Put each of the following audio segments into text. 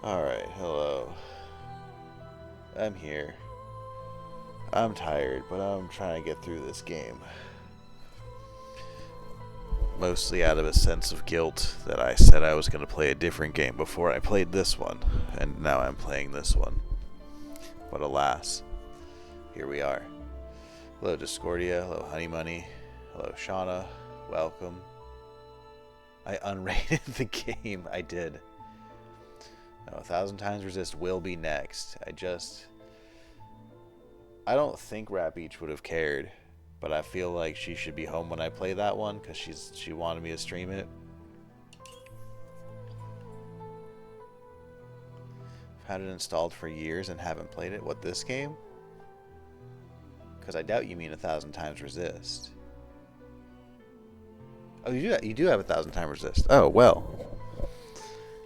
Alright, hello. I'm here. I'm tired, but I'm trying to get through this game. Mostly out of a sense of guilt that I said I was going to play a different game before I played this one, and now I'm playing this one. But alas, here we are. Hello Discordia, hello Honey Money, hello Shauna, welcome. I unrated the game, I did. No, 1,000 Times Resist will be next. I don't think Rap Beach would have cared, but I feel like she should be home when I play that one because she wanted me to stream it. I've had it installed for years and haven't played it. What, this game? Because I doubt you mean 1,000 Times Resist. Oh, you do have 1,000 Times Resist. Oh, well.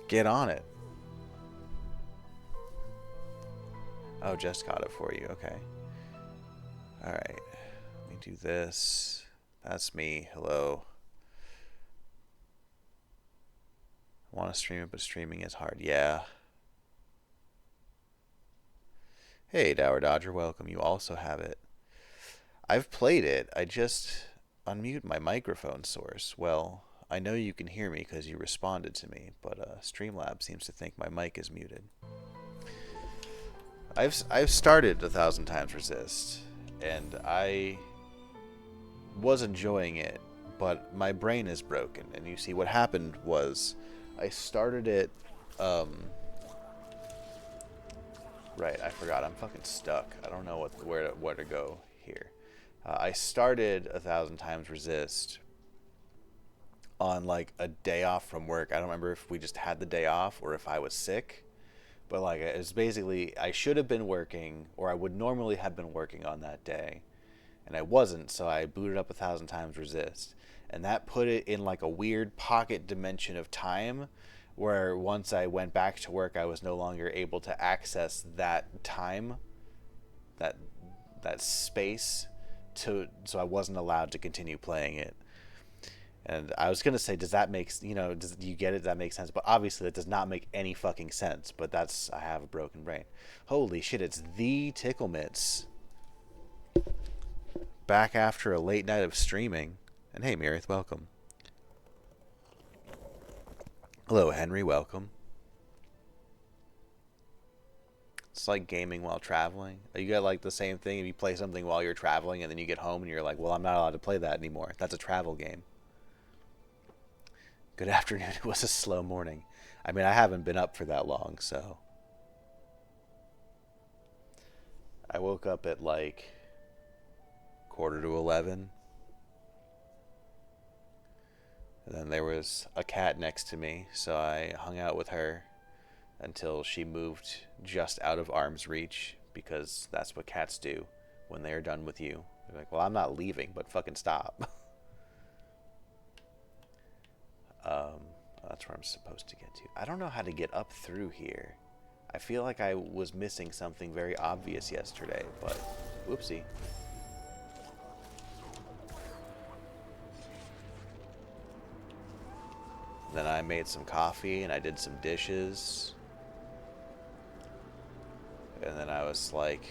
Get on it. Oh, just got it for you. Okay. Alright. Let me do this. That's me. Hello. I want to stream it, but streaming is hard. Yeah. Hey, Dower Dodger. Welcome. You also have it. I've played it. I just unmute my microphone source. Well, I know you can hear me because you responded to me, but Streamlabs seems to think my mic is muted. I've started 1,000 Times Resist, and I was enjoying it, but my brain is broken. And you see, what happened was I started it. Right, I forgot. I'm fucking stuck. I don't know where to go here. I started 1,000 Times Resist on like a day off from work. I don't remember if we just had the day off or if I was sick. But like, it's basically, I should have been working, or I would normally have been working on that day, and I wasn't, so I booted up 1,000 Times Resist, and that put it in like a weird pocket dimension of time, where once I went back to work, I was no longer able to access that time, that space, so I wasn't allowed to continue playing it. And I was going to say, does that make, do you get it? Does that make sense? But obviously that does not make any fucking sense. But I have a broken brain. Holy shit, it's the Tickle Mitts. Back after a late night of streaming. And hey, Mirith, welcome. Hello, Henry, welcome. It's like gaming while traveling. You got like the same thing if you play something while you're traveling and then you get home and you're like, well, I'm not allowed to play that anymore. That's a travel game. Good afternoon. It was a slow morning. I mean, I haven't been up for that long, so. I woke up at like 11:45. And then there was a cat next to me, so I hung out with her until she moved just out of arm's reach, because that's what cats do when they are done with you. They're like, well, I'm not leaving, but fucking stop. That's where I'm supposed to get to. I don't know how to get up through here. I feel like I was missing something very obvious yesterday, but whoopsie. Then I made some coffee and I did some dishes. And then I was like,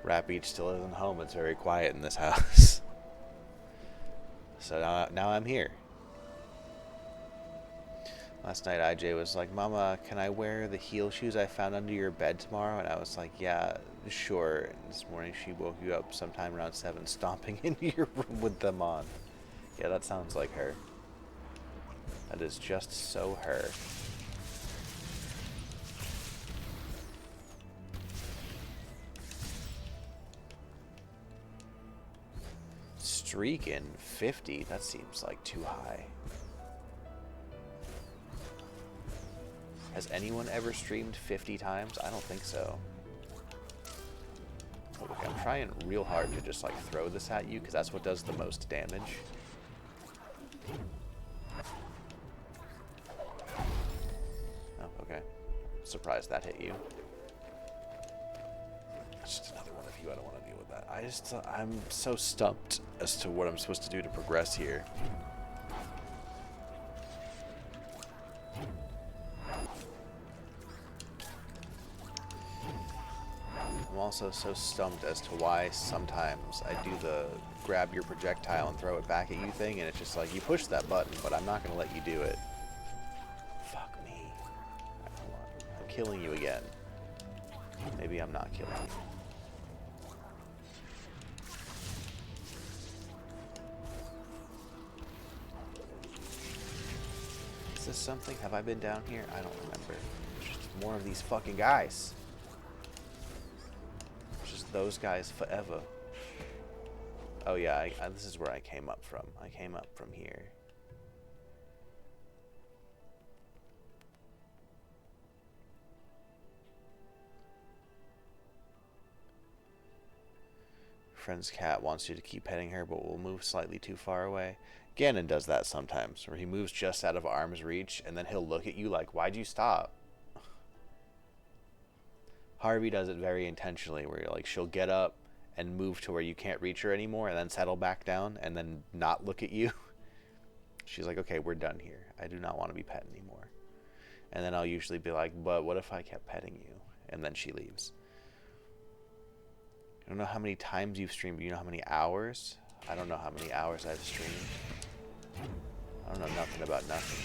Rap Beach still isn't home. It's very quiet in this house. So now I'm here. Last night, IJ was like, Mama, can I wear the heel shoes I found under your bed tomorrow? And I was like, yeah, sure. And this morning, she woke you up sometime around 7, stomping into your room with them on. Yeah, that sounds like her. That is just so her. Streaking 50? That seems like too high. Has anyone ever streamed 50 times? I don't think so. Look, I'm trying real hard to just like throw this at you because that's what does the most damage. Oh, okay. Surprised that hit you. It's just another one of you. I don't want to deal with that. I'm so stumped as to what I'm supposed to do to progress here. I'm also so stumped as to why sometimes I do the grab your projectile and throw it back at you thing, and it's just like, you push that button, but I'm not going to let you do it. Fuck me. Right, hold on. I'm killing you again. Maybe I'm not killing you. Is this something? Have I been down here? I don't remember. There's just more of these fucking guys. Just those guys forever. Oh yeah, this is where I came up from. I came up from here. Friend's cat wants you to keep petting her, but will move slightly too far away. Ganon does that sometimes, where he moves just out of arm's reach, and then he'll look at you like, why'd you stop? Harvey does it very intentionally, where like she'll get up and move to where you can't reach her anymore, and then settle back down, and then not look at you. She's like, okay, we're done here. I do not want to be pet anymore. And then I'll usually be like, but what if I kept petting you? And then she leaves. I don't know how many times you've streamed, but you know how many hours? I don't know how many hours I've streamed. I don't know nothing about nothing.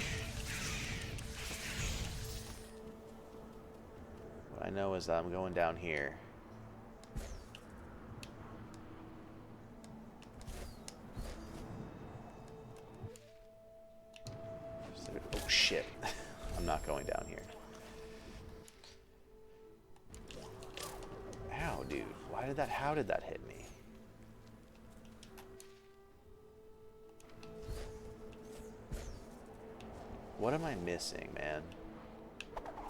What I know is that I'm going down here. Oh shit. I'm not going down here. Ow, dude. How did that hit me? What am I missing, man?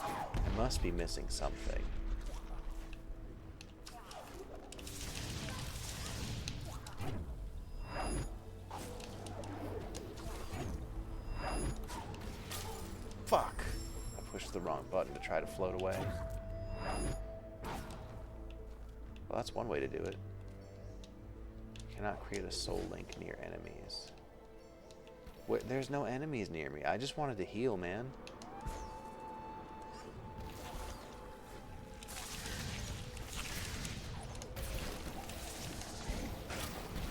I must be missing something. Fuck! I pushed the wrong button to try to float away. Well, that's one way to do it. You cannot create a soul link near enemies. Wait, there's no enemies near me. I just wanted to heal, man.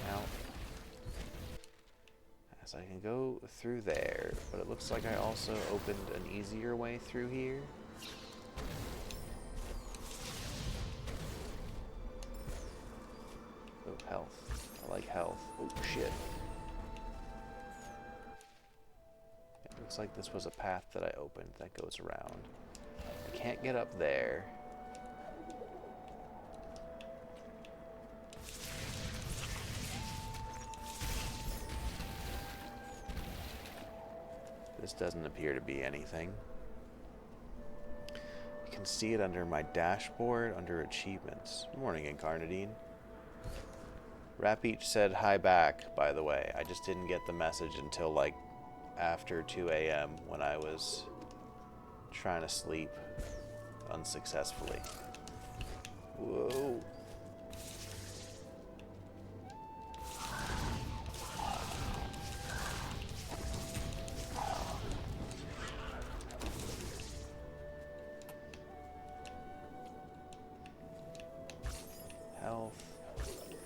Now, as I can go through there, but it looks like I also opened an easier way through here. Oh, health. I like health. Oh, shit. Looks like this was a path that I opened that goes around. I can't get up there. This doesn't appear to be anything. You can see it under my dashboard under achievements. Good morning, Incarnadine. Rapeach said hi back, by the way. I just didn't get the message until like after 2 a.m. when I was trying to sleep unsuccessfully. Whoa.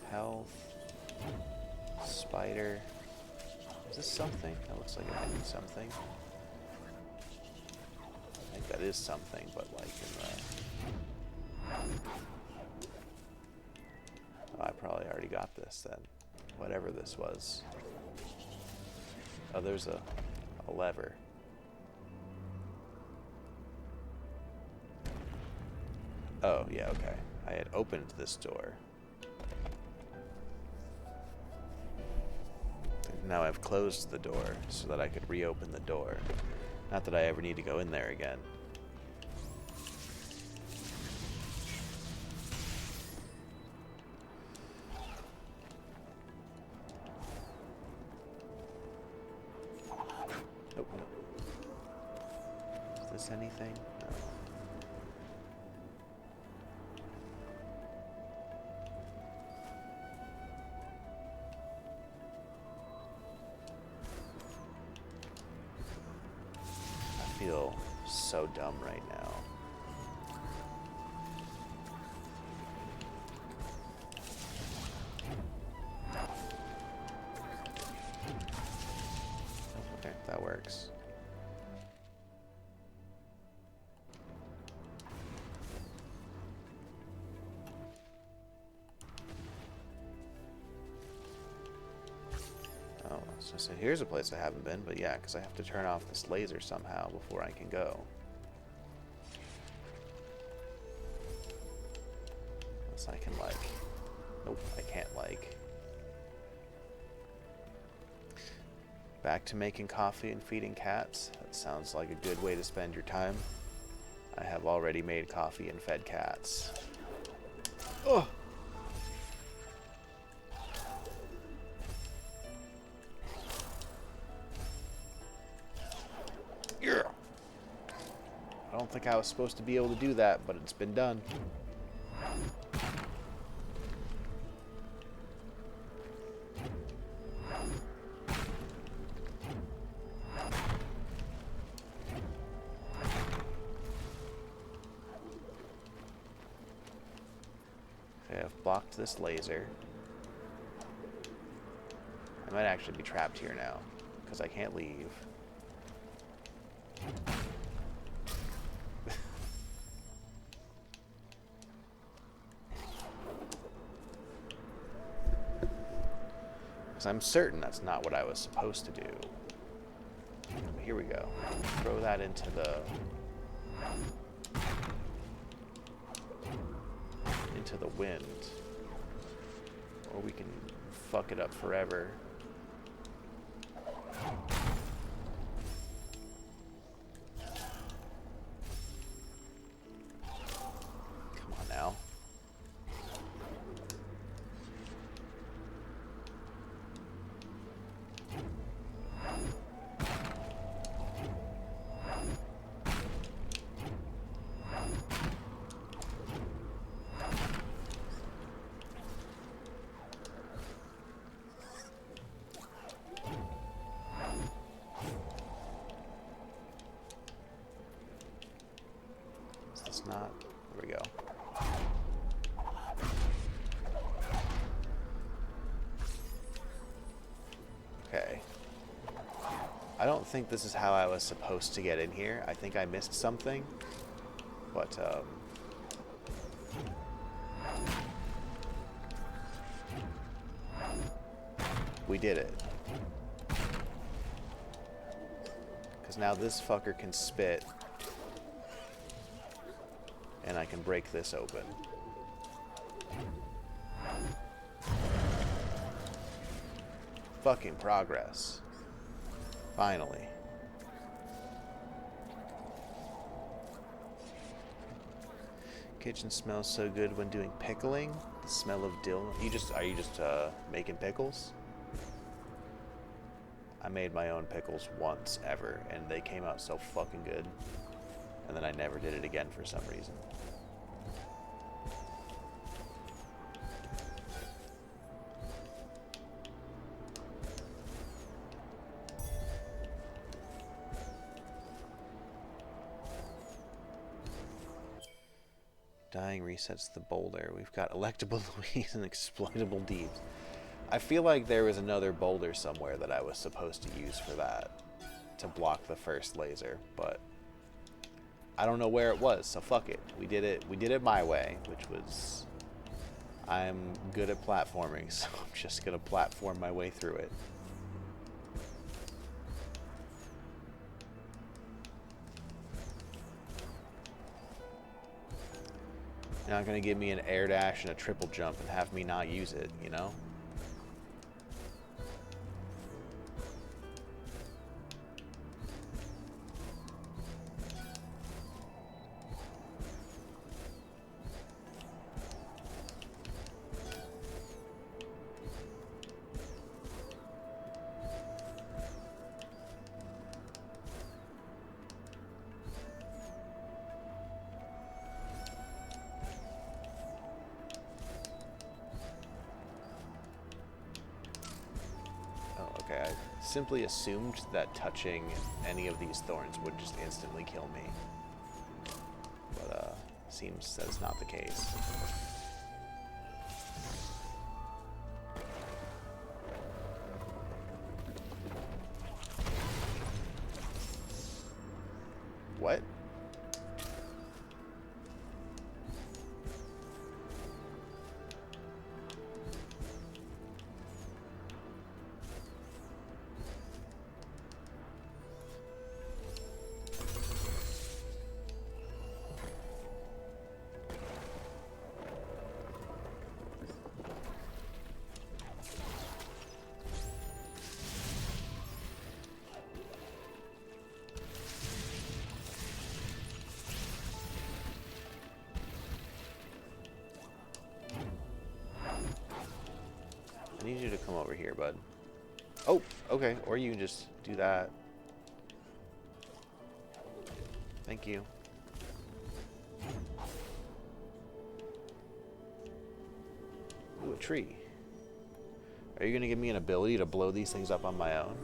Health. Spider. Is this something? That looks like it might be something. I think that is something, but like in the... Oh, I probably already got this then. Whatever this was. Oh, there's a lever. Oh, yeah, okay. I had opened this door. Now I've closed the door so that I could reopen the door. Not that I ever need to go in there again. Oh, no. Is this anything? No. I feel so dumb right now. There, that works. Oh, so here's a place I haven't been, but yeah, because I have to turn off this laser somehow before I can go. Unless I can, like... Nope, I can't, like... Back to making coffee and feeding cats. That sounds like a good way to spend your time. I have already made coffee and fed cats. Ugh! Yeah. I don't think I was supposed to be able to do that, but it's been done. Okay, I've blocked this laser. I might actually be trapped here now, because I can't leave. Because I'm certain that's not what I was supposed to do. Here we go. Throw that into the wind. Or we can fuck it up forever. Come on now. Not. There we go. Okay. I don't think this is how I was supposed to get in here. I think I missed something. But, we did it. Because now this fucker can spit. And I can break this open. Fucking progress. Finally. Kitchen smells so good when doing pickling. The smell of dill. Are you just making pickles? I made my own pickles once ever, and they came out so fucking good. And then I never did it again for some reason. Dying resets the boulder. We've got electable Louise and exploitable deeds. I feel like there was another boulder somewhere that I was supposed to use for that. To block the first laser, but I don't know where it was, so fuck it. We did it my way, which was... I'm good at platforming, so I'm just gonna platform my way through it. You're not gonna give me an air dash and a triple jump and have me not use it, you know? Okay, I simply assumed that touching any of these thorns would just instantly kill me. But, seems that's not the case. Okay, or you can just do that. Thank you. Ooh, a tree. Are you going to give me an ability to blow these things up on my own?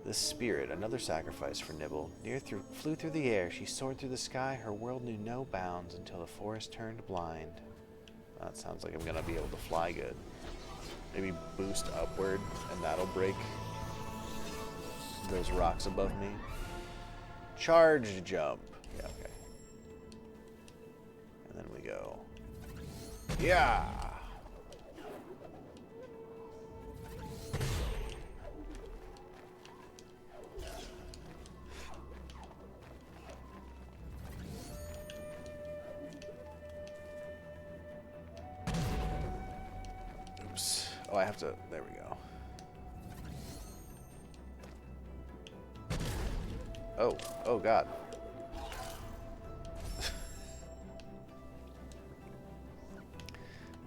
The spirit, another sacrifice for Nibble. Flew through the air. She soared through the sky. Her world knew no bounds until the forest turned blind. That sounds like I'm going to be able to fly good. Maybe boost upward, and that'll break those rocks above me. Charge jump. Yeah, okay. And then we go. Yeah! Oops. Oh, I have to... There we go. Oh. Oh, God.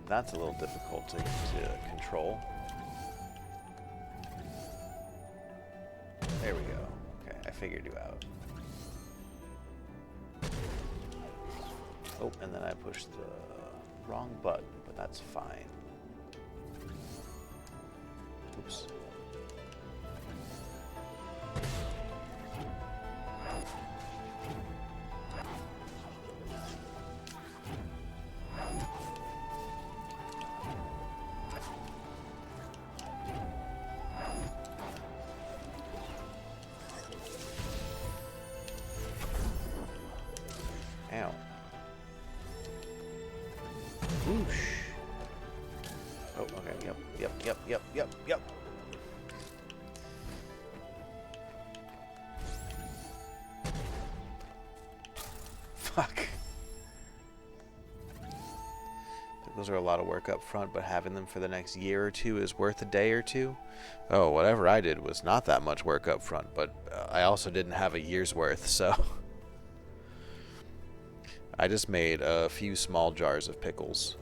That's a little difficult to control. There we go. Okay, I figured you out. Oh, and then I pushed the wrong button, but that's fine. Oops. Ow. Whoosh. Oh, okay, yep. Fuck. Those are a lot of work up front, but having them for the next year or two is worth a day or two. Oh, whatever I did was not that much work up front, but I also didn't have a year's worth, so... I just made a few small jars of pickles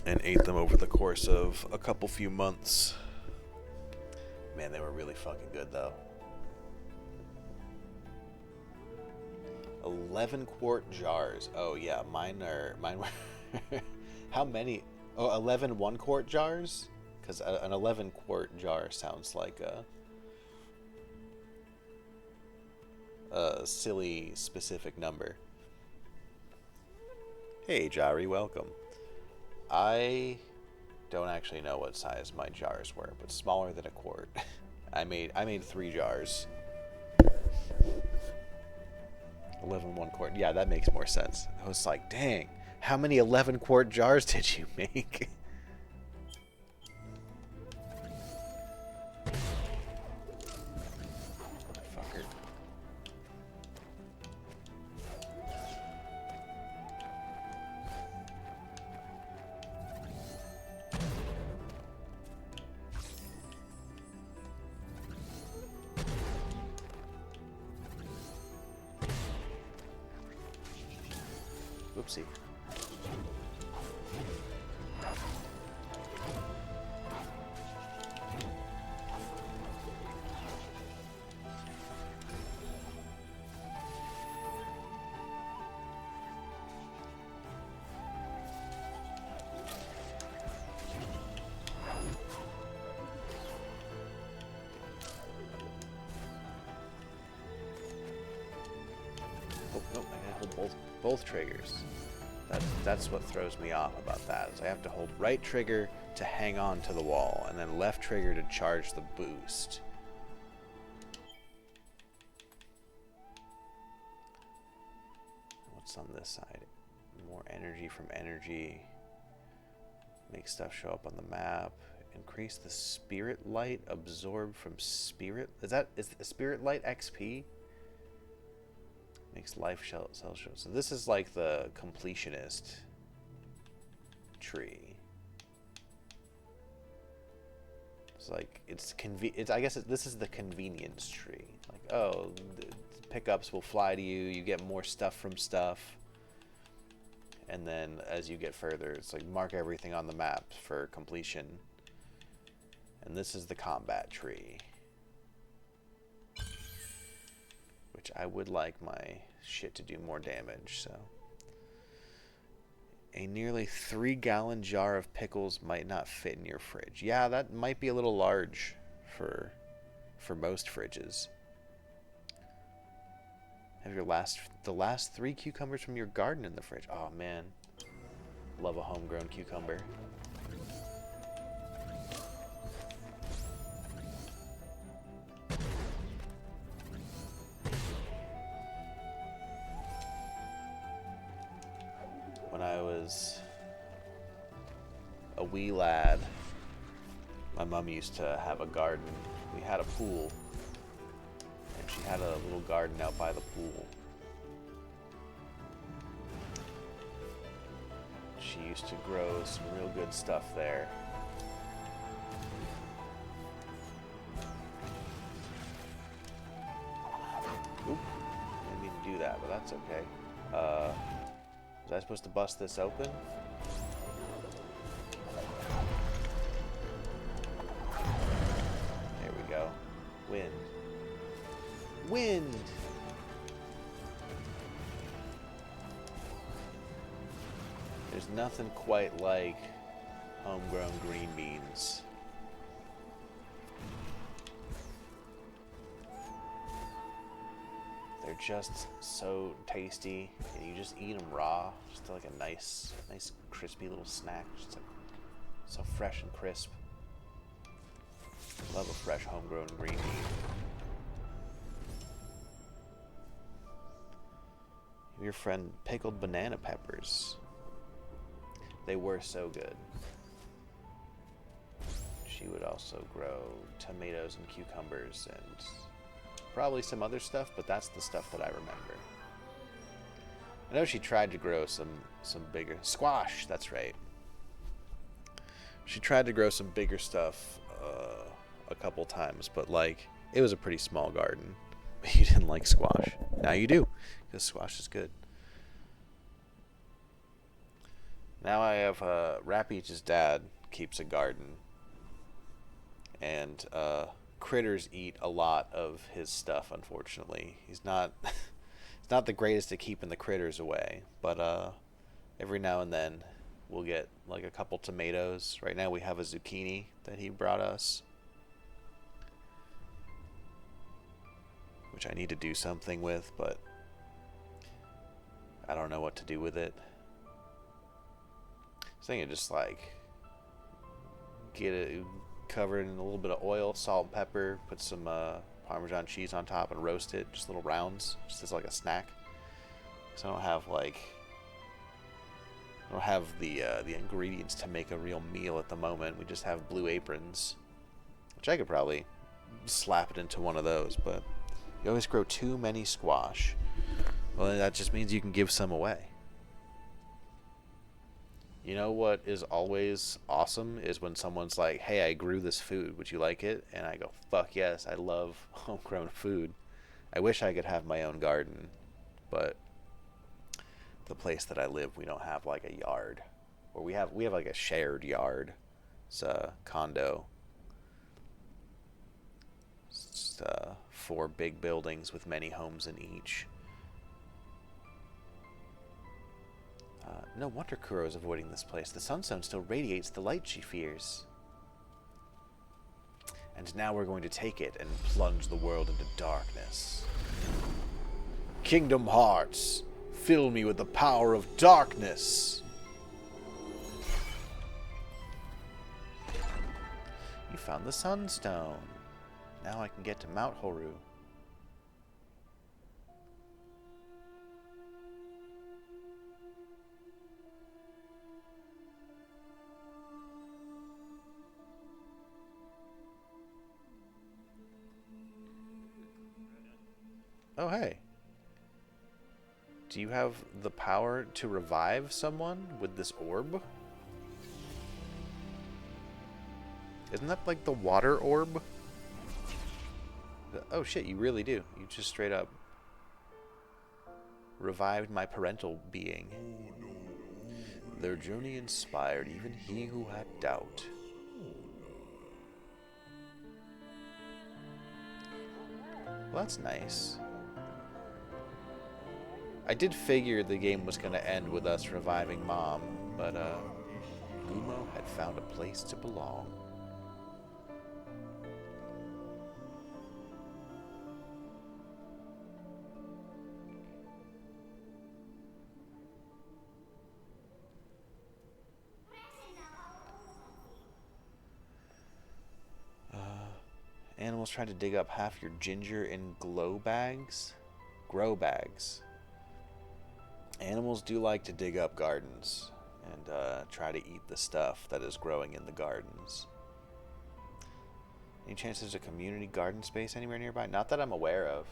and ate them over the course of a few months. Man, they were really fucking good, though. 11-quart jars. Oh, yeah, mine were... How many? Oh, 11 1-quart jars? Because an 11-quart jar sounds like a silly specific number. Hey, Jari, welcome. I don't actually know what size my jars were, but smaller than a quart. I made 3 jars. 11 1-quart. Yeah, that makes more sense. I was like, dang, how many 11-quart jars did you make? Motherfucker. Whoopsie. Oh, no, I gotta hold both triggers. That's what throws me off about that, is I have to hold right trigger to hang on to the wall, and then left trigger to charge the boost. What's on this side? More energy from energy. Make stuff show up on the map. Increase the spirit light absorbed from spirit. Is spirit light XP? Makes life cell show. So this is like the completionist tree. It's like I guess this is the convenience tree. Like, oh, the pickups will fly to you. You get more stuff from stuff, and then as you get further, it's like mark everything on the map for completion. And this is the combat tree, which I would like my shit to do more damage, so. A nearly 3-gallon jar of pickles might not fit in your fridge. Yeah, that might be a little large for most fridges. Have the last 3 cucumbers from your garden in the fridge. Oh man, love a homegrown cucumber. When I was a wee lad, my mom used to have a garden. We had a pool, and she had a little garden out by the pool. She used to grow some real good stuff there. Oop, didn't mean to do that, but that's okay. Was I supposed to bust this open? There we go. Wind. Wind! There's nothing quite like homegrown green beans. They're just so tasty, and you just eat them raw. Just like a nice crispy little snack. Just like so fresh and crisp. Love a fresh homegrown green bean. Your friend pickled banana peppers. They were so good. She would also grow tomatoes and cucumbers and probably some other stuff, but that's the stuff that I remember. I know she tried to grow some bigger squash. That's right. She tried to grow some bigger stuff a couple times, but like it was a pretty small garden. You didn't like squash. Now you do, because squash is good. Now I have Rapich's dad keeps a garden, and critters eat a lot of his stuff. Unfortunately, he's not the greatest at keeping the critters away, but every now and then we'll get like a couple tomatoes. Right now we have a zucchini that he brought us, which I need to do something with, but I don't know what to do with it. I was thinking just like get it covered in a little bit of oil, salt and pepper, put some Parmesan cheese on top and roast it, just little rounds, just as like a snack. Because I don't have the ingredients to make a real meal at the moment. We just have Blue Aprons, which I could probably slap it into one of those, but you always grow too many squash. Well, that just means you can give some away. You know what is always awesome is when someone's like, hey, I grew this food, would you like it? And I go, fuck yes, I love homegrown food. I wish I could have my own garden, but the place that I live, we don't have like a yard. Or we have like a shared yard. It's a condo. It's just 4 big buildings with many homes in each. No wonder Kuro is avoiding this place. The sunstone still radiates the light she fears. And now we're going to take it and plunge the world into darkness. Kingdom Hearts, fill me with the power of darkness. You found the sunstone. Now I can get to Mount Horu. Oh, hey. Do you have the power to revive someone with this orb? Isn't that like the water orb? Oh shit, you really do. You just straight up revived my parental being. Their journey inspired even he who had doubt. Well, that's nice. I did figure the game was going to end with us reviving Mom, but Gumo had found a place to belong. Animals trying to dig up half your ginger in grow bags. Animals do like to dig up gardens and try to eat the stuff that is growing in the gardens. Any chance there's a community garden space anywhere nearby? Not that I'm aware of.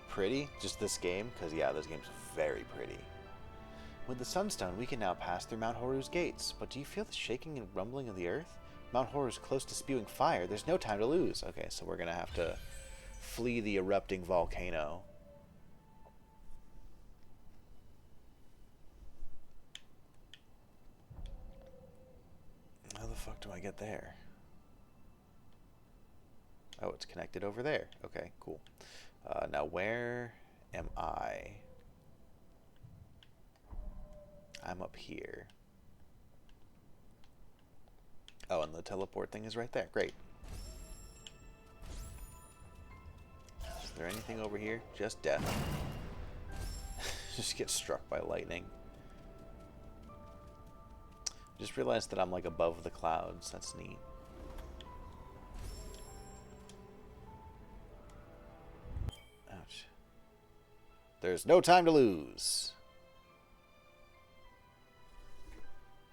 Pretty? Just this game? Because yeah, this game's very pretty. With the Sunstone, we can now pass through Mount Horu's gates. But do you feel the shaking and rumbling of the earth? Mount Horu's close to spewing fire. There's no time to lose. Okay, so we're going to have to flee the erupting volcano. How the fuck do I get there? Oh, it's connected over there. Okay, cool. Now where am I? I'm up here. Oh, and the teleport thing is right there. Great. Is there anything over here? Just death. Just get struck by lightning. Just realized that I'm like above the clouds. That's neat. Ouch. There's no time to lose.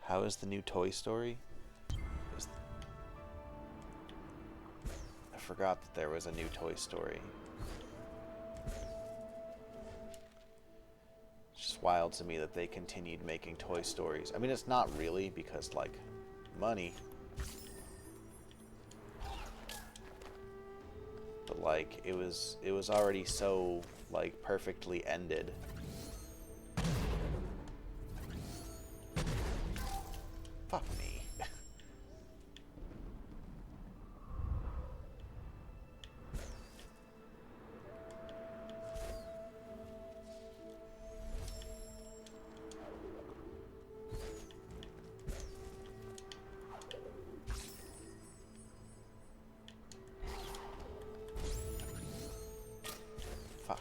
How is the new Toy Story? I forgot that there was a new Toy Story. It's just wild to me that they continued making Toy Stories. I mean, it's not really, because, like, money. But, like, it was already so, like, perfectly ended. Fuck me. Fuck.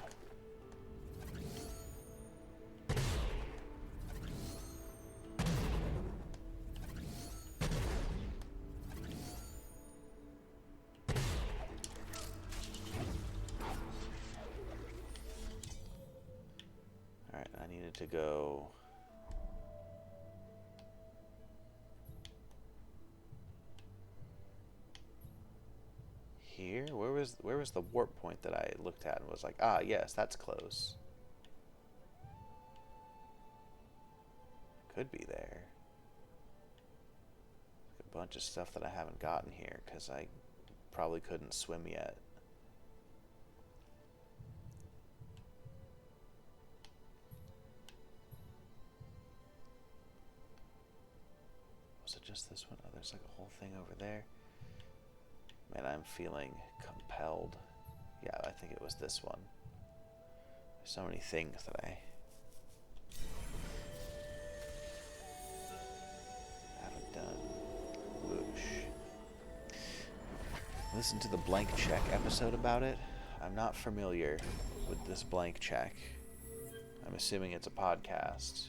Alright, I needed to go... here? Where was the warp point that I looked at and was like, ah, yes, that's close. Could be there. A bunch of stuff that I haven't gotten here because I probably couldn't swim yet. Was it just this one? Oh, there's like a whole thing over there. Man, I'm feeling compelled. Yeah, I think it was this one. There's so many things that I haven't done. Whoosh. Listen to the blank check episode about it. I'm not familiar with this blank check. I'm assuming it's a podcast.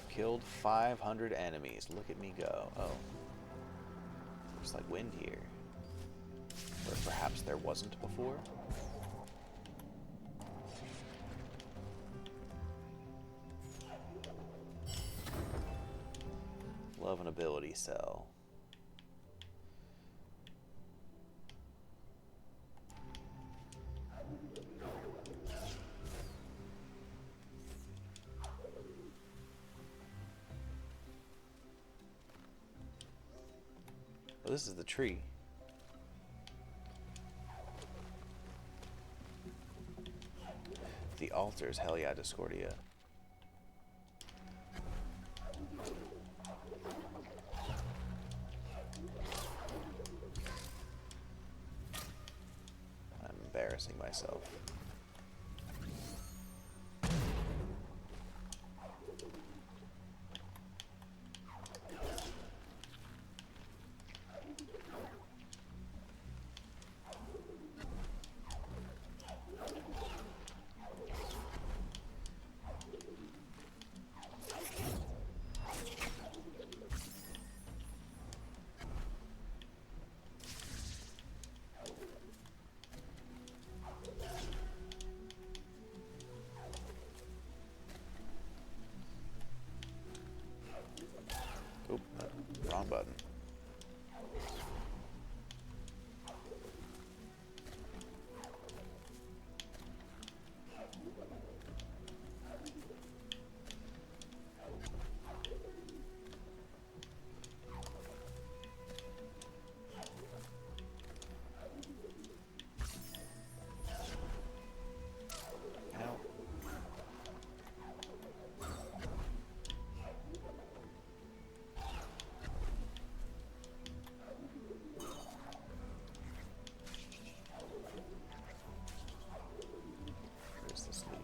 Killed 500 enemies. Look at me go. Oh. There's like wind here. Or perhaps there wasn't before? Love an ability cell. Oh, this is the tree. The altars, hell yeah, Discordia. I'm embarrassing myself. Oop, wrong button. Ow. Where's this lead?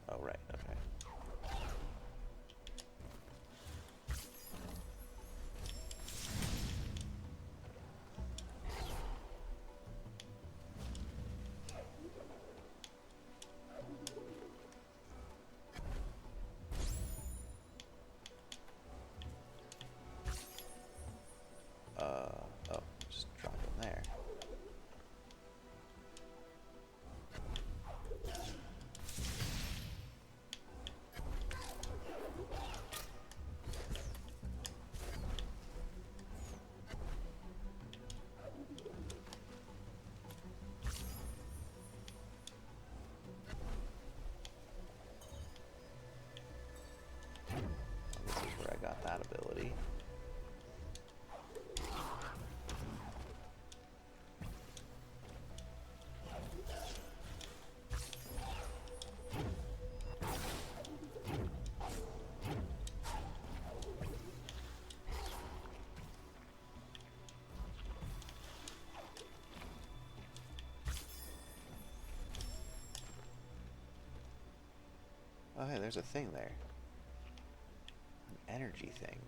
Oh, right, okay. Oh, just drop it in there. This is where I got that ability. Oh, hey, there's a thing there. An energy thing.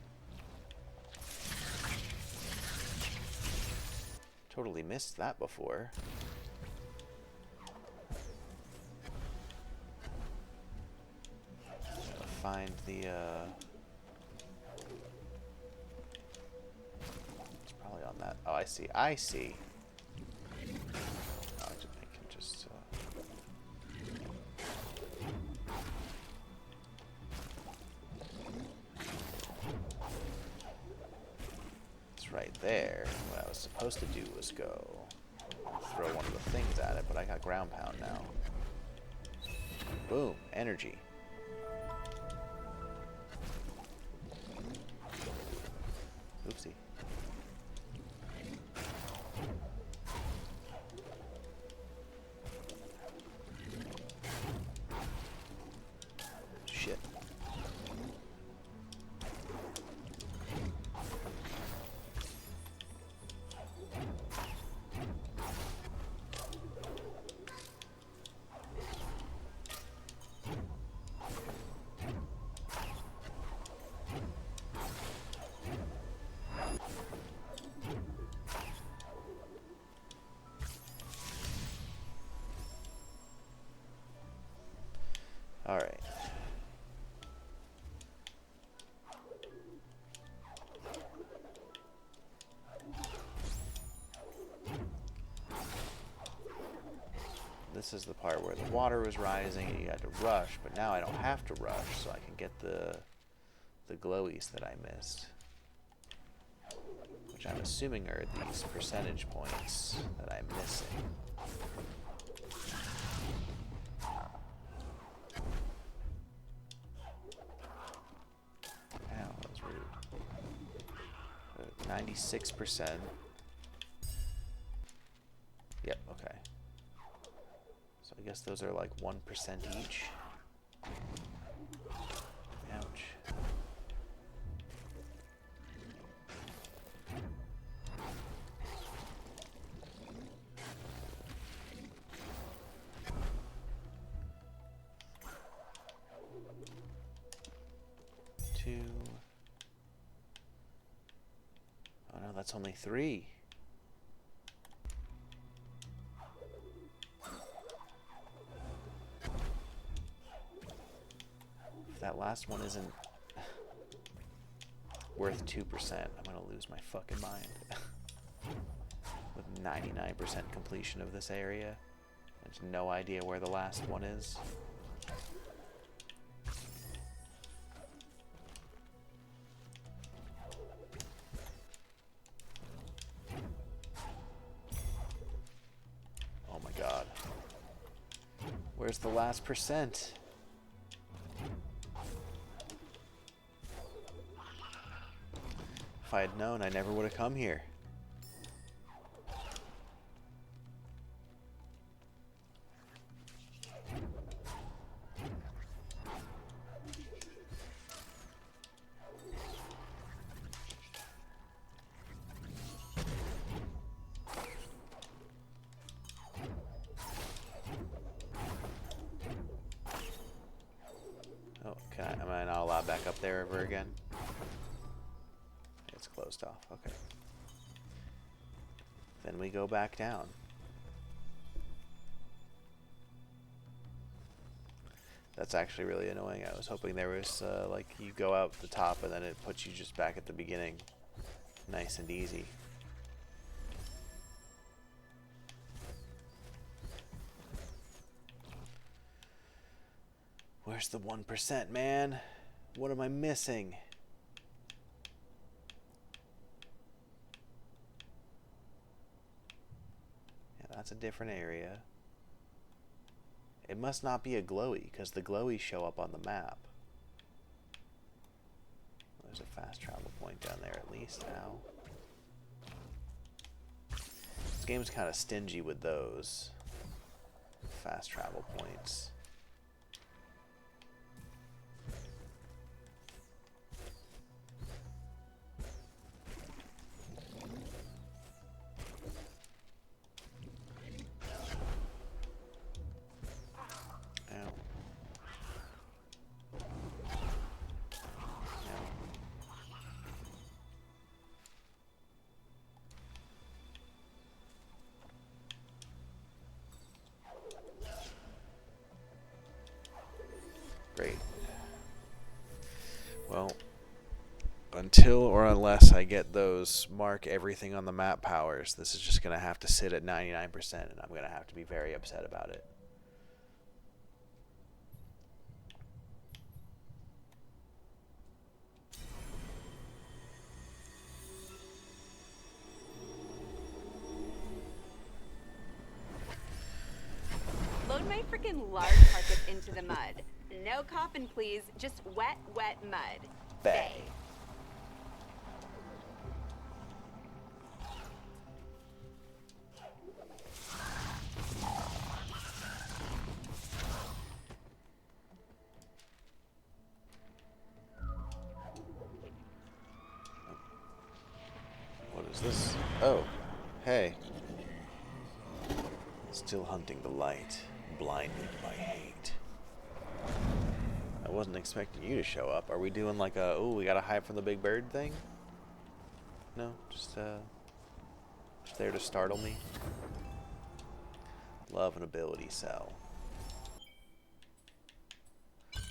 Totally missed that before. Gotta find the, it's probably on that. Oh, I see. I see. Oh, I can just, it's right there. What I was supposed to do was go throw one of the things at it, but I got ground pound now. Boom, energy. Oopsie. Shit. this is the part where the water was rising and you had to rush, but now I don't have to rush, so I can get the glowies that I missed. Which I'm assuming are these percentage points that I'm missing. Ow, that was rude. 96%. Yep, okay. So I guess those are like 1% each. Ouch. Two. Oh no, that's only 3. If that last one isn't worth 2%, I'm gonna lose my fucking mind. With 99% completion of this area, there's no idea where the last one is. Oh my god. Where's the last percent? If I had known, I never would have come here. Oh, am I not allowed back up there ever again? It's closed off. Okay. Then we go back down. That's actually really annoying. I was hoping there was, like, you go out the top and then it puts you just back at the beginning. Nice and easy. Where's the 1%, man? What am I missing? Yeah, that's a different area. It must not be a glowy, because the glowies show up on the map. There's a fast travel point down there at least now. This game's kind of stingy with those fast travel points. Great. Well, until or unless I get those mark everything on the map powers, this is just going to have to sit at 99%, and I'm going to have to be very upset about it. Load my freaking large carcass into the mud. No coffin, please. Just wet, wet mud. Bay. What is this? Oh, hey. Still hunting the light, blinded by hate. I wasn't expecting you to show up. Are we doing like a, oh, we gotta hide from the big bird thing? No, just there to startle me. Love and ability cell.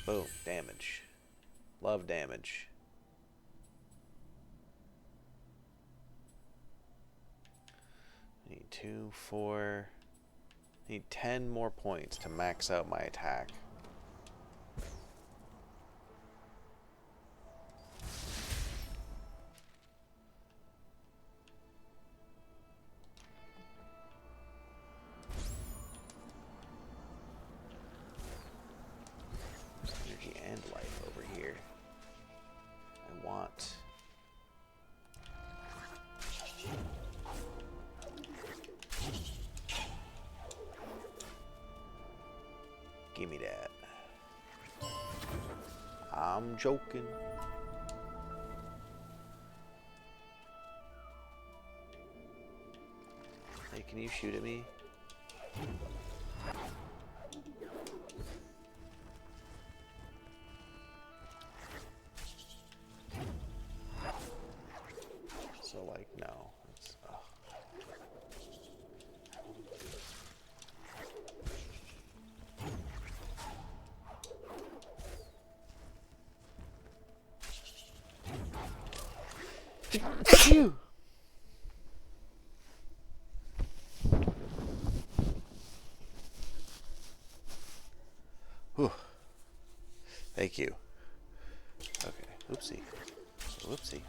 Boom, damage. Love damage. Need 2, 4. Need 10 more points to max out my attack. Energy and life over here. I want... Give me that. I'm joking. Hey, can you shoot at me? So, like, no. It's, Phew! Whew. Thank you. Okay. Oopsie. Whoopsie.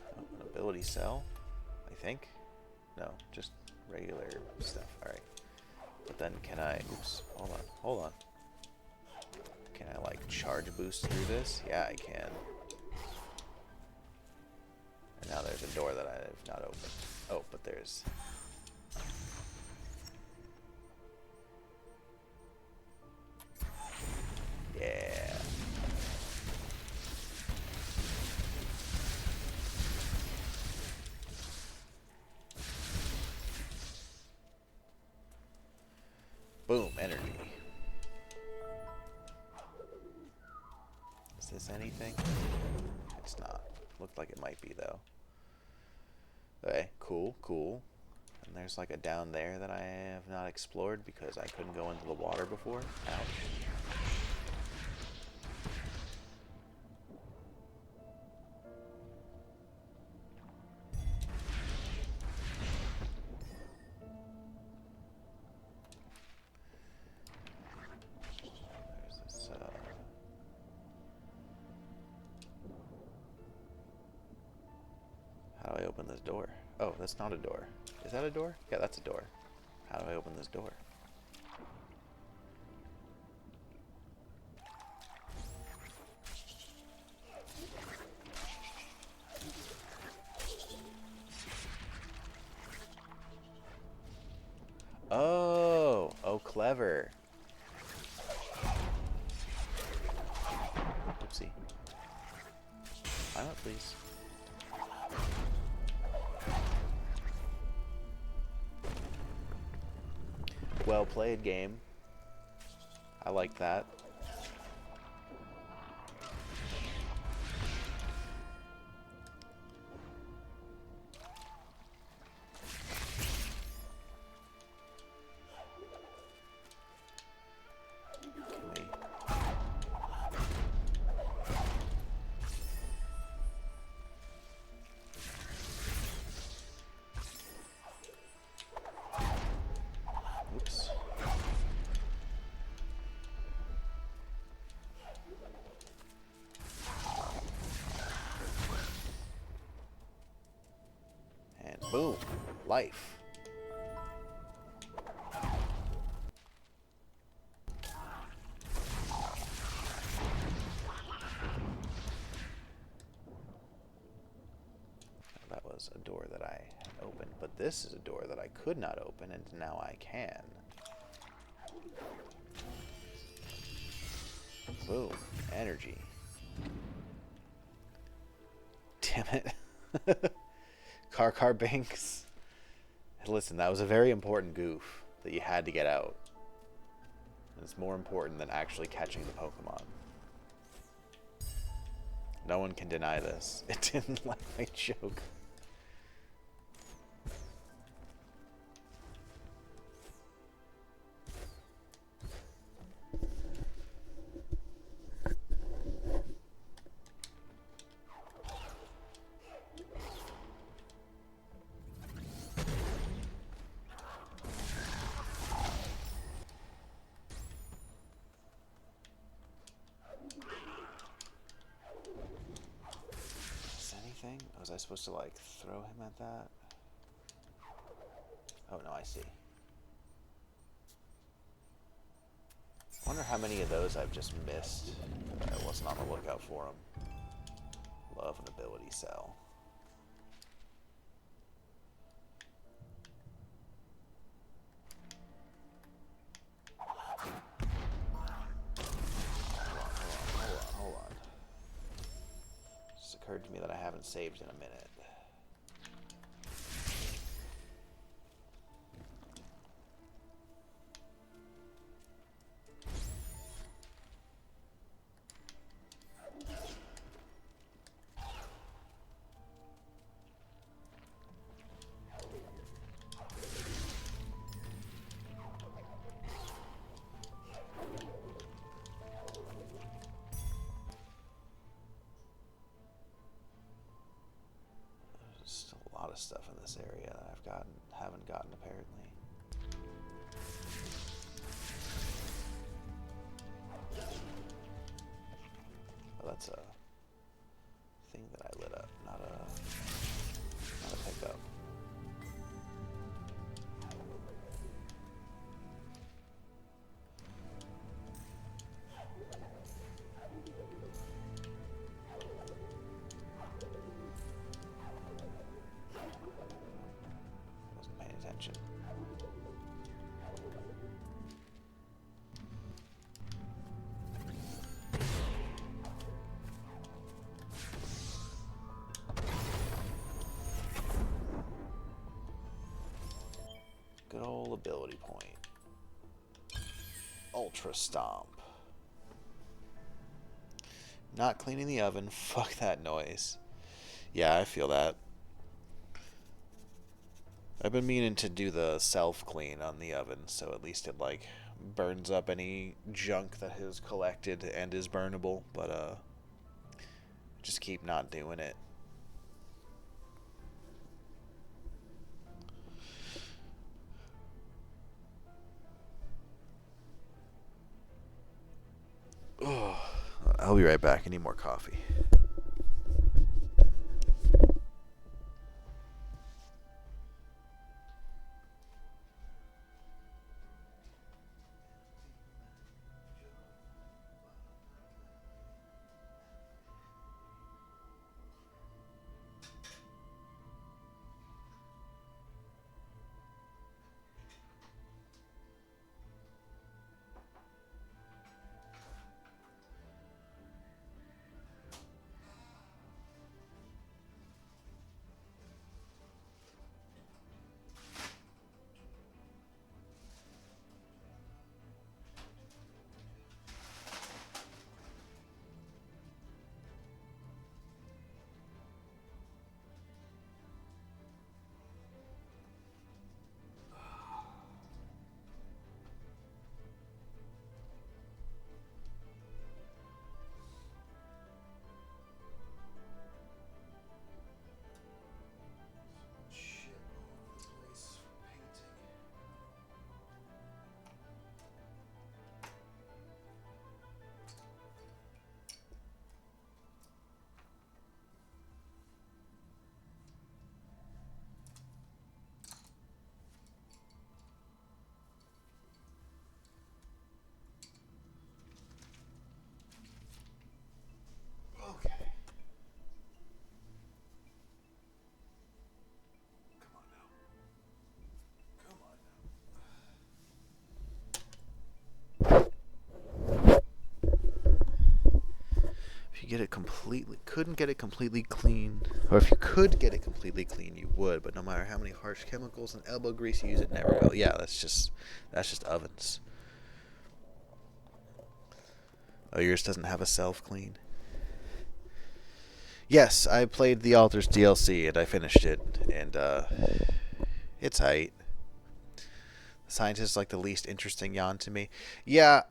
Oh, an ability cell, I think. No, just regular stuff. Alright. But then can I... Oops. Hold on. Hold on. Can I, like, charge boost through this? Yeah, I can. And now there's a door that I have not opened. Oh, but there's... Yeah. Boom, energy. Is this anything? It's not. Looked like it might be, though. Okay, cool, cool. And there's like a down there that I have not explored because I couldn't go into the water before. Ouch. There's this, How do I open this door? Oh, that's not a door. Is that a door? Yeah, that's a door. How do I open this door? Oh, oh, clever. Oopsie. Climb up, please. Well played, game. I like that. Can we... Oops. And boom, life. That was a door that I had opened, but this is a door that I could not open, and now I can. Boom, energy. Damn it. Car Binks. Listen, that was a very important goof that you had to get out. It's more important than actually catching the Pokemon. No one can deny this. It didn't like my joke. Was I supposed to, like, throw him at that? Oh, no, I see. I wonder how many of those I've just missed. I wasn't on the lookout for them. Love an ability cell. Hold on. It just occurred to me that I haven't saved in a minute. Of stuff in this area that haven't gotten apparently. Oh, that's a thing that I lit up, not a pickup. Good old ability point. Ultra Stomp. Not cleaning the oven. Fuck that noise. Yeah, I feel that. I've been meaning to do the self-clean on the oven, so at least it, like, burns up any junk that has collected and is burnable, but, just keep not doing it. I'll be right back. I need more coffee. Get it completely, couldn't get it completely clean, or if you could get it completely clean, you would, but no matter how many harsh chemicals and elbow grease you use, it never will. Yeah, that's just ovens. Oh, yours doesn't have a self clean? Yes, I played the Altars DLC and I finished it, and it's height. Scientist is like the least interesting yawn to me. Yeah,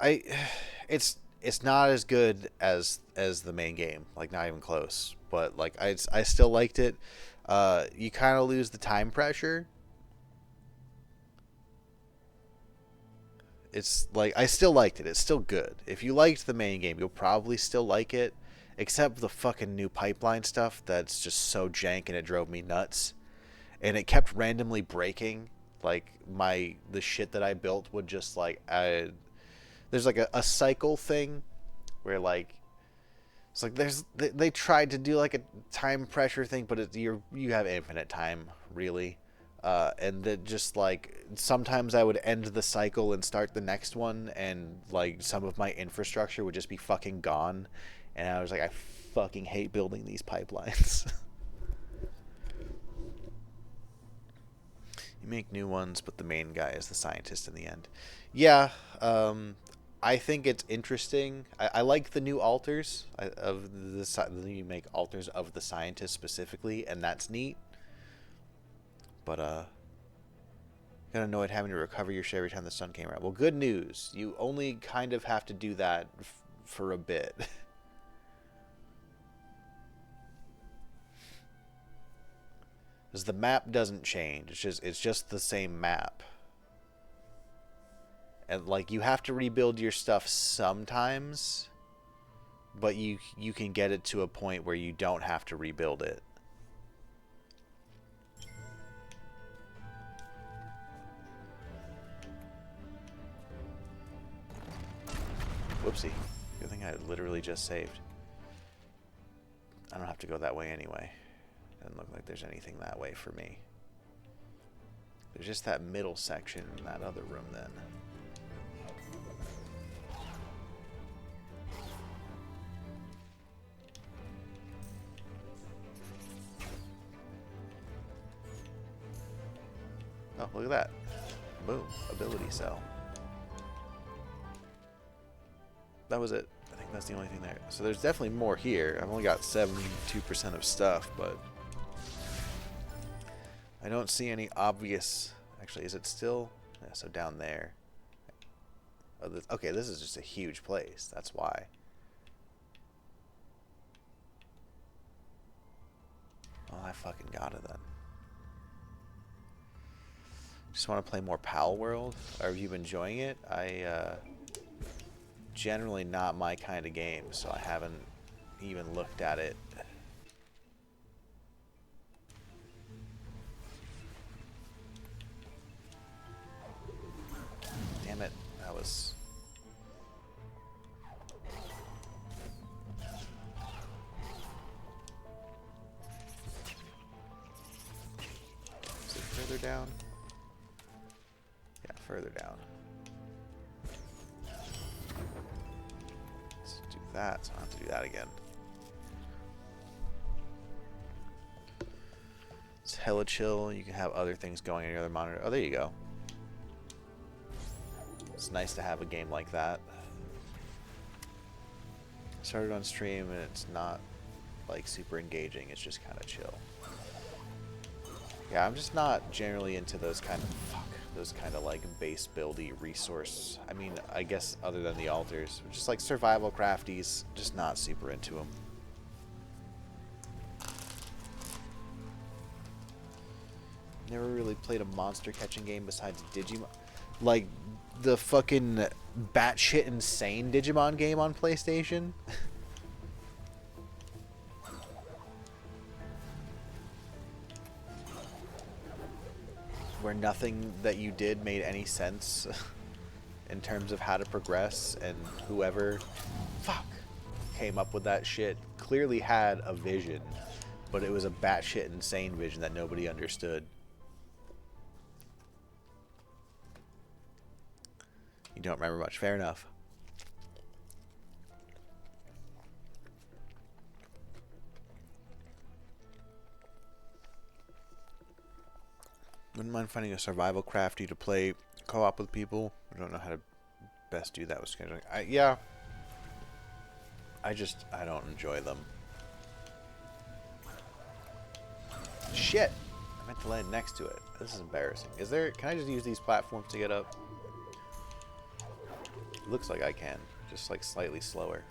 it's not as good as the main game, like not even close. But like I still liked it. You kind of lose the time pressure. It's like I still liked it. It's still good. If you liked the main game, you'll probably still like it. except the fucking new pipeline stuff that's just so jank and it drove me nuts. And it kept randomly breaking. Like the shit that I built would just like there's like a cycle thing where like it's like they tried to do like a time pressure thing, but you have infinite time really. And that just like sometimes I would end the cycle and start the next one, and like some of my infrastructure would just be fucking gone, and I was like, I fucking hate building these pipelines. You make new ones, but the main guy is the scientist in the end. Yeah, I think it's interesting. I like the new altars you make altars of the scientist specifically, and that's neat. But got annoyed having to recover your shit every time the sun came around. Well, good news. You only kind of have to do that for a bit. Because the map doesn't change. It's just the same map. And like you have to rebuild your stuff sometimes, but you can get it to a point where you don't have to rebuild it. Whoopsie. Good thing I literally just saved. I don't have to go that way anyway. Doesn't look like there's anything that way for me. There's just that middle section in that other room then. Oh, look at that. Boom. Ability cell. That was it. I think that's the only thing there. So there's definitely more here. I've only got 72% of stuff, but I don't see any obvious... Actually, is it still... Yeah, so down there. Oh, okay, this is just a huge place. That's why. Well, I fucking got it then. Just want to play more Pal World. Are you enjoying it? Generally not my kind of game, so I haven't even looked at it. Damn it, that was... Is it further down? Yeah, further down. Let's do that, so I don't have to do that again. It's hella chill. You can have other things going on your other monitor. Oh, there you go. It's nice to have a game like that. Started on stream and it's not like super engaging. It's just kind of chill. Yeah, I'm just not generally into those kind of like base buildy resource. I mean, I guess other than the altars, just like survival crafties, just not super into them. Never really played a monster catching game besides Digimon. Like the fucking batshit insane Digimon game on PlayStation. Where nothing that you did made any sense in terms of how to progress, and whoever came up with that shit clearly had a vision, but it was a batshit insane vision that nobody understood. You don't remember much. Fair enough. Wouldn't mind finding a survival crafty to play co-op with people. I don't know how to best do that with scheduling. Yeah. I don't enjoy them. Shit! I meant to land next to it. This is embarrassing. Can I just use these platforms to get up? Looks like I can, just like slightly slower.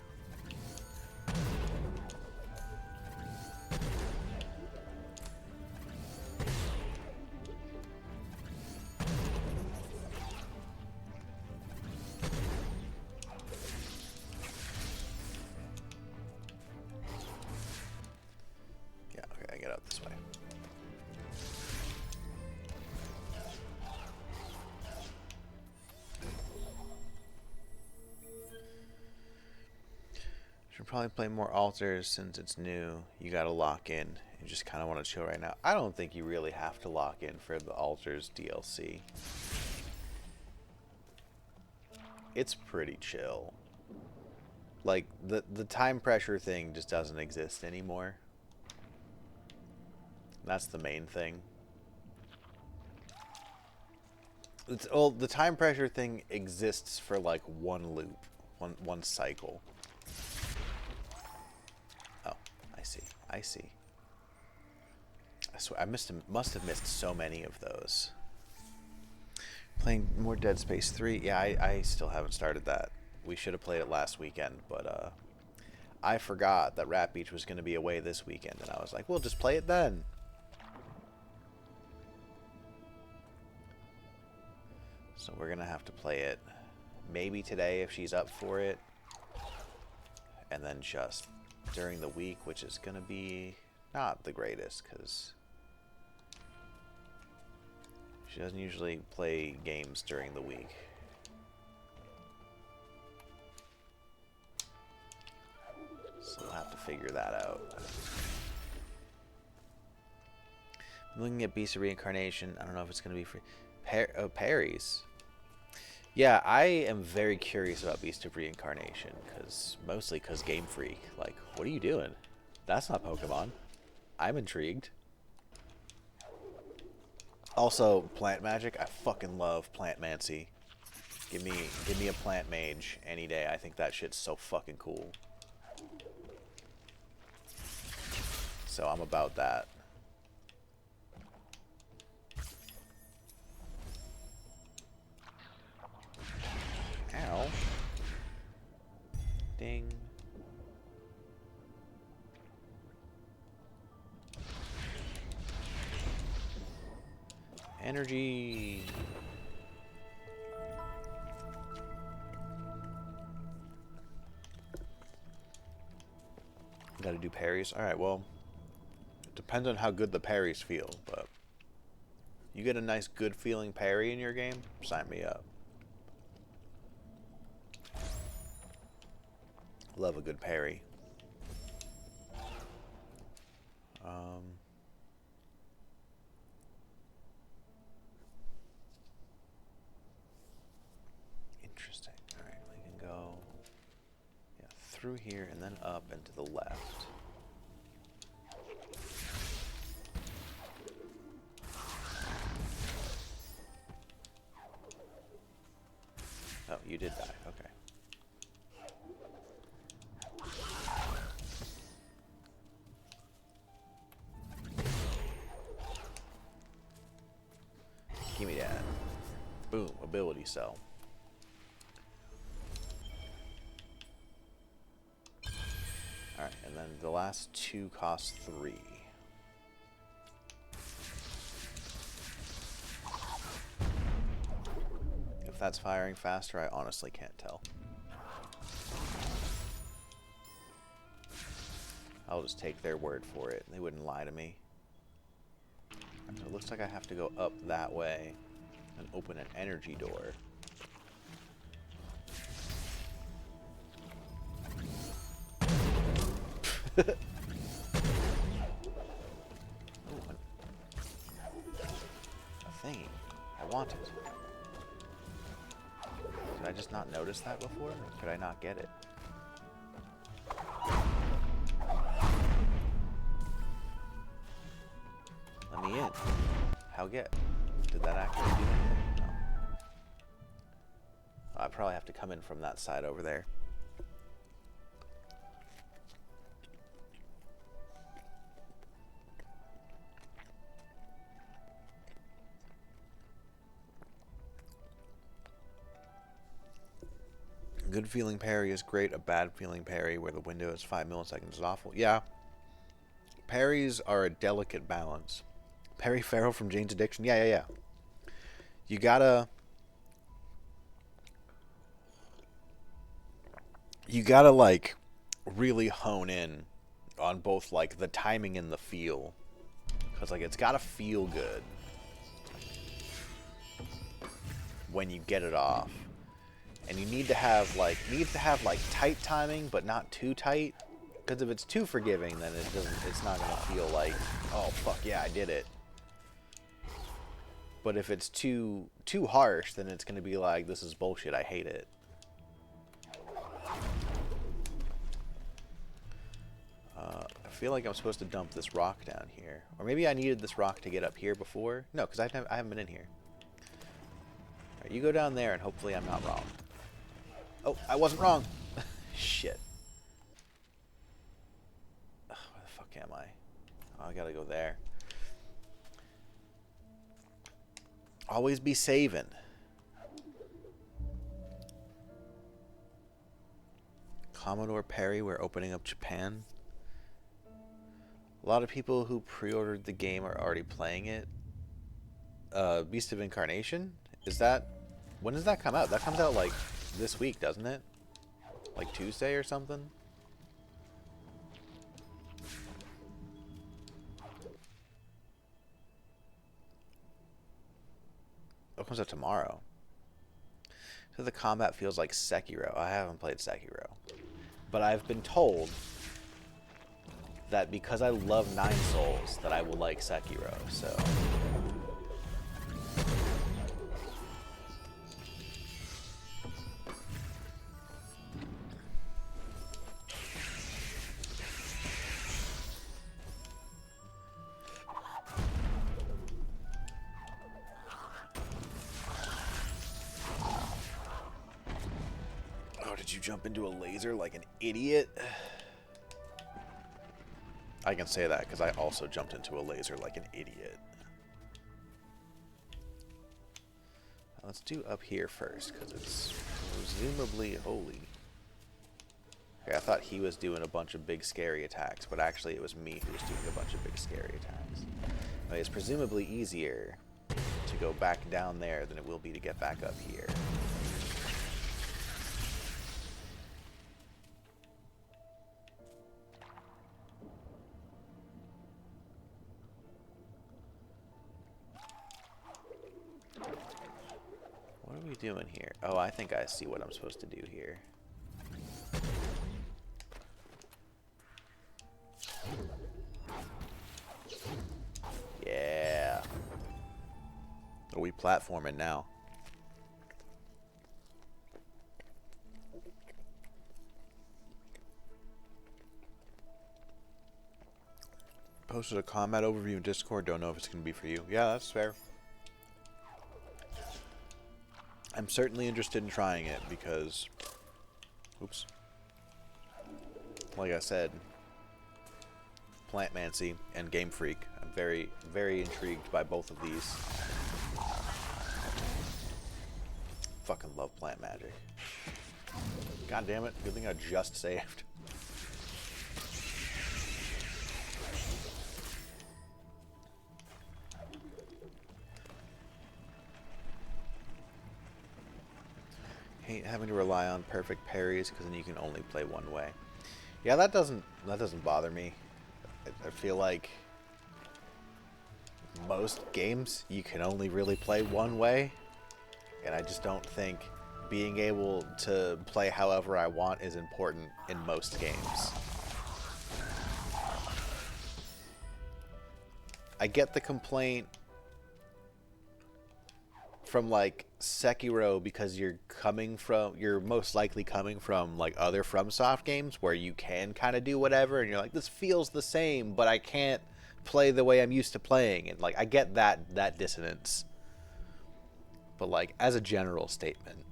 probably play more altars since it's new. You gotta lock in. You just kind of want to chill right now. I don't think you really have to lock in for the altars DLC. It's pretty chill. Like, the time pressure thing just doesn't exist anymore. That's the main thing. Well, the time pressure thing exists for like one loop, one cycle. Oh, I see. I see. I swear, must have missed so many of those. Playing more Dead Space 3. Yeah, I still haven't started that. We should have played it last weekend, but I forgot that Rat Beach was going to be away this weekend, and I was like, we'll just play it then. So we're going to have to play it maybe today if she's up for it, and then just during the week, which is going to be not the greatest, because she doesn't usually play games during the week. So we'll have to figure that out. I'm looking at Beast of Reincarnation. I don't know if it's going to be free. Parries. Yeah, I am very curious about Beast of Reincarnation, mostly because Game Freak. Like, what are you doing? That's not Pokemon. I'm intrigued. Also, plant magic. I fucking love Plantmancy. Give me a plant mage any day. I think that shit's so fucking cool. So I'm about that. Ow. Ding. Energy. Gotta do parries. Alright, well, it depends on how good the parries feel, but you get a nice good feeling parry in your game, sign me up. Love a good parry. Interesting. Alright, we can go through here and then up and to the left. Oh, you did die. Okay. Give me that. Boom, ability cell. Alright, and then the last two cost 3. If that's firing faster, I honestly can't tell. I'll just take their word for it. They wouldn't lie to me. So it looks like I have to go up that way and open an energy door. A thingy. I want it. Did I just not notice that before? Or could I not get it? Let me in. How get? Did that actually do anything? No. I probably have to come in from that side over there. Good feeling parry is great. A bad feeling parry where the window is 5 milliseconds is awful. Yeah. Parries are a delicate balance. Perry Farrell from Jane's Addiction. Yeah. You gotta like really hone in on both like the timing and the feel. Cause like it's gotta feel good when you get it off. and you need to have like tight timing, but not too tight. Because if it's too forgiving, then it's not gonna feel like, oh fuck yeah, I did it. But if it's too harsh, then it's gonna be like, this is bullshit, I hate it. I feel like I'm supposed to dump this rock down here. Or maybe I needed this rock to get up here before. No, because I haven't been in here. Alright, you go down there and hopefully I'm not wrong. Oh, I wasn't wrong. Shit. Ugh, where the fuck am I? Oh, I gotta go there. Always be saving. Commodore Perry, we're opening up Japan. A lot of people who pre-ordered the game are already playing it. Beast of Incarnation? Is that... When does that come out? That comes out like this week, doesn't it? Like Tuesday or something? It comes out tomorrow. So the combat feels like Sekiro. I haven't played Sekiro. But I've been told that because I love Nine Souls, that I will like Sekiro, so... Oh, did you jump into a laser like an idiot? I can say that because I also jumped into a laser like an idiot. Let's do up here first because it's presumably holy. Okay, I thought he was doing a bunch of big scary attacks, but actually it was me who was doing a bunch of big scary attacks. Okay, it's presumably easier to go back down there than it will be to get back up here. What are we doing here? Oh, I think I see what I'm supposed to do here. Yeah. Are we platforming now? Posted a combat overview in Discord. Don't know if it's going to be for you. Yeah, that's fair. I'm certainly interested in trying it because, oops, like I said, Plantmancy and Game Freak. I'm very, very intrigued by both of these. Fucking love plant magic. God damn it, good thing I just saved. Hate having to rely on perfect parries because then you can only play one way. Yeah, that doesn't bother me. I feel like most games you can only really play one way, and I just don't think being able to play however I want is important in most games. I get the complaint from like Sekiro because you're most likely coming from like other FromSoft games where you can kind of do whatever and you're like, this feels the same but I can't play the way I'm used to playing, and like I get that dissonance. But like as a general statement,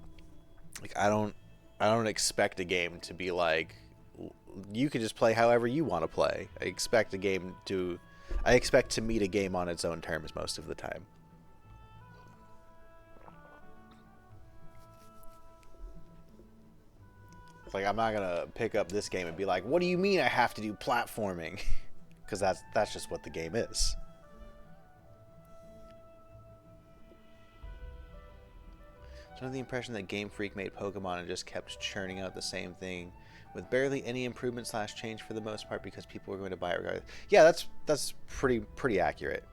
like I don't expect a game to be like you can just play however you want to play. I expect to meet a game on its own terms most of the time. Like, I'm not gonna pick up this game and be like, what do you mean I have to do platforming? Because that's just what the game is. So I have the impression that Game Freak made Pokemon and just kept churning out the same thing with barely any improvement / change for the most part because people were going to buy it regardless. Yeah, that's pretty accurate.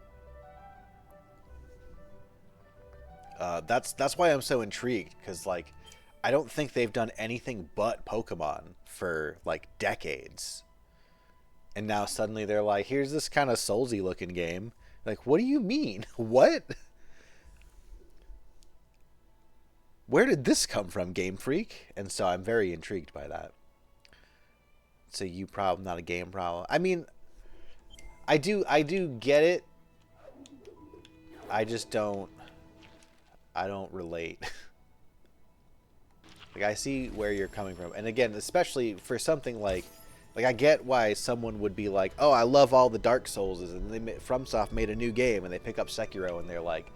That's why I'm so intrigued, because like I don't think they've done anything but Pokemon for like decades. And now suddenly they're like, here's this kind of Soulsy looking game. Like, what do you mean? What? Where did this come from, Game Freak? And so I'm very intrigued by that. So you problem, not a game problem. I mean, I do get it. I just don't I don't relate. Like I see where you're coming from. And again, especially for something like I get why someone would be like, "Oh, I love all the Dark Souls," and FromSoft made a new game and they pick up Sekiro and they're like,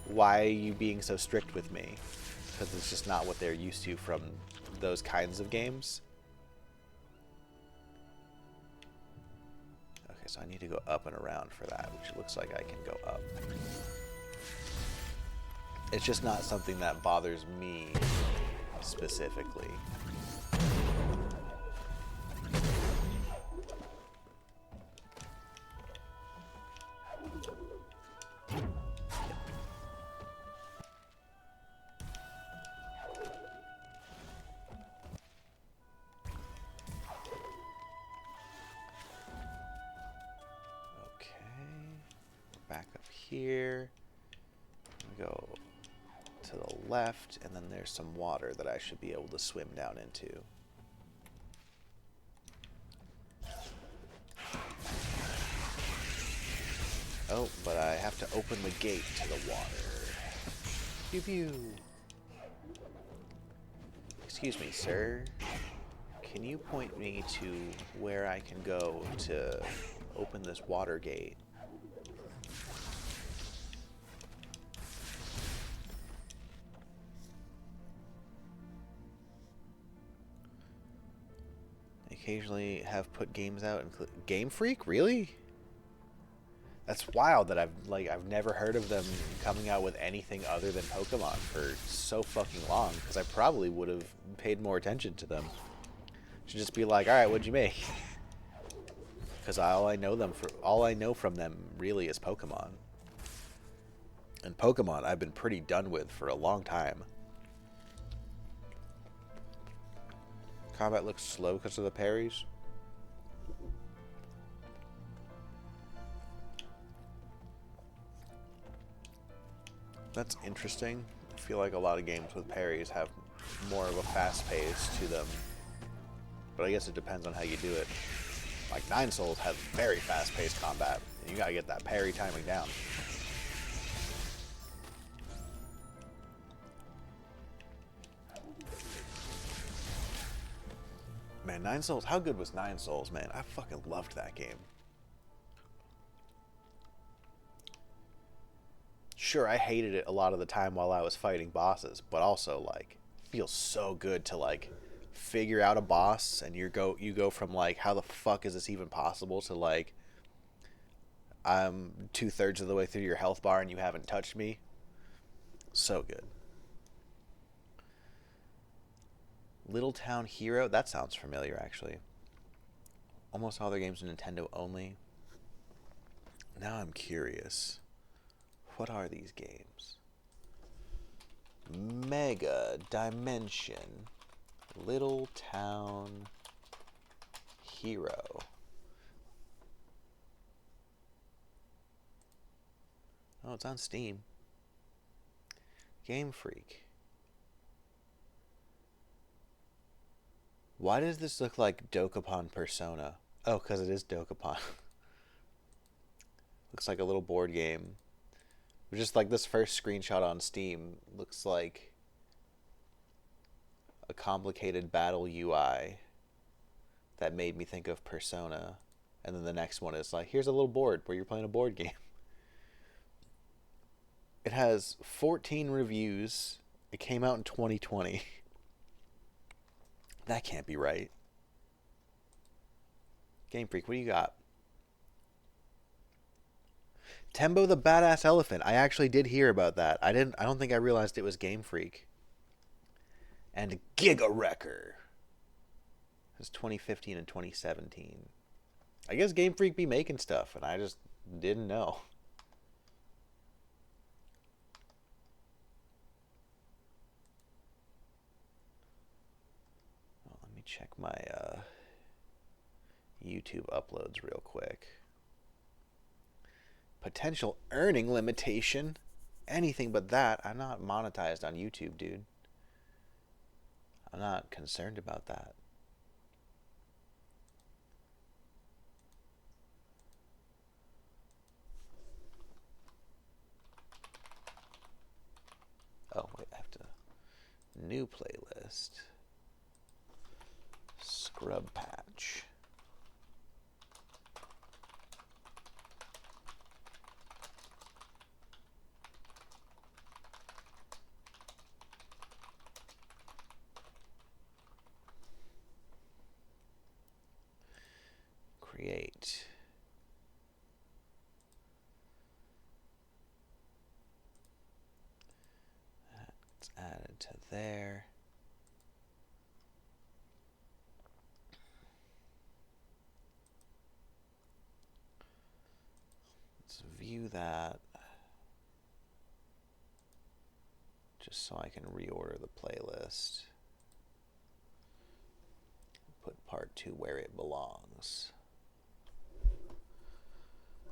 "Why are you being so strict with me?" Because it's just not what they're used to from those kinds of games. Okay, so I need to go up and around for that, which looks like I can go up. It's just not something that bothers me specifically. Back up here. Go to the left, and then there's some water that I should be able to swim down into. Oh, but I have to open the gate to the water. Pew pew. Excuse me, sir. Can you point me to where I can go to open this water gate? Occasionally have put games out. Game Freak? Really? That's wild that I've never heard of them coming out with anything other than Pokemon for so fucking long, because I probably would have paid more attention to them. Should just be like, all right, what'd you make? Because all I know from them really is Pokemon. And Pokemon I've been pretty done with for a long time. Combat looks slow because of the parries. That's interesting. I feel like a lot of games with parries have more of a fast pace to them. But I guess it depends on how you do it. Like Nine Souls has very fast paced combat. And you gotta get that parry timing down. Man, Nine Souls, how good was Nine Souls, man? I fucking loved that game. Sure, I hated it a lot of the time while I was fighting bosses, but also, like, feels so good to, like, figure out a boss, and you go from, like, how the fuck is this even possible, to, like, I'm 2/3 of the way through your health bar and you haven't touched me. So good. Little Town Hero? That sounds familiar, actually. Almost all their games are Nintendo only. Now I'm curious. What are these games? Mega Dimension. Little Town Hero. Oh, it's on Steam. Game Freak. Why does this look like Dokapon Persona? Oh, because it is Dokapon. Looks like a little board game. Just like this first screenshot on Steam looks like a complicated battle UI that made me think of Persona. And then the next one is like, here's a little board where you're playing a board game. It has 14 reviews. It came out in 2020. That can't be right. Game Freak, what do you got? Tembo the Badass Elephant. I actually did hear about that. I don't think I realized it was Game Freak. And Giga Wrecker. It was 2015 and 2017. I guess Game Freak be making stuff, and I just didn't know. check my YouTube uploads real quick. Potential earning limitation. Anything but that. I'm not monetized on YouTube, dude. I'm not concerned about that. Oh, wait, I have to... New playlist. Scrub patch. Create. That's added to there. Let's view that. Just so I can reorder the playlist. Put part 2 where it belongs.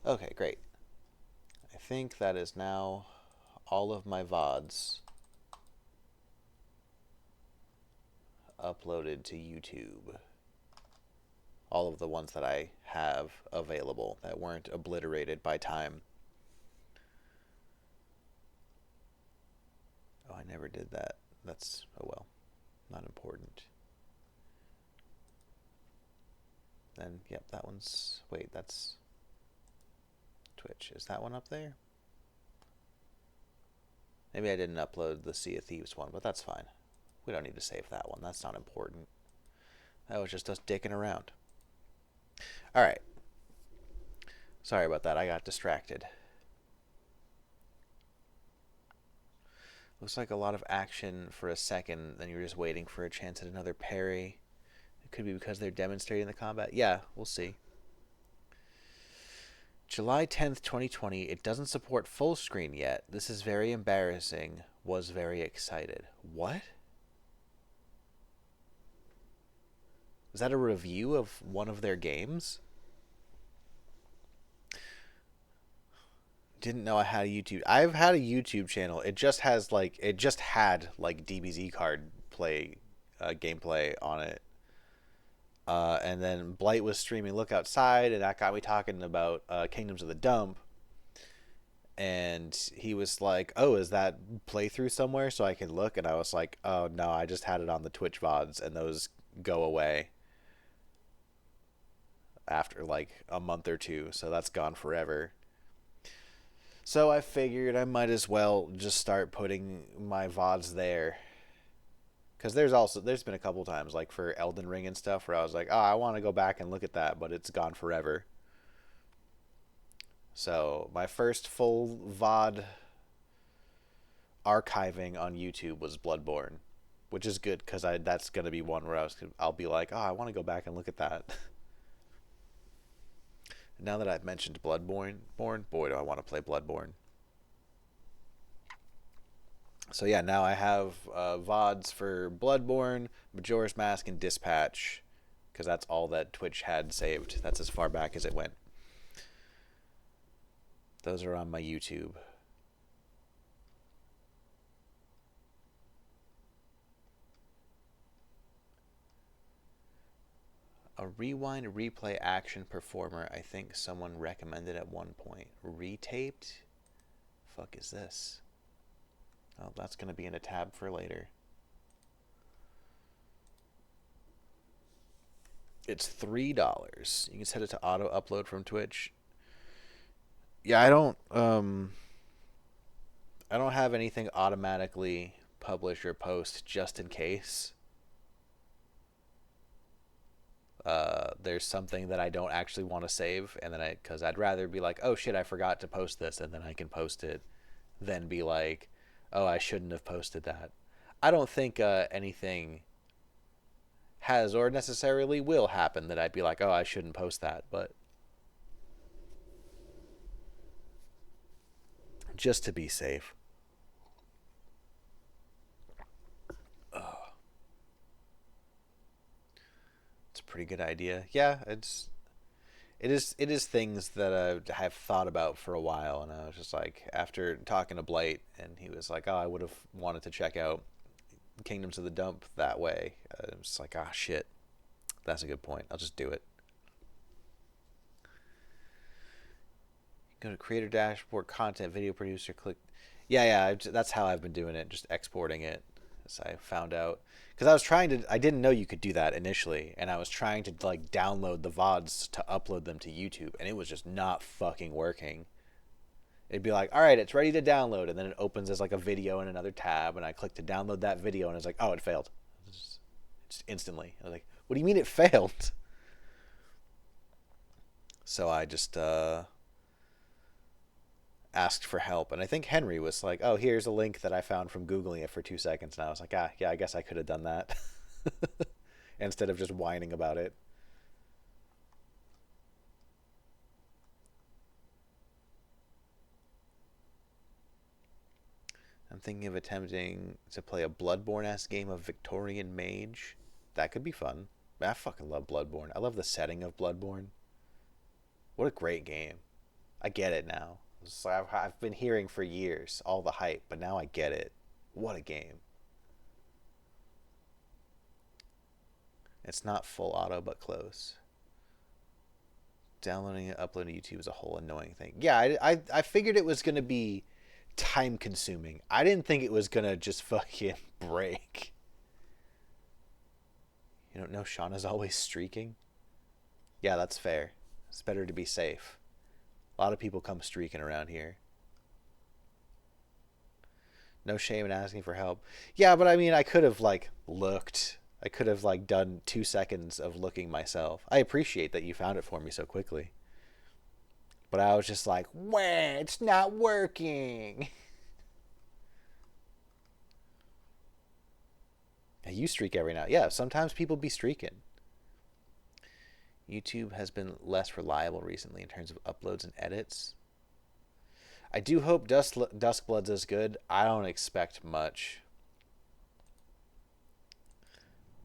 Okay, great. I think that is now all of my VODs uploaded to YouTube. All of the ones that I have available that weren't obliterated by time. Oh, I never did that. That's, oh well, not important. Then, yep, that one's, wait, that's Twitch. Is that one up there? Maybe I didn't upload the Sea of Thieves one, but that's fine. We don't need to save that one. That's not important. That was just us dicking around. All right. Sorry about that. I got distracted. Looks like a lot of action for a second, then you're just waiting for a chance at another parry. It could be because they're demonstrating the combat. Yeah, we'll see. July 10th, 2020. It doesn't support full screen yet. This is very embarrassing. Was very excited. What? Is that a review of one of their games? Didn't know I had a YouTube. I've had a YouTube channel. It just has like, it just had like DBZ card play gameplay on it. And then Blight was streaming Look Outside, and that got me talking about Kingdoms of the Dump. And he was like, oh, is that playthrough somewhere so I can look? And I was like, oh, no, I just had it on the Twitch VODs, and those go away after like a month or two, so that's gone forever. So I figured I might as well just start putting my VODs there. Because there's been a couple times, like for Elden Ring and stuff, where I was like, oh, I want to go back and look at that, but it's gone forever. So my first full VOD archiving on YouTube was Bloodborne, which is good because that's gonna be one where I'll be like, oh, I want to go back and look at that. Now that I've mentioned Bloodborne, boy, do I want to play Bloodborne. So yeah, now I have VODs for Bloodborne, Majora's Mask, and Dispatch, because that's all that Twitch had saved. That's as far back as it went. Those are on my YouTube. A rewind replay action performer, I think someone recommended at one point. Retaped? Fuck is this? Oh, that's going to be in a tab for later. It's $3. You can set it to auto upload from Twitch. Yeah, I don't have anything automatically publish or post just in case. There's something that I don't actually want to save, and then because I'd rather be like, oh shit, I forgot to post this, and then I can post it, than be like, oh, I shouldn't have posted that. I don't think anything has or necessarily will happen that I'd be like, oh, I shouldn't post that, but just to be safe. pretty good idea. Yeah, it is things that I have thought about for a while, and I was just like, after talking to Blight, and he was like, "Oh, I would have wanted to check out Kingdoms of the Dump that way." I was like, "Ah, shit, that's a good point. I'll just do it." Go to Creator Dashboard, Content, Video Producer, click. Yeah, yeah, that's how I've been doing it, just exporting it. As I found out, because I didn't know you could do that initially, and I was trying to like download the VODs to upload them to YouTube, and it was just not fucking working. It'd be like, all right, it's ready to download, and then it opens as like a video in another tab, and I click to download that video, and it's like, oh, it failed, just instantly. I was like, what do you mean it failed? So I just asked for help, and I think Henry was like, oh, here's a link that I found from Googling it for 2 seconds, and I was like, ah, yeah, I guess I could have done that. Instead of just whining about it. I'm thinking of attempting to play a Bloodborne-esque game of Victorian Mage. That could be fun. I fucking love Bloodborne. I love the setting of Bloodborne. What a great game. I get it now. I've been hearing for years all the hype, but now I get it. What a game. It's not full auto, but close. Downloading and uploading to YouTube is a whole annoying thing. Yeah, I figured it was going to be time consuming. I didn't think it was going to just fucking break. You don't know Shauna's always streaking? Yeah, that's fair. It's better to be safe. A lot of people come streaking around here. No shame in asking for help. Yeah, but I mean, I could have like looked. I could have like done 2 seconds of looking myself. I appreciate that you found it for me so quickly. But I was just like, wah, it's not working. You streak every now. Yeah, sometimes people be streaking. YouTube has been less reliable recently in terms of uploads and edits. I do hope Duskblood's is good. I don't expect much.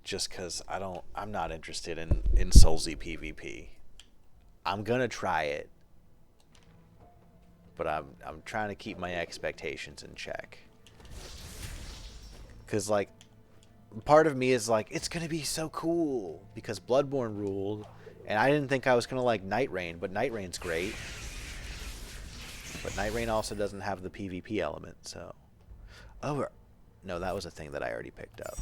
Just because I'm not interested in Soulsy PvP. I'm gonna try it. But I'm trying to keep my expectations in check. Because like part of me is like, it's gonna be so cool because Bloodborne ruled, and I didn't think I was gonna like Night Rain, but Night Rain's great. But Night Rain also doesn't have the PvP element, so. Oh, no, that was a thing that I already picked up.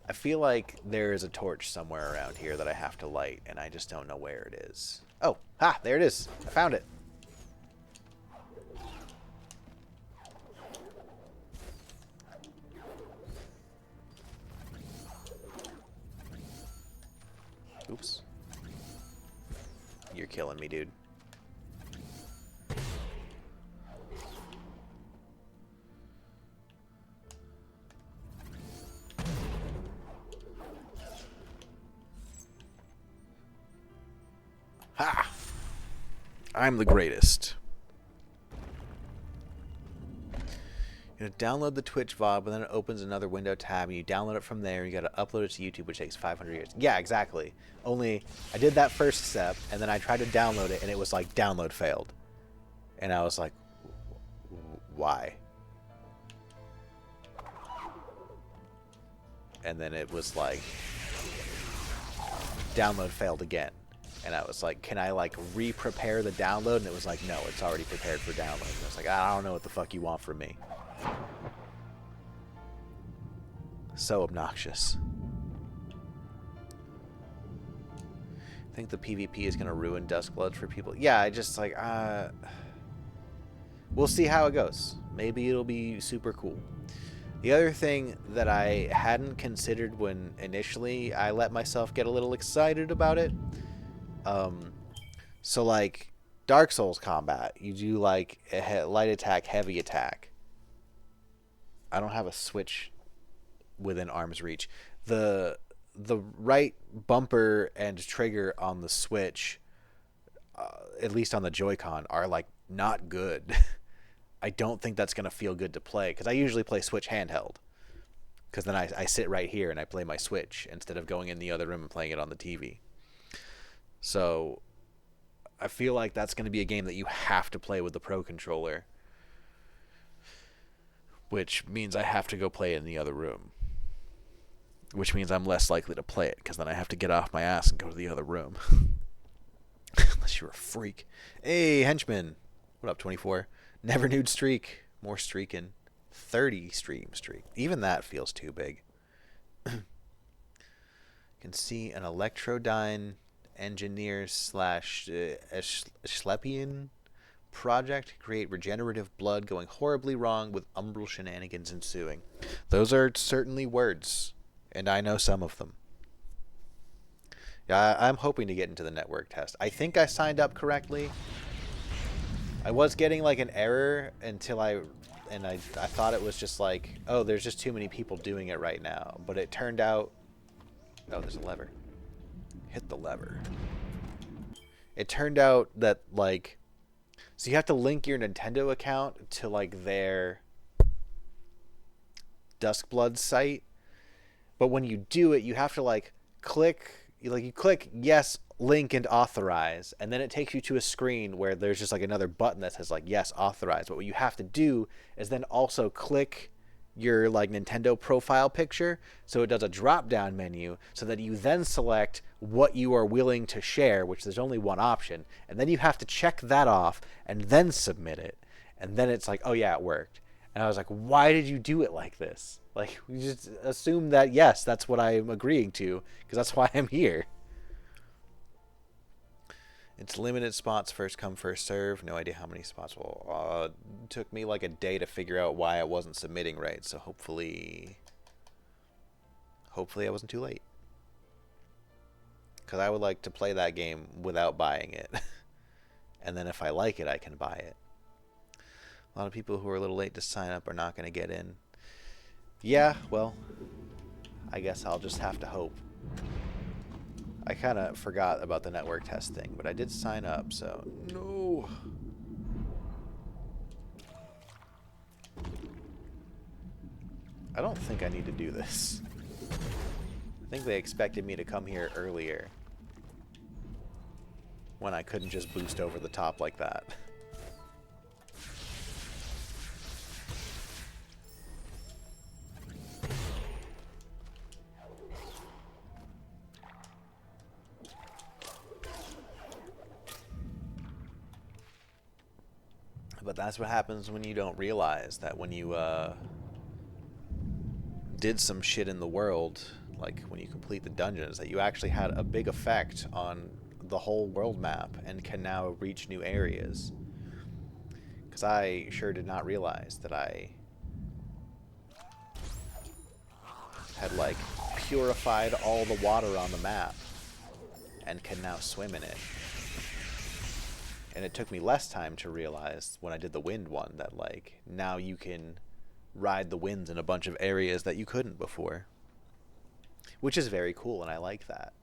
I feel like there is a torch somewhere around here that I have to light, and I just don't know where it is. Oh, there it is. I found it. Oops. You're killing me, dude. Ha! I'm the greatest. You gotta download the Twitch VOD, but then it opens another window tab, and you download it from there, and you gotta upload it to YouTube, which takes 500 years. Yeah, exactly. Only, I did that first step, and then I tried to download it, and it was like, download failed. And I was like, why? And then it was like, download failed again. And I was like, can I like re-prepare the download? And it was like, no, it's already prepared for download. And I was like, I don't know what the fuck you want from me. So obnoxious. I think the PvP is going to ruin Duskblood for people. Yeah, I just like, we'll see how it goes. Maybe it'll be super cool. The other thing that I hadn't considered when initially I let myself get a little excited about it, so like Dark Souls combat, you do like a light attack, heavy attack. I don't have a switch within arm's reach. The right bumper and trigger on the Switch, at least on the Joy-Con, are like not good. I don't think that's gonna feel good to play because I usually play Switch handheld. Because then I sit right here and I play my Switch instead of going in the other room and playing it on the TV. So I feel like that's going to be a game that you have to play with the Pro Controller, which means I have to go play it in the other room, which means I'm less likely to play it because then I have to get off my ass and go to the other room. Unless you're a freak. Hey, henchman. What up, 24? Never nude streak. More streaking. 30 stream streak. Even that feels too big. You can see an Electrodyne engineer slash Schleppian project create regenerative blood going horribly wrong with umbral shenanigans ensuing. Those are certainly words, and I know some of them. Yeah, I'm hoping to get into the network test. I think I signed up correctly. I was getting like an error until I thought it was just like, oh, there's just too many people doing it right now. But it turned out, oh, there's a lever. Hit the lever. It turned out that like, so you have to link your Nintendo account to like their Duskblood site. But when you do it, you have to like you click yes, link, and authorize, and then it takes you to a screen where there's just like another button that says like yes, authorize. But what you have to do is then also click your like Nintendo profile picture, so it does a drop down menu so that you then select what you are willing to share, which there's only one option, and then you have to check that off and then submit it, and then it's like, oh yeah, it worked. And I was like, why did you do it like this? Like, we just assume that, yes, that's what I'm agreeing to, because that's why I'm here. It's limited spots, first come, first serve. No idea how many spots will... it took me like a day to figure out why I wasn't submitting right, so hopefully I wasn't too late. Because I would like to play that game without buying it. And then if I like it, I can buy it. A lot of people who are a little late to sign up are not going to get in. Yeah, well, I guess I'll just have to hope. I kind of forgot about the network test thing, but I did sign up, so... No! I don't think I need to do this. I think they expected me to come here earlier, when I couldn't just boost over the top like that. But that's what happens when you don't realize that when you did some shit in the world, like when you complete the dungeons, that you actually had a big effect on the whole world map and can now reach new areas. Because I sure did not realize that I had like purified all the water on the map and can now swim in it. And it took me less time to realize when I did the wind one that like now you can ride the winds in a bunch of areas that you couldn't before. Which is very cool, and I like that.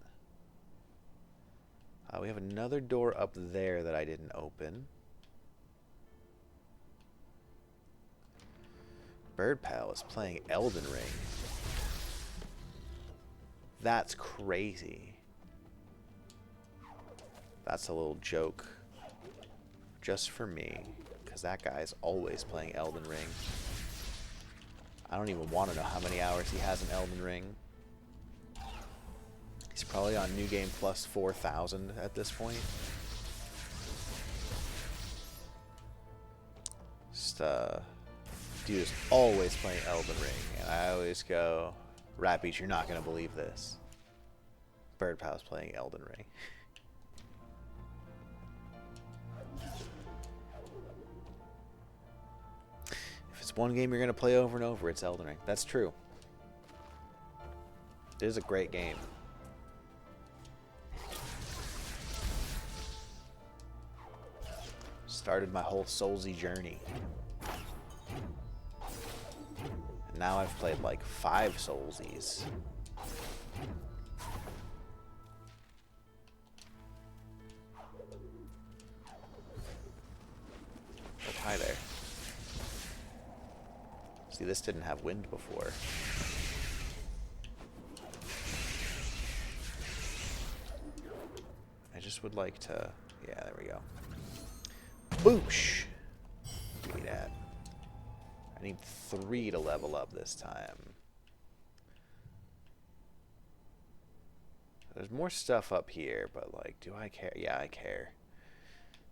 We have another door up there that I didn't open. Bird Pal is playing Elden Ring. That's crazy. That's a little joke. Just for me, because that guy's always playing Elden Ring. I don't even want to know how many hours he has in Elden Ring. He's probably on New Game Plus 4,000 at this point. Just, dude is always playing Elden Ring, and I always go, Rat Beach, you're not going to believe this. Bird Pal's playing Elden Ring. It's one game you're going to play over and over, it's Elden Ring. That's true. It is a great game. Started my whole Soulsy journey. And now I've played like 5 Soulsies. Oh, hi there. See, this didn't have wind before. just would like to... Yeah, there we go. Boosh! Give me that. I need 3 to level up this time. There's more stuff up here, but, like, do I care? Yeah, I care.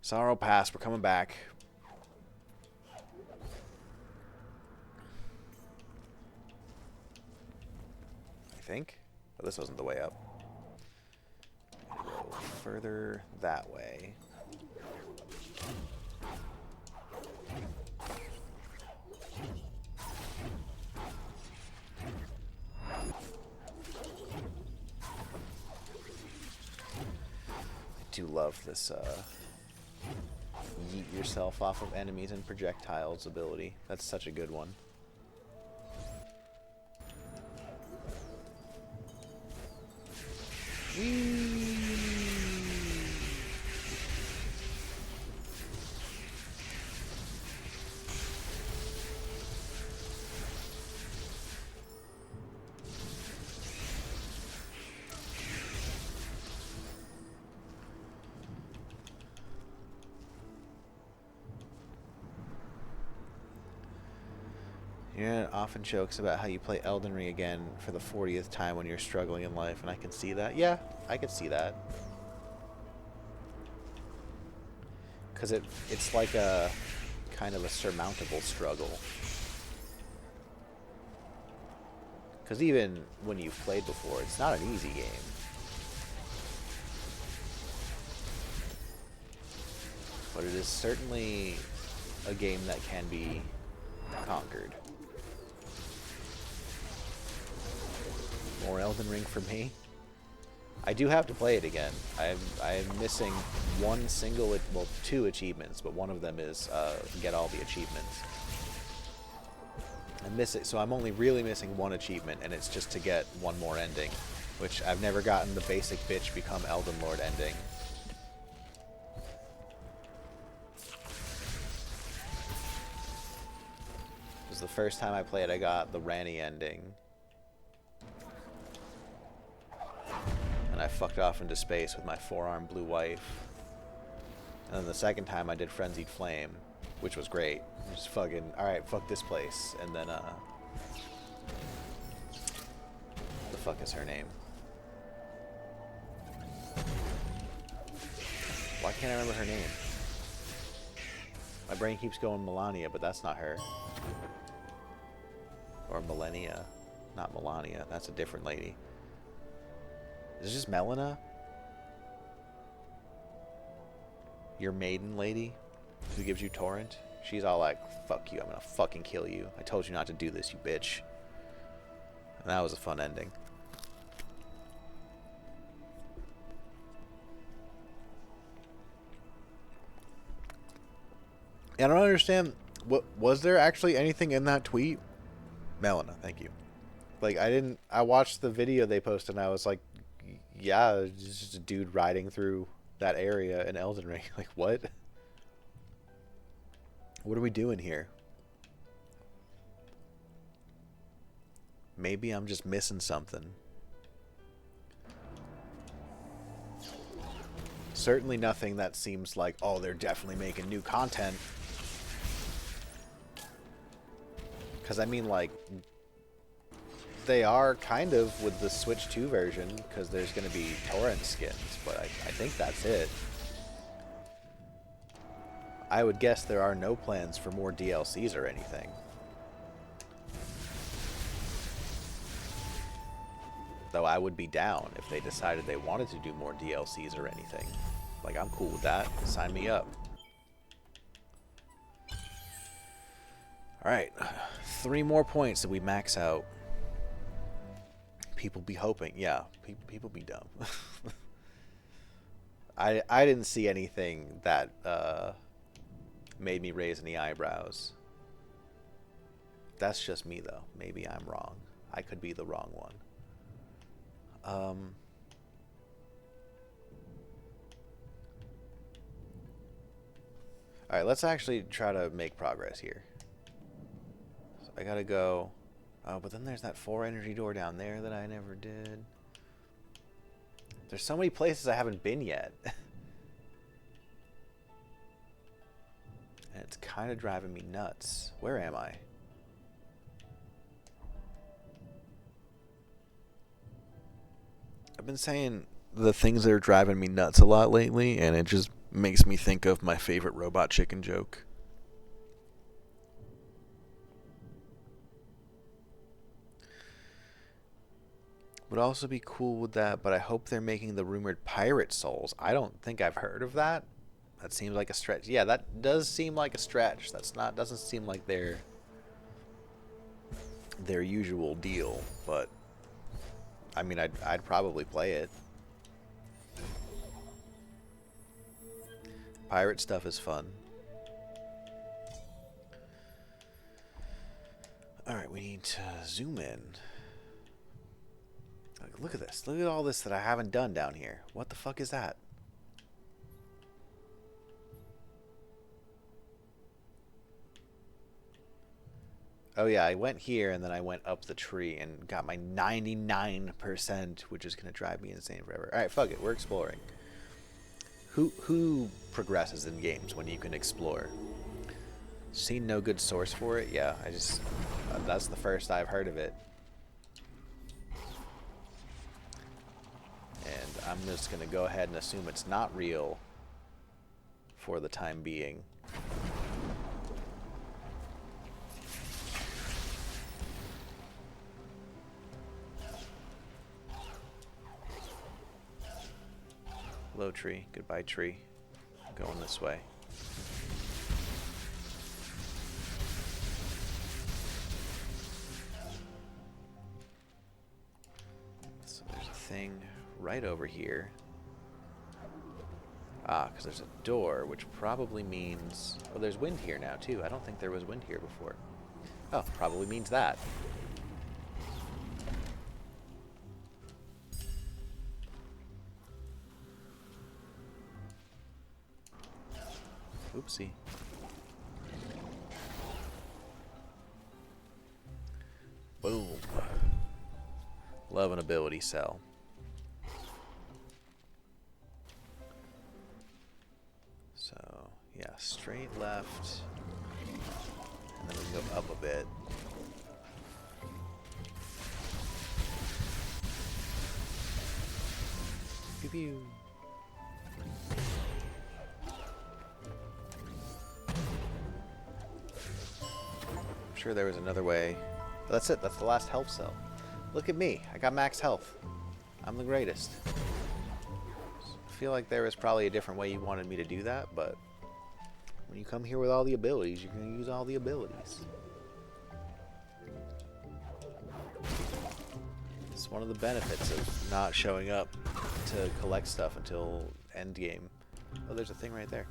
Sorrow Pass, we're coming back. I think. Oh, this wasn't the way up. Go further that way. I do love this yeet yourself off of enemies and projectiles ability. That's such a good one. Yeah, often jokes about how you play Elden Ring again for the 40th time when you're struggling in life, and I can see that. Yeah, I can see that. Because it's like a kind of a surmountable struggle. Because even when you've played before, it's not an easy game. But it is certainly a game that can be conquered. More Elden Ring for me. I do have to play it again. I'm missing two achievements, but one of them is get all the achievements. I miss it, so I'm only really missing one achievement, and it's just to get one more ending, which I've never gotten the basic bitch become Elden Lord ending. It was the first time I played, I got the Ranni ending. And I fucked off into space with my 4-armed blue wife. And then the second time I did Frenzied Flame, which was great. Just fucking, alright, fuck this place. And then, what the fuck is her name? Why can't I remember her name? My brain keeps going Melania, but that's not her. Or Millennia. Not Melania, that's a different lady. Is it just Melina? Your maiden lady who gives you torrent? She's all like, fuck you, I'm gonna fucking kill you. I told you not to do this, you bitch. And that was a fun ending. I don't understand. What was there actually anything in that tweet? Melina, thank you. Like, I watched the video they posted and I was like, yeah, it's just a dude riding through that area in Elden Ring. Like, what? What are we doing here? Maybe I'm just missing something. Certainly nothing that seems like, oh, they're definitely making new content. Because, I mean, like, they are kind of with the Switch 2 version, because there's going to be torrent skins, but I think that's it. I would guess there are no plans for more DLCs or anything. Though I would be down if they decided they wanted to do more DLCs or anything. Like, I'm cool with that. Sign me up. Alright. 3 more points that we max out. People be hoping. Yeah, people be dumb. I didn't see anything that made me raise any eyebrows. That's just me, though. Maybe I'm wrong. I could be the wrong one. Alright, let's actually try to make progress here. So I gotta go... Oh, but then there's that 4 energy door down there that I never did. There's so many places I haven't been yet. it's kind of driving me nuts. Where am I? I've been saying the things that are driving me nuts a lot lately, and it just makes me think of my favorite Robot Chicken joke. Would also be cool with that, but I hope they're making the rumored Pirate Souls. I don't think I've heard of that. That seems like a stretch. Yeah, that does seem like a stretch. Doesn't seem like their usual deal, but I mean, I'd probably play it. Pirate stuff is fun. Alright, we need to zoom in. Like, look at this. Look at all this that I haven't done down here. What the fuck is that? Oh yeah, I went here and then I went up the tree and got my 99%, which is going to drive me insane forever. Alright, fuck it. We're exploring. Who progresses in games when you can explore? Seen no good source for it? Yeah, that's the first I've heard of it. And I'm just going to go ahead and assume it's not real for the time being. Hello, tree. Goodbye, tree. Going this way. So there's a thing right over here. Ah, because there's a door, which probably means... Oh, there's wind here now, too. I don't think there was wind here before. Oh, probably means that. Oopsie. Boom. Love an ability cell. So, yeah, straight left. And then we can go up a bit. Pew pew. I'm sure there was another way. But that's it. That's the last health cell. Look at me. I got max health. I'm the greatest. I feel like there was probably a different way you wanted me to do that, but when you come here with all the abilities, you're going to use all the abilities. It's one of the benefits of not showing up to collect stuff until end game. Oh, there's a thing right there.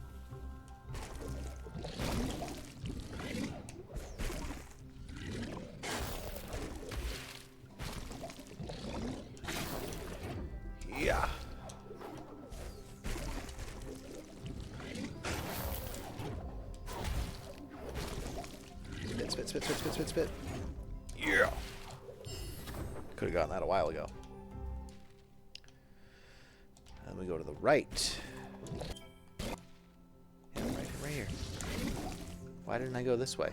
Yeah. Spit, spit, spit, spit, spit, spit, spit. Yeah. Could have gotten that a while ago. And we go to the right. Yeah, right here. Why didn't I go this way?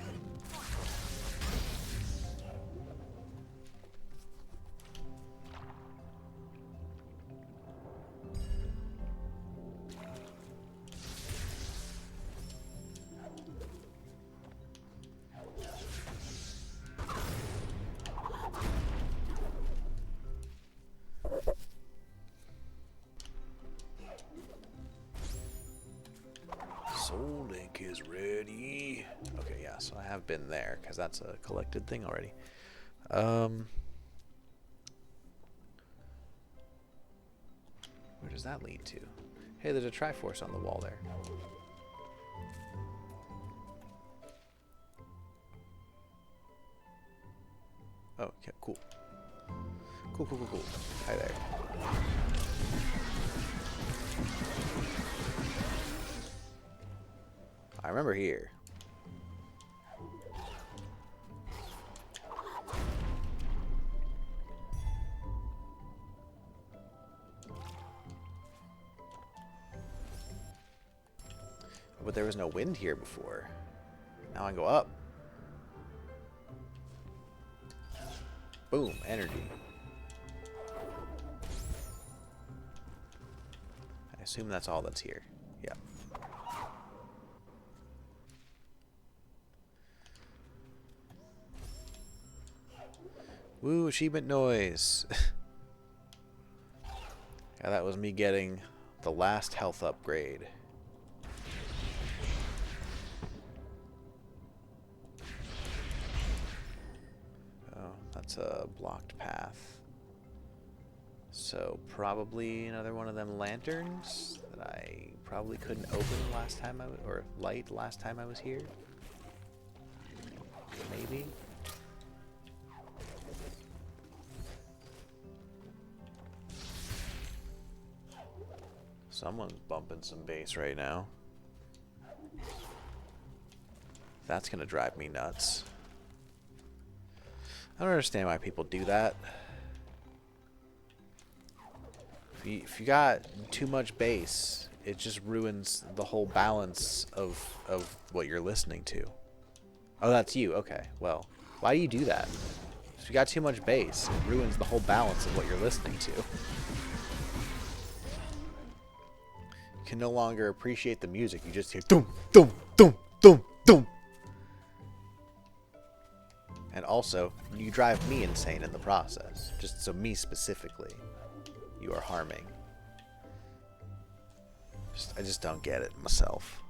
Soul Link is ready. Okay, yeah, so I have been there because that's a collected thing already. Where does that lead to? Hey, there's a Triforce on the wall there. Oh, okay, cool. Cool, cool, cool, cool. Hi there. I remember here. But there was no wind here before. Now I can go up. Boom, energy. I assume that's all that's here. Yeah. Woo, achievement noise. Yeah, that was me getting the last health upgrade. Oh, that's a blocked path. So probably another one of them lanterns that I probably couldn't open last time I was, or light last time I was here. Maybe. Someone's bumping some bass right now. That's gonna drive me nuts. I don't understand why people do that. If you got too much bass, it just ruins the whole balance of what you're listening to. Oh, that's you. Okay, well, why do you do that? If you got too much bass, it ruins the whole balance of what you're listening to. You can no longer appreciate the music. You just hear dum dum dum dum dum. And also, you drive me insane in the process. Just so me specifically, you are harming. I just don't get it myself.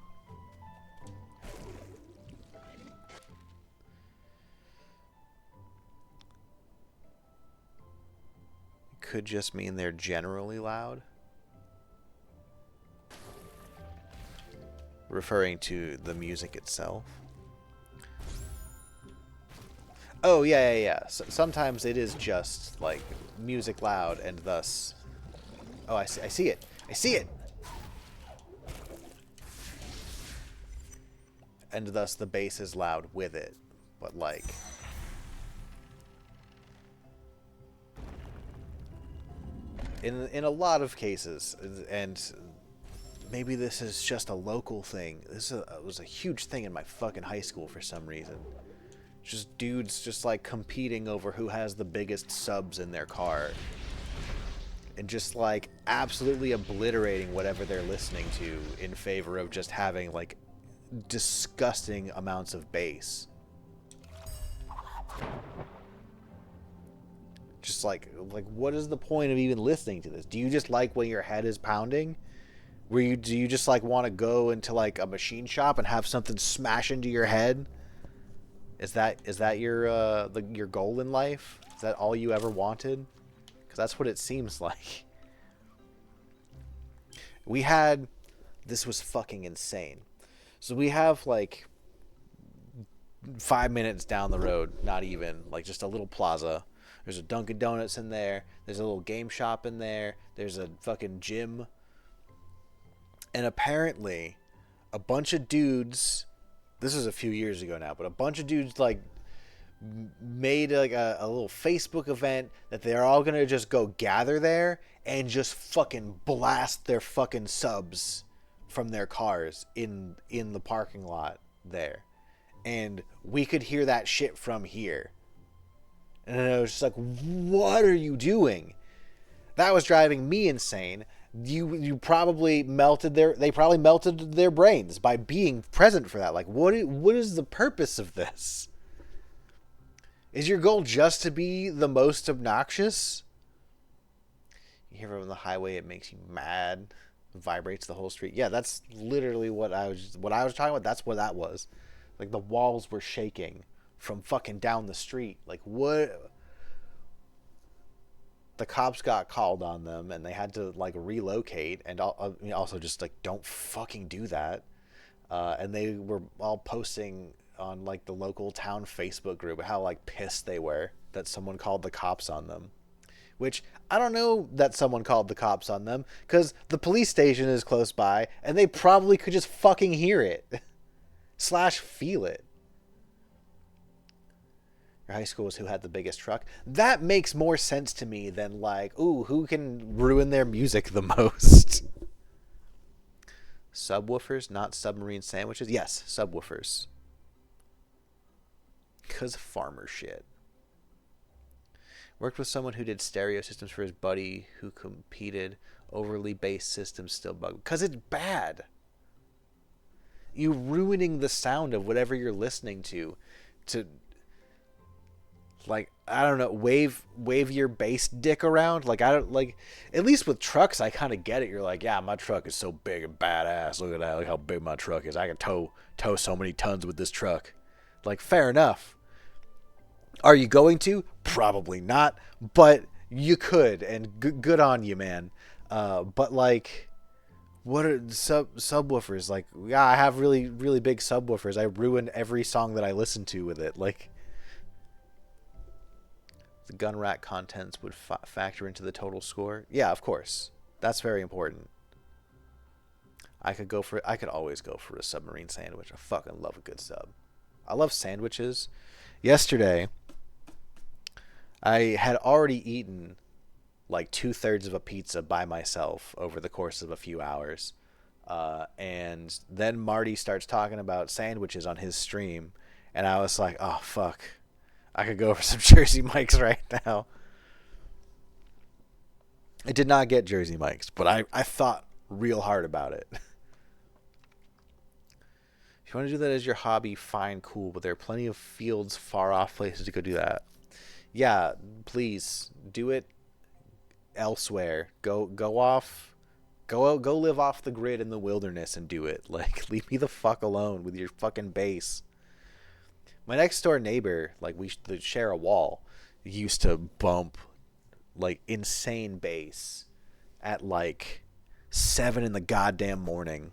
It could just mean they're generally loud. Referring to the music itself. Oh, yeah. So, sometimes it is just, like, music loud, and thus... Oh, I see it! I see it! And thus the bass is loud with it. But, like... In a lot of cases, and maybe this is just a local thing. This was a huge thing in my fucking high school for some reason. Just dudes just like competing over who has the biggest subs in their car. And just like absolutely obliterating whatever they're listening to in favor of just having like disgusting amounts of bass. Just like what is the point of even listening to this? Do you just like when your head is pounding? Do you just like want to go into like a machine shop and have something smash into your head? Is that your goal in life? Is that all you ever wanted? Because that's what it seems like. This was fucking insane. So we have like 5 minutes down the road, not even, like just a little plaza. There's a Dunkin' Donuts in there. There's a little game shop in there. There's a fucking gym. And apparently, a bunch of dudes, this is a few years ago now, but a bunch of dudes like made like a little Facebook event that they're all gonna just go gather there and just fucking blast their fucking subs from their cars in the parking lot there. And we could hear that shit from here. And I was just like, what are you doing? That was driving me insane. You probably they probably melted their brains by being present for that. Like, what is the purpose of this? Is your goal just to be the most obnoxious? You hear from the highway, it makes you mad. It vibrates the whole street. Yeah, that's literally what I was talking about. That's what that was. Like the walls were shaking from fucking down the street. Like what? The cops got called on them and they had to like relocate and also just like don't fucking do that. And they were all posting on like the local town Facebook group how like pissed they were that someone called the cops on them. Which I don't know that someone called the cops on them because the police station is close by and they probably could just fucking hear it / feel it. Your high school was who had the biggest truck. That makes more sense to me than like, ooh, who can ruin their music the most? Subwoofers, not submarine sandwiches? Yes, subwoofers. 'Cause farmer shit. Worked with someone who did stereo systems for his buddy who competed. Overly bass systems still bug. Because it's bad. You ruining the sound of whatever you're listening to like, I don't know, wave your bass dick around. Like, I don't, like, at least with trucks I kind of get it. You're like, yeah, my truck is so big and badass, look at that, look how big my truck is, I can tow so many tons with this truck. Like, fair enough. Are you going to? Probably not, but you could, and good on you, man. But like, what are subwoofers? Like, yeah, I have really, really big subwoofers. I ruin every song that I listen to with it. Like, the gun rack contents would factor into the total score. Yeah, of course. That's very important. I could always go for a submarine sandwich. I fucking love a good sub. I love sandwiches. Yesterday, I had already eaten like 2/3 of a pizza by myself over the course of a few hours. And then Marty starts talking about sandwiches on his stream. And I was like, oh, fuck. I could go for some Jersey Mike's right now. I did not get Jersey Mike's, but I thought real hard about it. If you want to do that as your hobby, fine, cool. But there are plenty of fields, far off places to go do that. Yeah, please do it elsewhere. Go off. Go live off the grid in the wilderness and do it. Like, leave me the fuck alone with your fucking bass. My next door neighbor, like, we share a wall, used to bump like insane bass at like 7 in the goddamn morning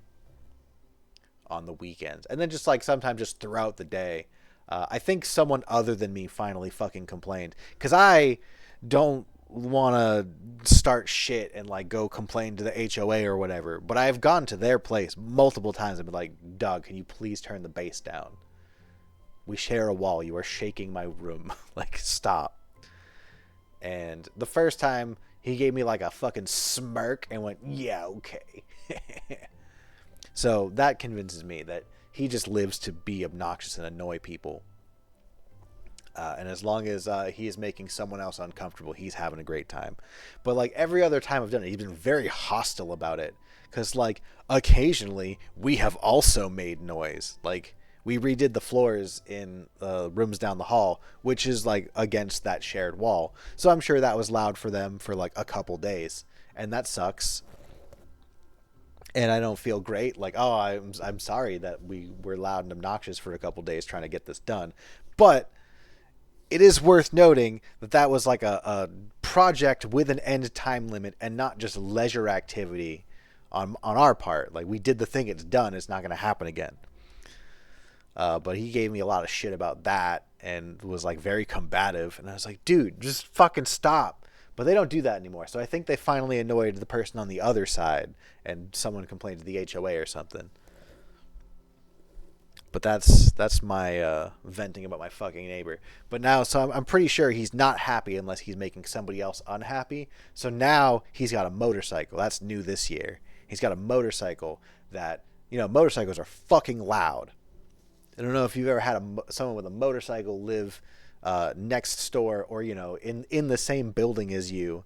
on the weekends, and then just like sometimes just throughout the day. I think someone other than me finally fucking complained, because I don't want to start shit and like go complain to the HOA or whatever, but I've gone to their place multiple times and been like, Doug, can you please turn the bass down? We share a wall. You are shaking my room. Like, stop. And the first time, he gave me like a fucking smirk and went, yeah, okay. So that convinces me that he just lives to be obnoxious and annoy people. And as long as he is making someone else uncomfortable, he's having a great time. But like every other time I've done it, he's been very hostile about it. Because like occasionally we have also made noise. Like, we redid the floors in rooms down the hall, which is like against that shared wall. So I'm sure that was loud for them for like a couple days. And that sucks. And I don't feel great. Like, oh, I'm sorry that we were loud and obnoxious for a couple days trying to get this done. But it is worth noting that that was like a project with an end time limit and not just leisure activity on our part. Like, we did the thing, it's done, it's not going to happen again. But he gave me a lot of shit about that and was like very combative. And I was like, dude, just fucking stop. But they don't do that anymore. So I think they finally annoyed the person on the other side and someone complained to the HOA or something. But that's my venting about my fucking neighbor. But now, so I'm pretty sure he's not happy unless he's making somebody else unhappy. So now he's got a motorcycle. That's new this year. He's got a motorcycle that, you know, motorcycles are fucking loud. I don't know if you've ever had someone with a motorcycle live next door or, you know, in the same building as you,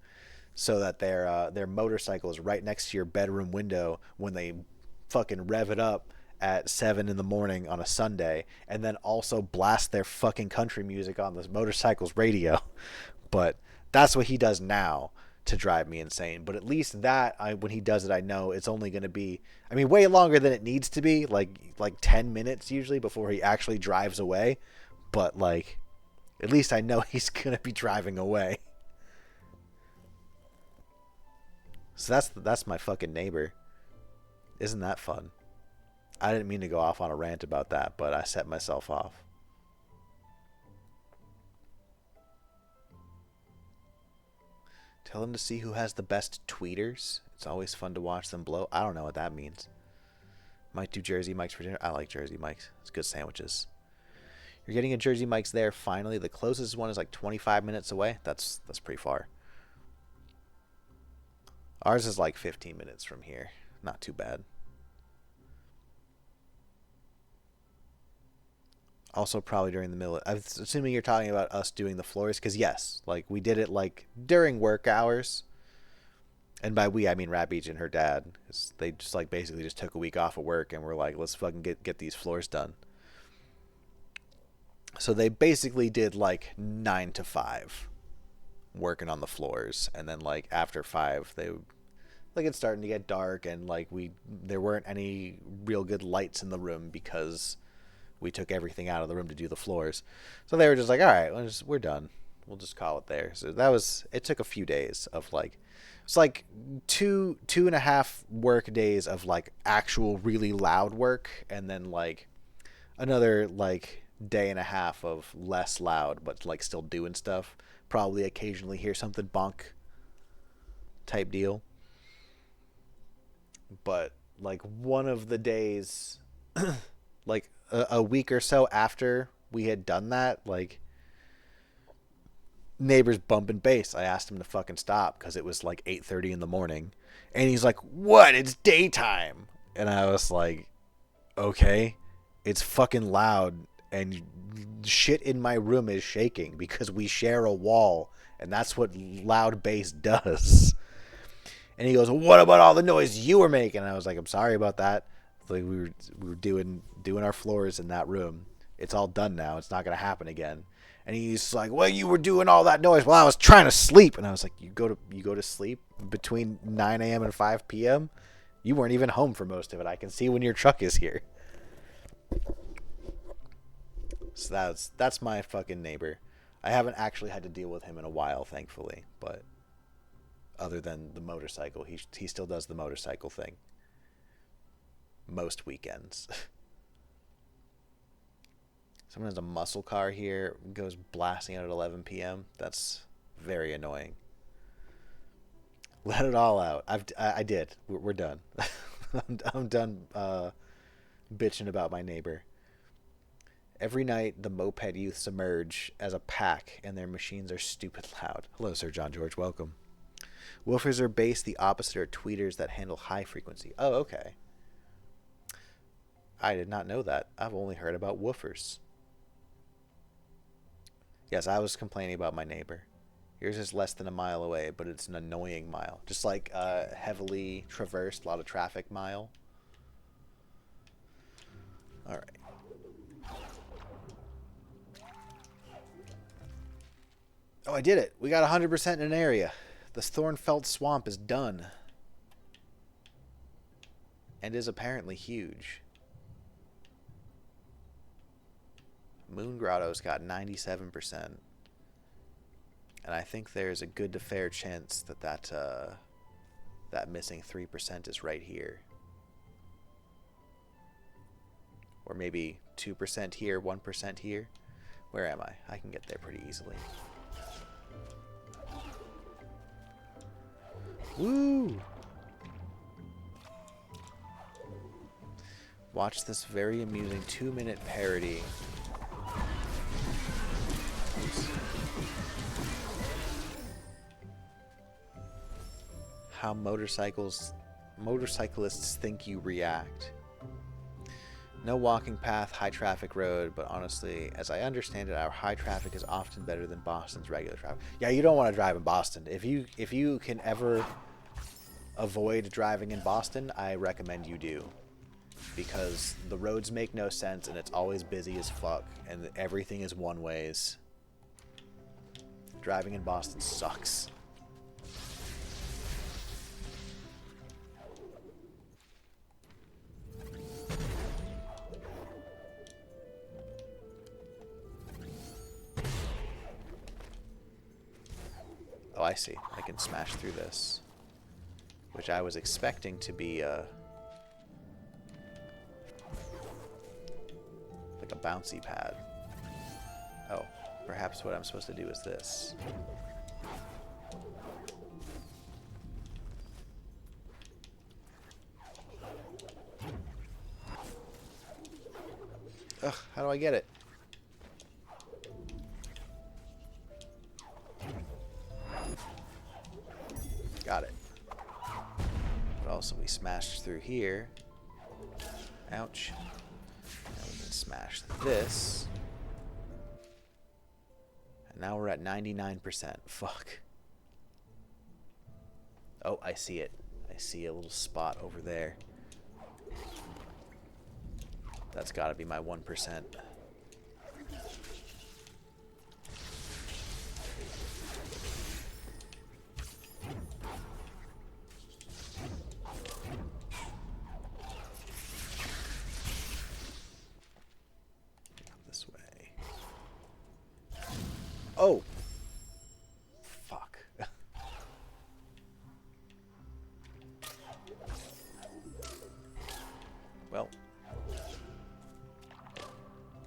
so that their motorcycle is right next to your bedroom window when they fucking rev it up at 7 in the morning on a Sunday, and then also blast their fucking country music on this motorcycle's radio. But that's what he does now to drive me insane. But at least that, when he does it, I know it's only going to be, I mean, way longer than it needs to be, like 10 minutes usually before he actually drives away. But like, at least I know he's going to be driving away. So that's my fucking neighbor. Isn't that fun? I didn't mean to go off on a rant about that, but I set myself off. Tell them to see who has the best tweeters. It's always fun to watch them blow. I don't know what that means. Might do Jersey Mike's for dinner. I like Jersey Mike's. It's good sandwiches. You're getting a Jersey Mike's there finally. The closest one is like 25 minutes away. That's pretty far. Ours is like 15 minutes from here. Not too bad. Also, probably during the middle. I'm assuming you're talking about us doing the floors, because yes, like we did it like during work hours, and by we I mean Rap Beach and her dad, because they just like basically just took a week off of work and were like, let's fucking get these floors done. So they basically did like 9 to 5, working on the floors, and then like after 5, they like it's starting to get dark, and like there weren't any real good lights in the room because we took everything out of the room to do the floors. So they were just like, all right, we're done. We'll just call it there. So it took a few days of like, it's like two and a half work days of like actual really loud work, and then like another like day and a half of less loud but like still doing stuff. Probably occasionally hear something bonk type deal. But like one of the days, like a week or so after we had done that, like neighbors bumping bass. I asked him to fucking stop because it was like 8:30 in the morning, and he's like, "What? It's daytime." And I was like, "Okay, it's fucking loud, and shit in my room is shaking because we share a wall, and that's what loud bass does." And he goes, "What about all the noise you were making?" And I was like, "I'm sorry about that. Like we were doing our floors in that room. It's all done now. It's not gonna happen again." And he's like, "Well, you were doing all that noise while I was trying to sleep." And I was like, "You go to sleep between 9 a.m. and 5 p.m. You weren't even home for most of it. I can see when your truck is here." So that's my fucking neighbor. I haven't actually had to deal with him in a while, thankfully. But other than the motorcycle, he still does the motorcycle thing most weekends. Someone has a muscle car here, goes blasting out at 11 p.m. That's very annoying. Let it all out. I did. We're done. I'm done bitching about my neighbor. Every night, the moped youths emerge as a pack, and their machines are stupid loud. Hello, Sir John George. Welcome. Woofers are bass. The opposite are tweeters that handle high frequency. Oh, okay. I did not know that. I've only heard about woofers. Yes, I was complaining about my neighbor. Yours is less than a mile away, but it's an annoying mile. Just like a heavily traversed, a lot of traffic mile. Alright. Oh, I did it. We got 100% in an area. The Thornfelt Swamp is done. And is apparently huge. Moon Grotto's got 97%. And I think there's a good to fair chance that missing 3% is right here. Or maybe 2% here, 1% here. Where am I? I can get there pretty easily. Woo! Watch this very amusing 2-minute parody. How motorcyclists think you react. No walking path, high traffic road, but honestly, as I understand it, our high traffic is often better than Boston's regular traffic. Yeah, you don't want to drive in Boston. If you can ever avoid driving in Boston, I recommend you do. Because the roads make no sense, and it's always busy as fuck, and everything is one ways. Driving in Boston sucks. Oh, I see. I can smash through this. Which I was expecting to be like a bouncy pad. Oh, perhaps what I'm supposed to do is this. Ugh, how do I get it? Got it. But also we smashed through here. Ouch. Now we can smash this. And now we're at 99%. Fuck. Oh, I see it. I see a little spot over there. That's got to be my 1%. This way. Oh! Fuck. Well.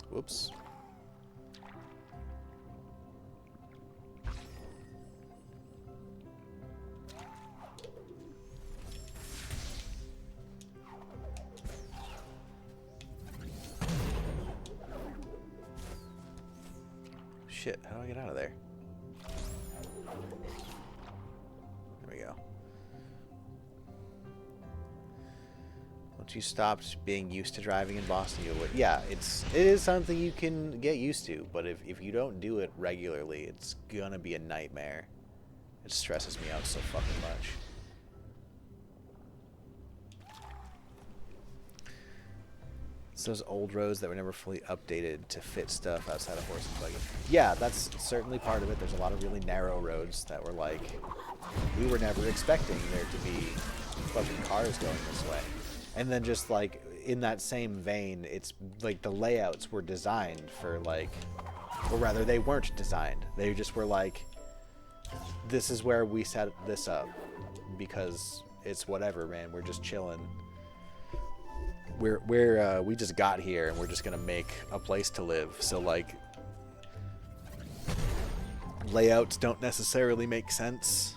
Whoops. Shit, how do I get out of there? There we go. Once you stopped being used to driving in Boston, you would. Yeah, it is something you can get used to, but if you don't do it regularly, it's gonna be a nightmare. It stresses me out so fucking much. It's those old roads that were never fully updated to fit stuff outside of horse and buggy. Yeah, that's certainly part of it. There's a lot of really narrow roads that were like, we were never expecting there to be fucking cars going this way. And then just like in that same vein, it's like the layouts were designed for like, or rather they weren't designed. They just were like, this is where we set this up because it's whatever, man. We're just chilling. We just got here and we're just gonna make a place to live. So like layouts don't necessarily make sense.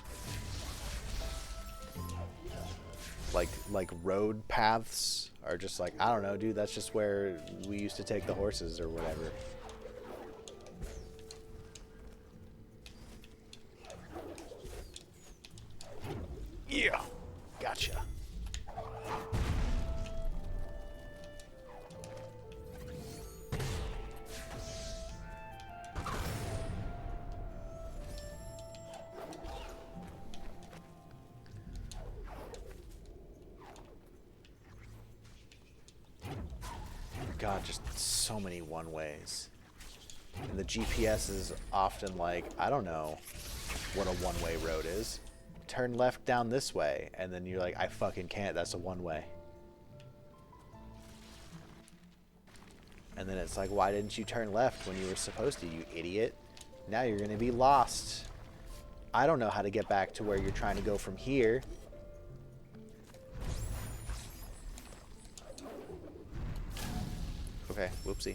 Like road paths are just like, I don't know, dude, that's just where we used to take the horses or whatever. Yeah, gotcha. God, just so many one-ways. And the GPS is often like, I don't know what a one-way road is. Turn left down this way. And then you're like, I fucking can't. That's a one-way. And then it's like, why didn't you turn left when you were supposed to, you idiot? Now you're going to be lost. I don't know how to get back to where you're trying to go from here. Okay, whoopsie.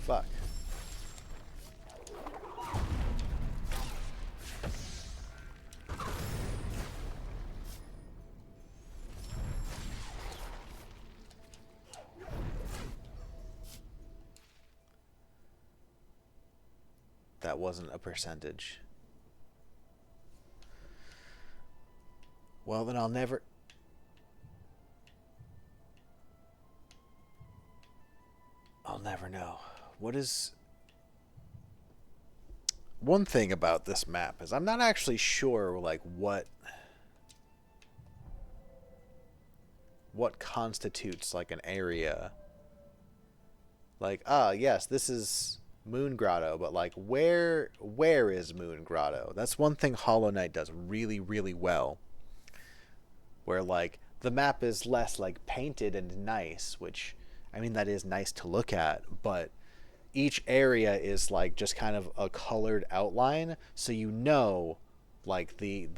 Fuck. That wasn't a percentage. Well, then I'll never know. What is... One thing about this map is I'm not actually sure, like, what constitutes, like, an area. Like, yes, this is Moon Grotto, but, like, where is Moon Grotto? That's one thing Hollow Knight does really, really well. Where, like, the map is less, like, painted and nice, which, I mean, that is nice to look at, but each area is, like, just kind of a colored outline, so you know, like, the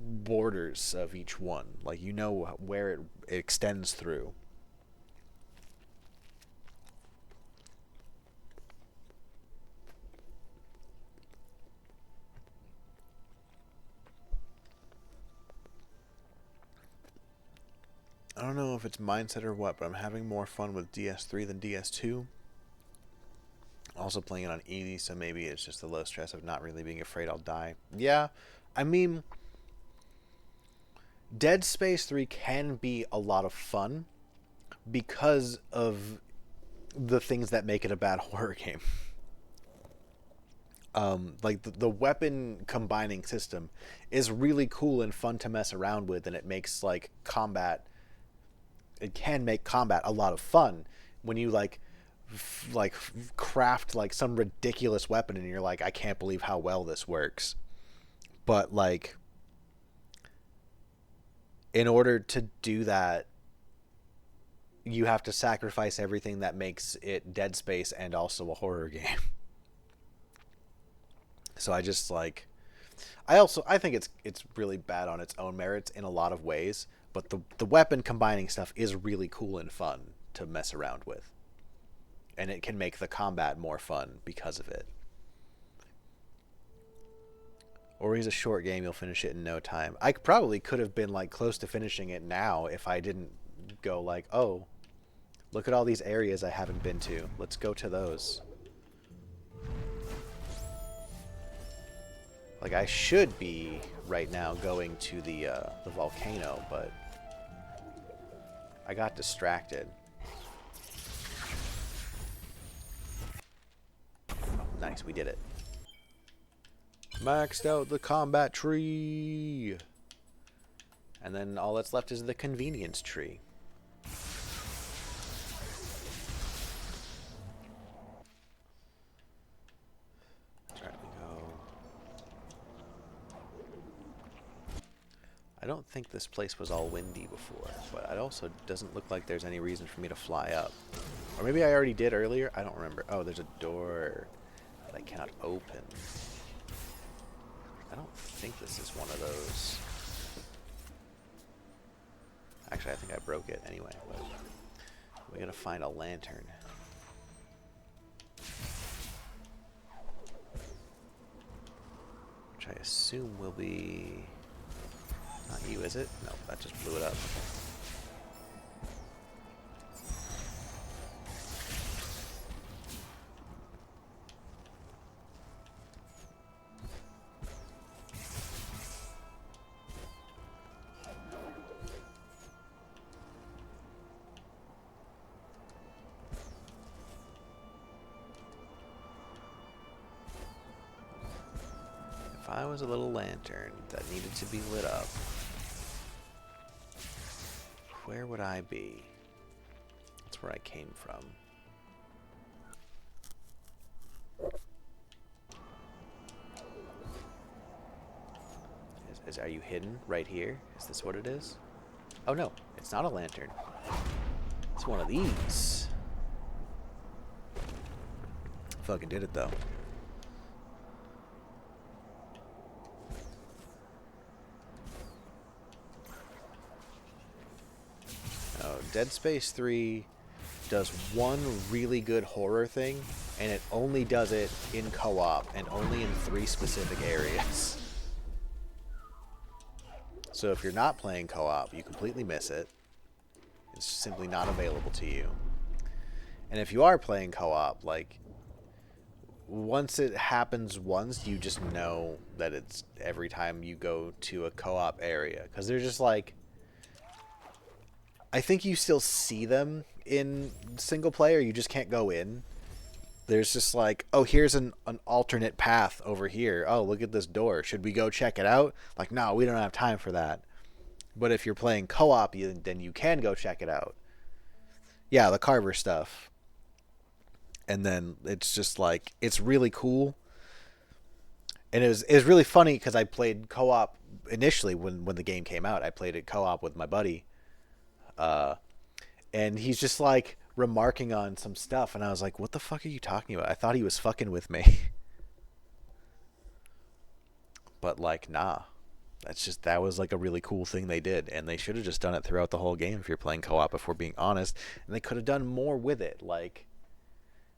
borders of each one. Like, you know where it extends through. I don't know if it's mindset or what, but I'm having more fun with DS3 than DS2. also playing it on easy, so maybe it's just the low stress of not really being afraid I'll die. Yeah, I mean, Dead Space 3 can be a lot of fun because of the things that make it a bad horror game. Like the weapon combining system is really cool and fun to mess around with, and it makes like combat. It can make combat a lot of fun when you like craft like some ridiculous weapon and you're like, I can't believe how well this works. But like, in order to do that, you have to sacrifice everything that makes it Dead Space and also a horror game. So I just like, I think it's really bad on its own merits in a lot of ways, but the weapon combining stuff is really cool and fun to mess around with. And it can make the combat more fun because of it. Ori's a short game, you'll finish it in no time. I probably could have been like close to finishing it now if I didn't go like, oh, look at all these areas I haven't been to. Let's go to those. Like, I should be right now going to the volcano, but I got distracted. Nice, we did it. Maxed out the combat tree. And then all that's left is the convenience tree. Alright, we go. I don't think this place was all windy before, but it also doesn't look like there's any reason for me to fly up. Or maybe I already did earlier? I don't remember. Oh, there's a door that I cannot open. I don't think this is one of those. Actually, I think I broke it anyway, but we gotta find a lantern. Which I assume will be... Not you, is it? No, that just blew it up. If I was a little lantern that needed to be lit up, where would I be? That's where I came from. Are you hidden right here? Is this what it is? Oh no, it's not a lantern. It's one of these. Fucking did it though. Dead Space 3 does one really good horror thing, and it only does it in co-op and only in 3 specific areas. So if you're not playing co-op, you completely miss it. It's simply not available to you. And if you are playing co-op, like, once it happens once, you just know that it's every time you go to a co-op area. Because they're just like... I think you still see them in single player, you just can't go in. There's just like, oh, here's an alternate path over here. Oh, look at this door. Should we go check it out? Like, no, we don't have time for that. But if you're playing co-op, then you can go check it out. Yeah, the Carver stuff. And then it's just like, it's really cool. And it was really funny because I played co-op initially when the game came out. I played it co-op with my buddy. And he's just like remarking on some stuff, and I was like, what the fuck are you talking about? I thought he was fucking with me. But like, nah. That was like a really cool thing they did, and they should have just done it throughout the whole game if you're playing co-op, if we're being honest. And they could have done more with it, like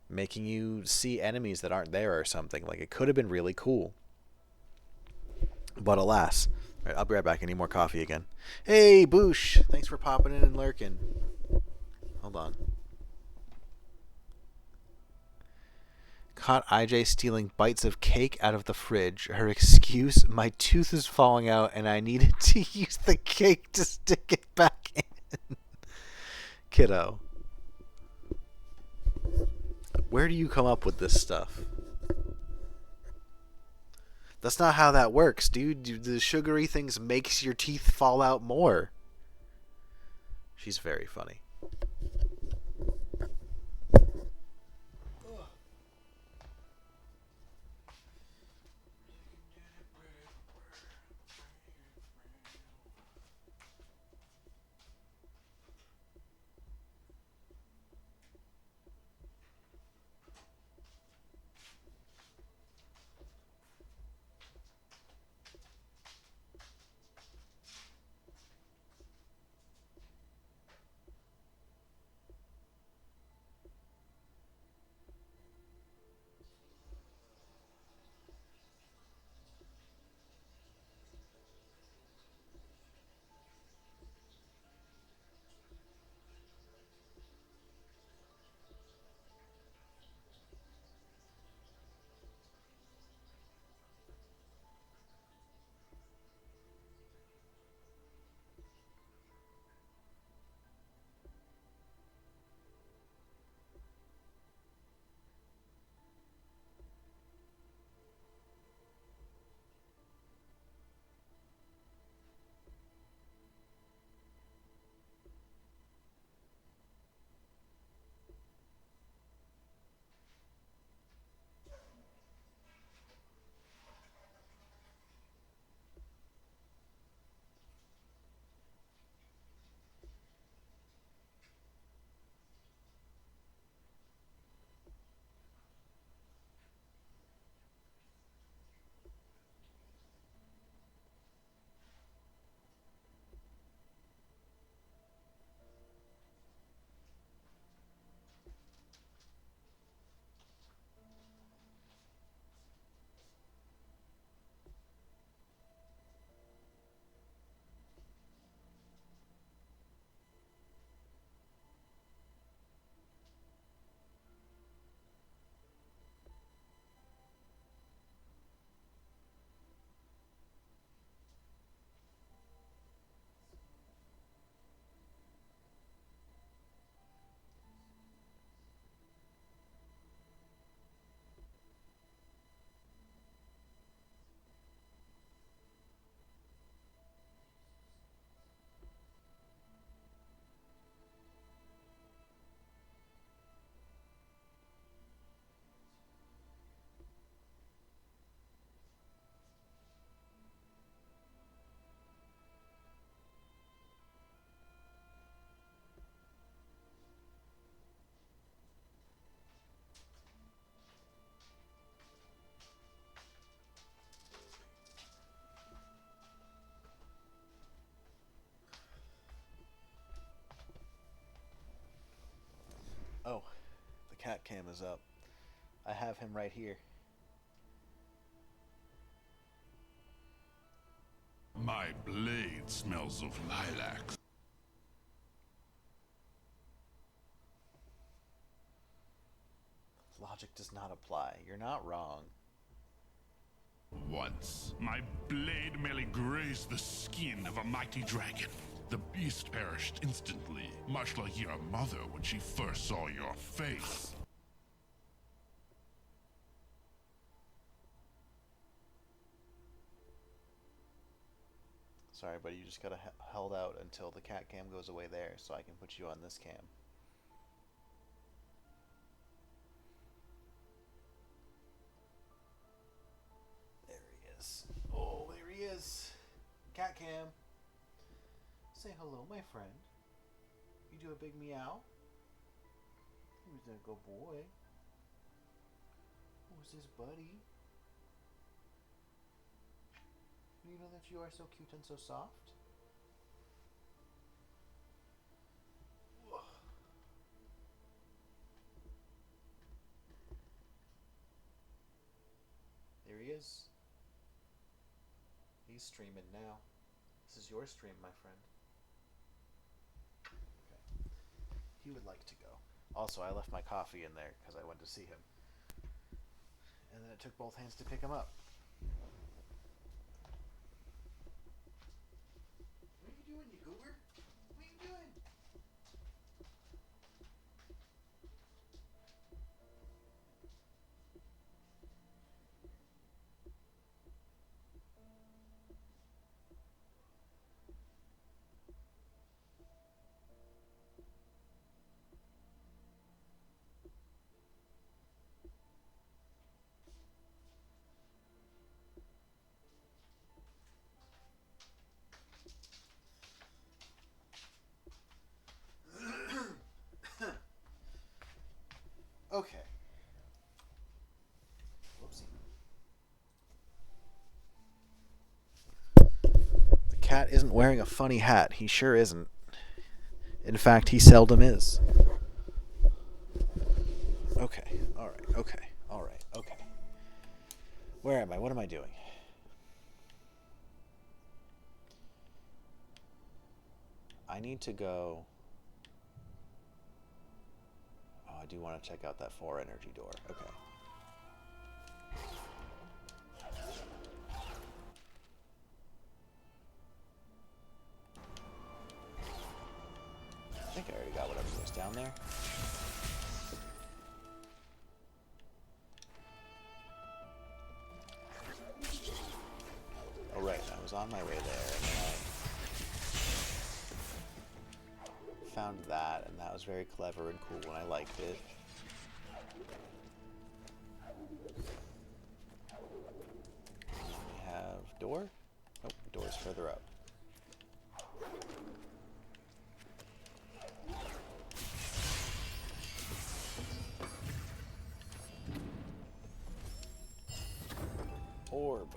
making you see enemies that aren't there or something. Like, it could have been really cool. But alas. Alright, I'll be right back. I need more coffee again. Hey, Boosh! Thanks for popping in and lurking. Hold on. Caught IJ stealing bites of cake out of the fridge. Her excuse, my tooth is falling out and I needed to use the cake to stick it back in. Kiddo, where do you come up with this stuff? That's not how that works, dude. The sugary things makes your teeth fall out more. She's very funny. Oh, the cat cam is up. I have him right here. My blade smells of lilac. Logic does not apply. You're not wrong. Once, my blade merely grazed the skin of a mighty dragon. The beast perished instantly, much like your mother when she first saw your face. Sorry, buddy, you just gotta held out until the cat cam goes away there so I can put you on this cam. There he is. Oh, there he is. Cat cam. Say hello, my friend. You do a big meow? Who's that good boy? Who's this buddy? You know that you are so cute and so soft? There he is. He's streaming now. This is your stream, my friend. Okay. He would like to go. Also, I left my coffee in there because I went to see him. And then it took both hands to pick him up. What are you doing, you goober? What are you doing? Okay. Whoopsie. The cat isn't wearing a funny hat. He sure isn't. In fact, he seldom is. Okay. Alright. Okay. Alright. Okay. Where am I? What am I doing? I need to go... Oh, I do want to check out that 4 energy door. Okay. I think I already got whatever was down there. Oh right, I was on my way there, and then I found that, and that was very clever and cool, and I liked it. We have door? Nope, door's further up. Orb.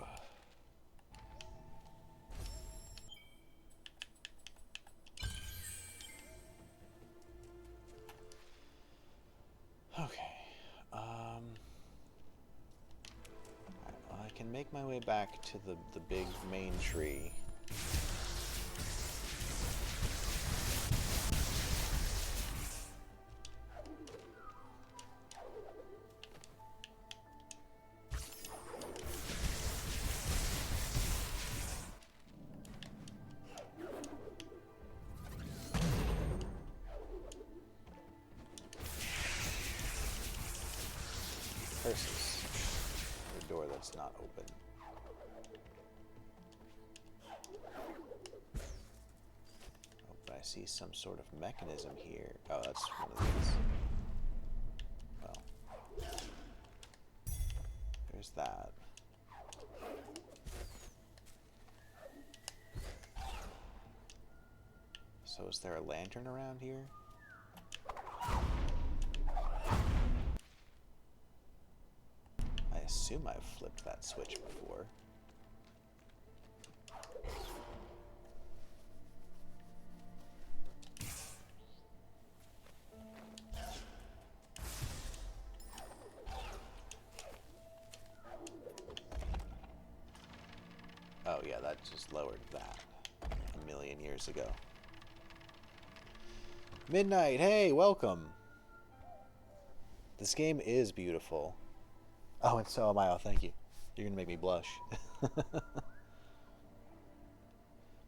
Okay. I can make my way back to the big main tree. Curses. The door that's not open. Oh, but I see some sort of mechanism here. Oh, that's one of these. Well, there's that. So is there a lantern around here? I assume I've flipped that switch before. Oh yeah, that just lowered that a million years ago. Midnight, hey, welcome. This game is beautiful. Oh, and so am I. Oh, thank you. You're gonna make me blush.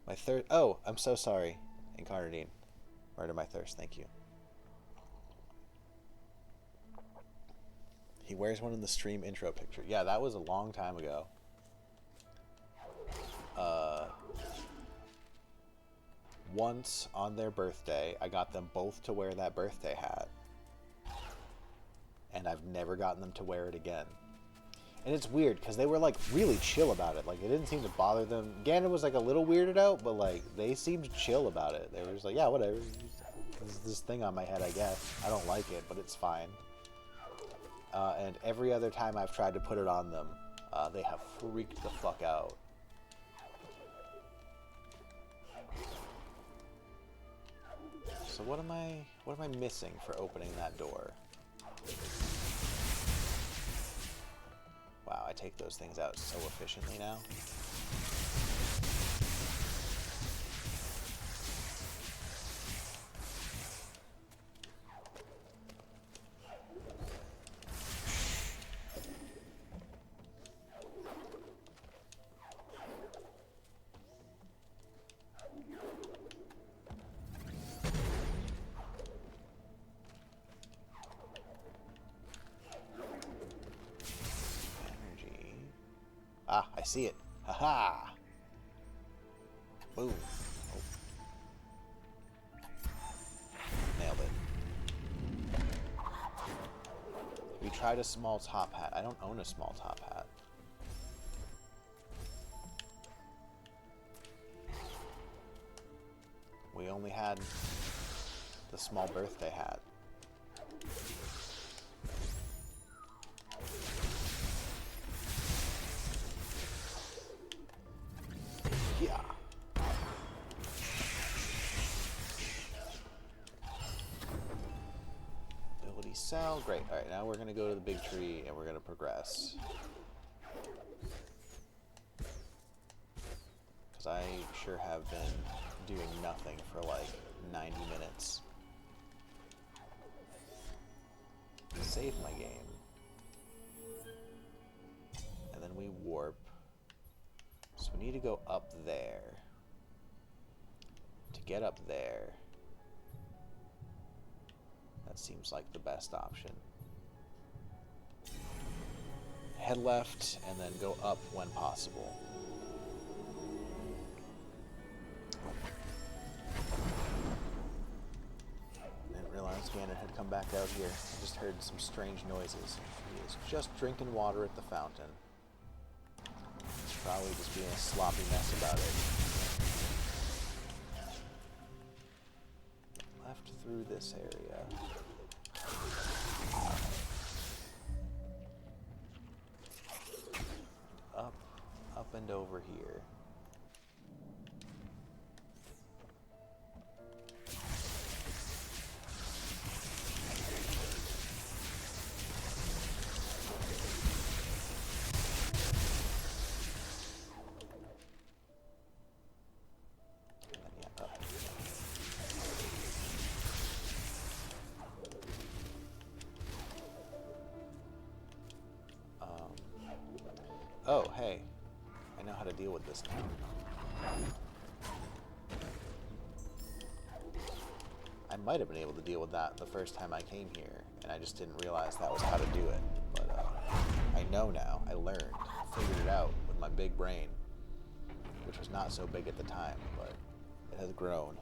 My third. Oh, I'm so sorry, Encori. Murder my thirst. Thank you. He wears one in the stream intro picture. Yeah, that was a long time ago. Once on their birthday, I got them both to wear that birthday hat. And I've never gotten them to wear it again. And it's weird, because they were, like, really chill about it. Like, it didn't seem to bother them. Ganon was, like, a little weirded out, but, like, they seemed chill about it. They were just like, yeah, whatever. There's this thing on my head, I guess. I don't like it, but it's fine. And every other time I've tried to put it on them, they have freaked the fuck out. So what am I missing for opening that door? Wow, I take those things out so efficiently now. see it. Haha! Boom. Oh. Nailed it. We tried a small top hat. I don't own a small top hat. We only had the small birthday hat. Yeah. Ability cell. Great. Alright, now we're going to go to the big tree and we're going to progress. Because I sure have been doing nothing for like 90 minutes. Save my game. And then we warp. So we need to go up there. To get up there, that seems like the best option. Head left and then go up when possible. Didn't realize Ganon had come back out here. I just heard some strange noises. He is just drinking water at the fountain. He's probably just being a sloppy mess about it. Left through this area. Up and over here. Oh, hey. I know how to deal with this now. I might have been able to deal with that the first time I came here, and I just didn't realize that was how to do it. But I know now. I learned. I figured it out with my big brain, which was not so big at the time, but it has grown.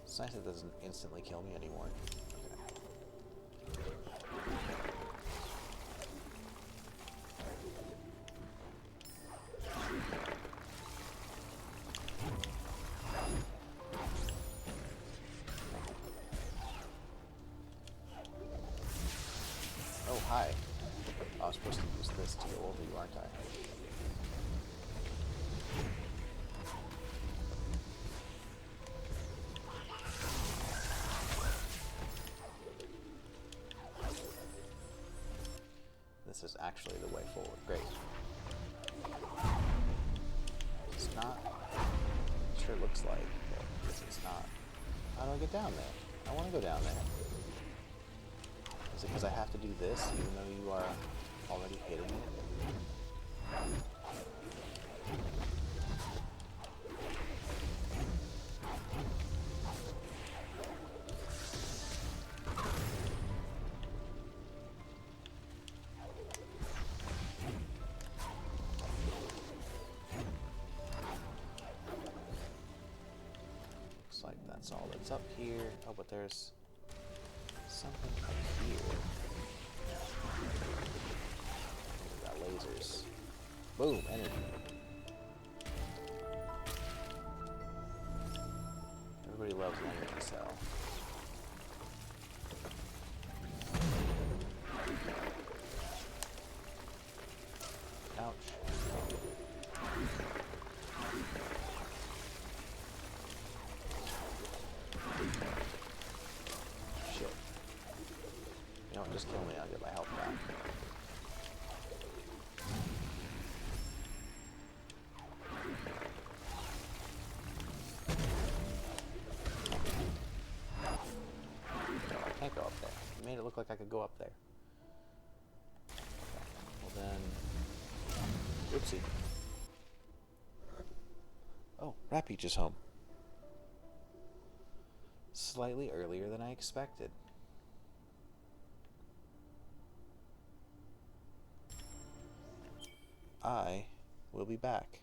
It's nice it doesn't instantly kill me anymore. Okay. Oh, hi. I was supposed to use this to go over you, aren't I? This is actually the way forward. Great. It's not. I'm sure it looks like, but it's not. How do I get down there? I want to go down there. Is it because I have to do this, even though you are already hitting it? Looks like that's all that's up here. Oh, but there's something up here. We got lasers. Boom, energy. Everybody loves an energy cell. Ouch. Shit. You know what, just kill me, I'll get my health back. No, I can't go up there. You made it look like I could go up there. Well then... Oopsie. Oh, Rat Peach is home. slightly earlier than I expected. I will be back.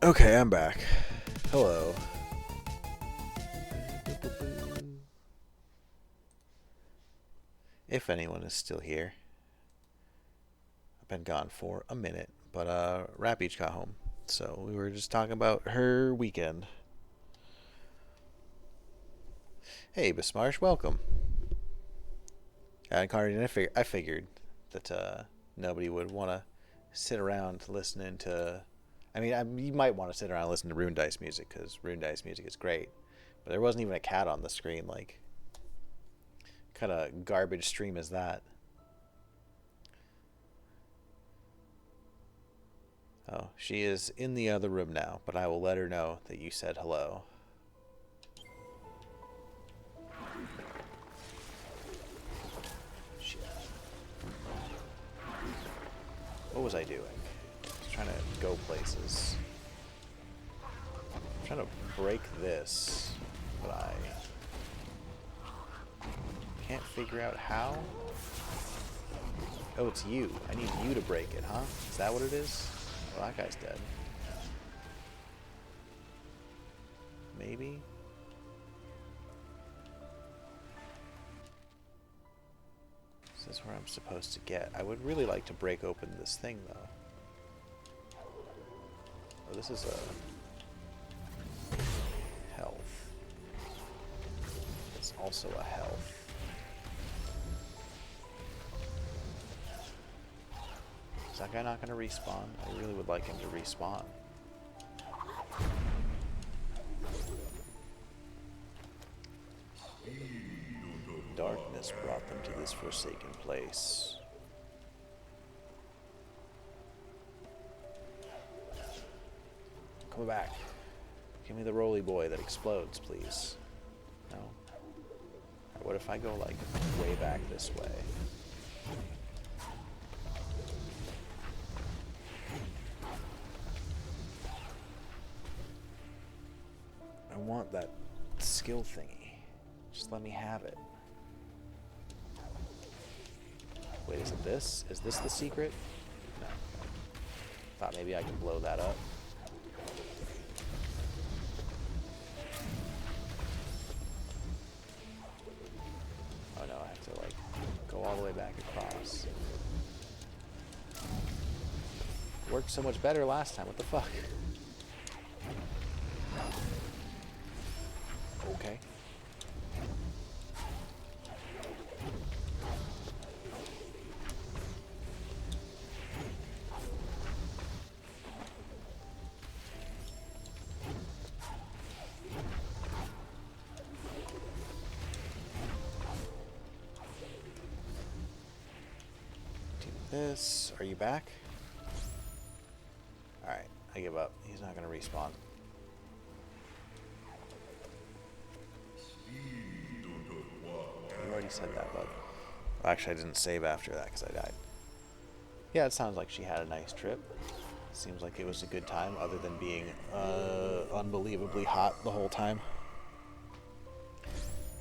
Okay, I'm back. Hello. If anyone is still here. I've been gone for a minute, but Rap Beach got home. So we were just talking about her weekend. Hey, Bismarsh, welcome. Encori, I figured that nobody would want to sit around listening to... I mean, you might want to sit around and listen to Rune Dice music, because Rune Dice music is great. But there wasn't even a cat on the screen. Like, kind of garbage stream is that? Oh, she is in the other room now, but I will let her know that you said hello. Shit. What was I doing? I was trying to go places. I'm trying to break this, but I can't figure out how. Oh, it's you. I need you to break it, huh? Is that what it is? Well, that guy's dead. Maybe? This is where I'm supposed to get. I would really like to break open this thing, though. Oh, this is a health. It's also a health. Is that guy not going to respawn? I really would like him to respawn. Darkness brought them to this forsaken place. Come back. Give me the roly boy that explodes, please. No? Or what if I go, like, way back this way? I want that skill thingy. Just let me have it. Wait, is it this? Is this the secret? No. Thought maybe I could blow that up. Oh no, I have to like go all the way back across. Worked so much better last time, what the fuck? Okay. Do this. Are you back? Alright, I give up. He's not gonna respawn. You already said that, bud. Well, actually, I didn't save after that because I died. Yeah, it sounds like she had a nice trip. Seems like it was a good time, other than being unbelievably hot the whole time.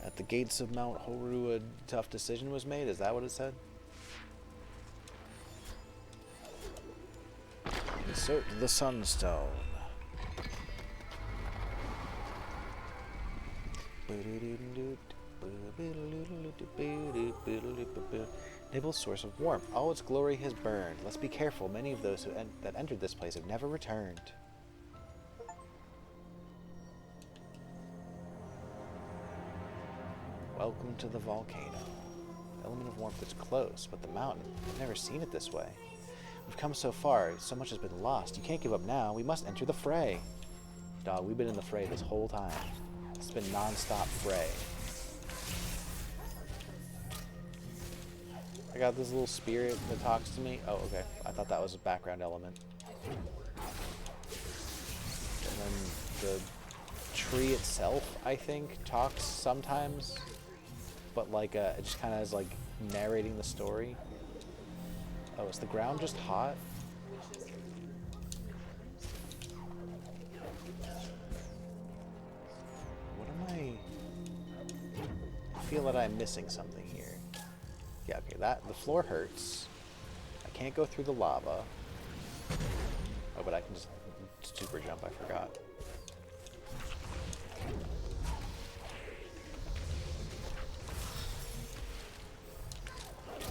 At the gates of Mount Horu, a tough decision was made. Is that what it said? Insert the Sunstone. Nibble's source of warmth. All its glory has burned. Let's be careful. Many of those that entered this place have never returned. Welcome to the volcano. Element of warmth is close, but the mountain, I've never seen it this way. We've come so far, so much has been lost. You can't give up now. We must enter the fray. Dog, we've been in the fray this whole time. It's been non-stop fray. I got this little spirit that talks to me. Oh, okay. I thought that was a background element. And then the tree itself, I think, talks sometimes. But like, it just kind of is like narrating the story. Oh, is the ground just hot? What am I feel that I'm missing something here. Yeah, okay, the floor hurts. I can't go through the lava. Oh, but I can just super jump, I forgot.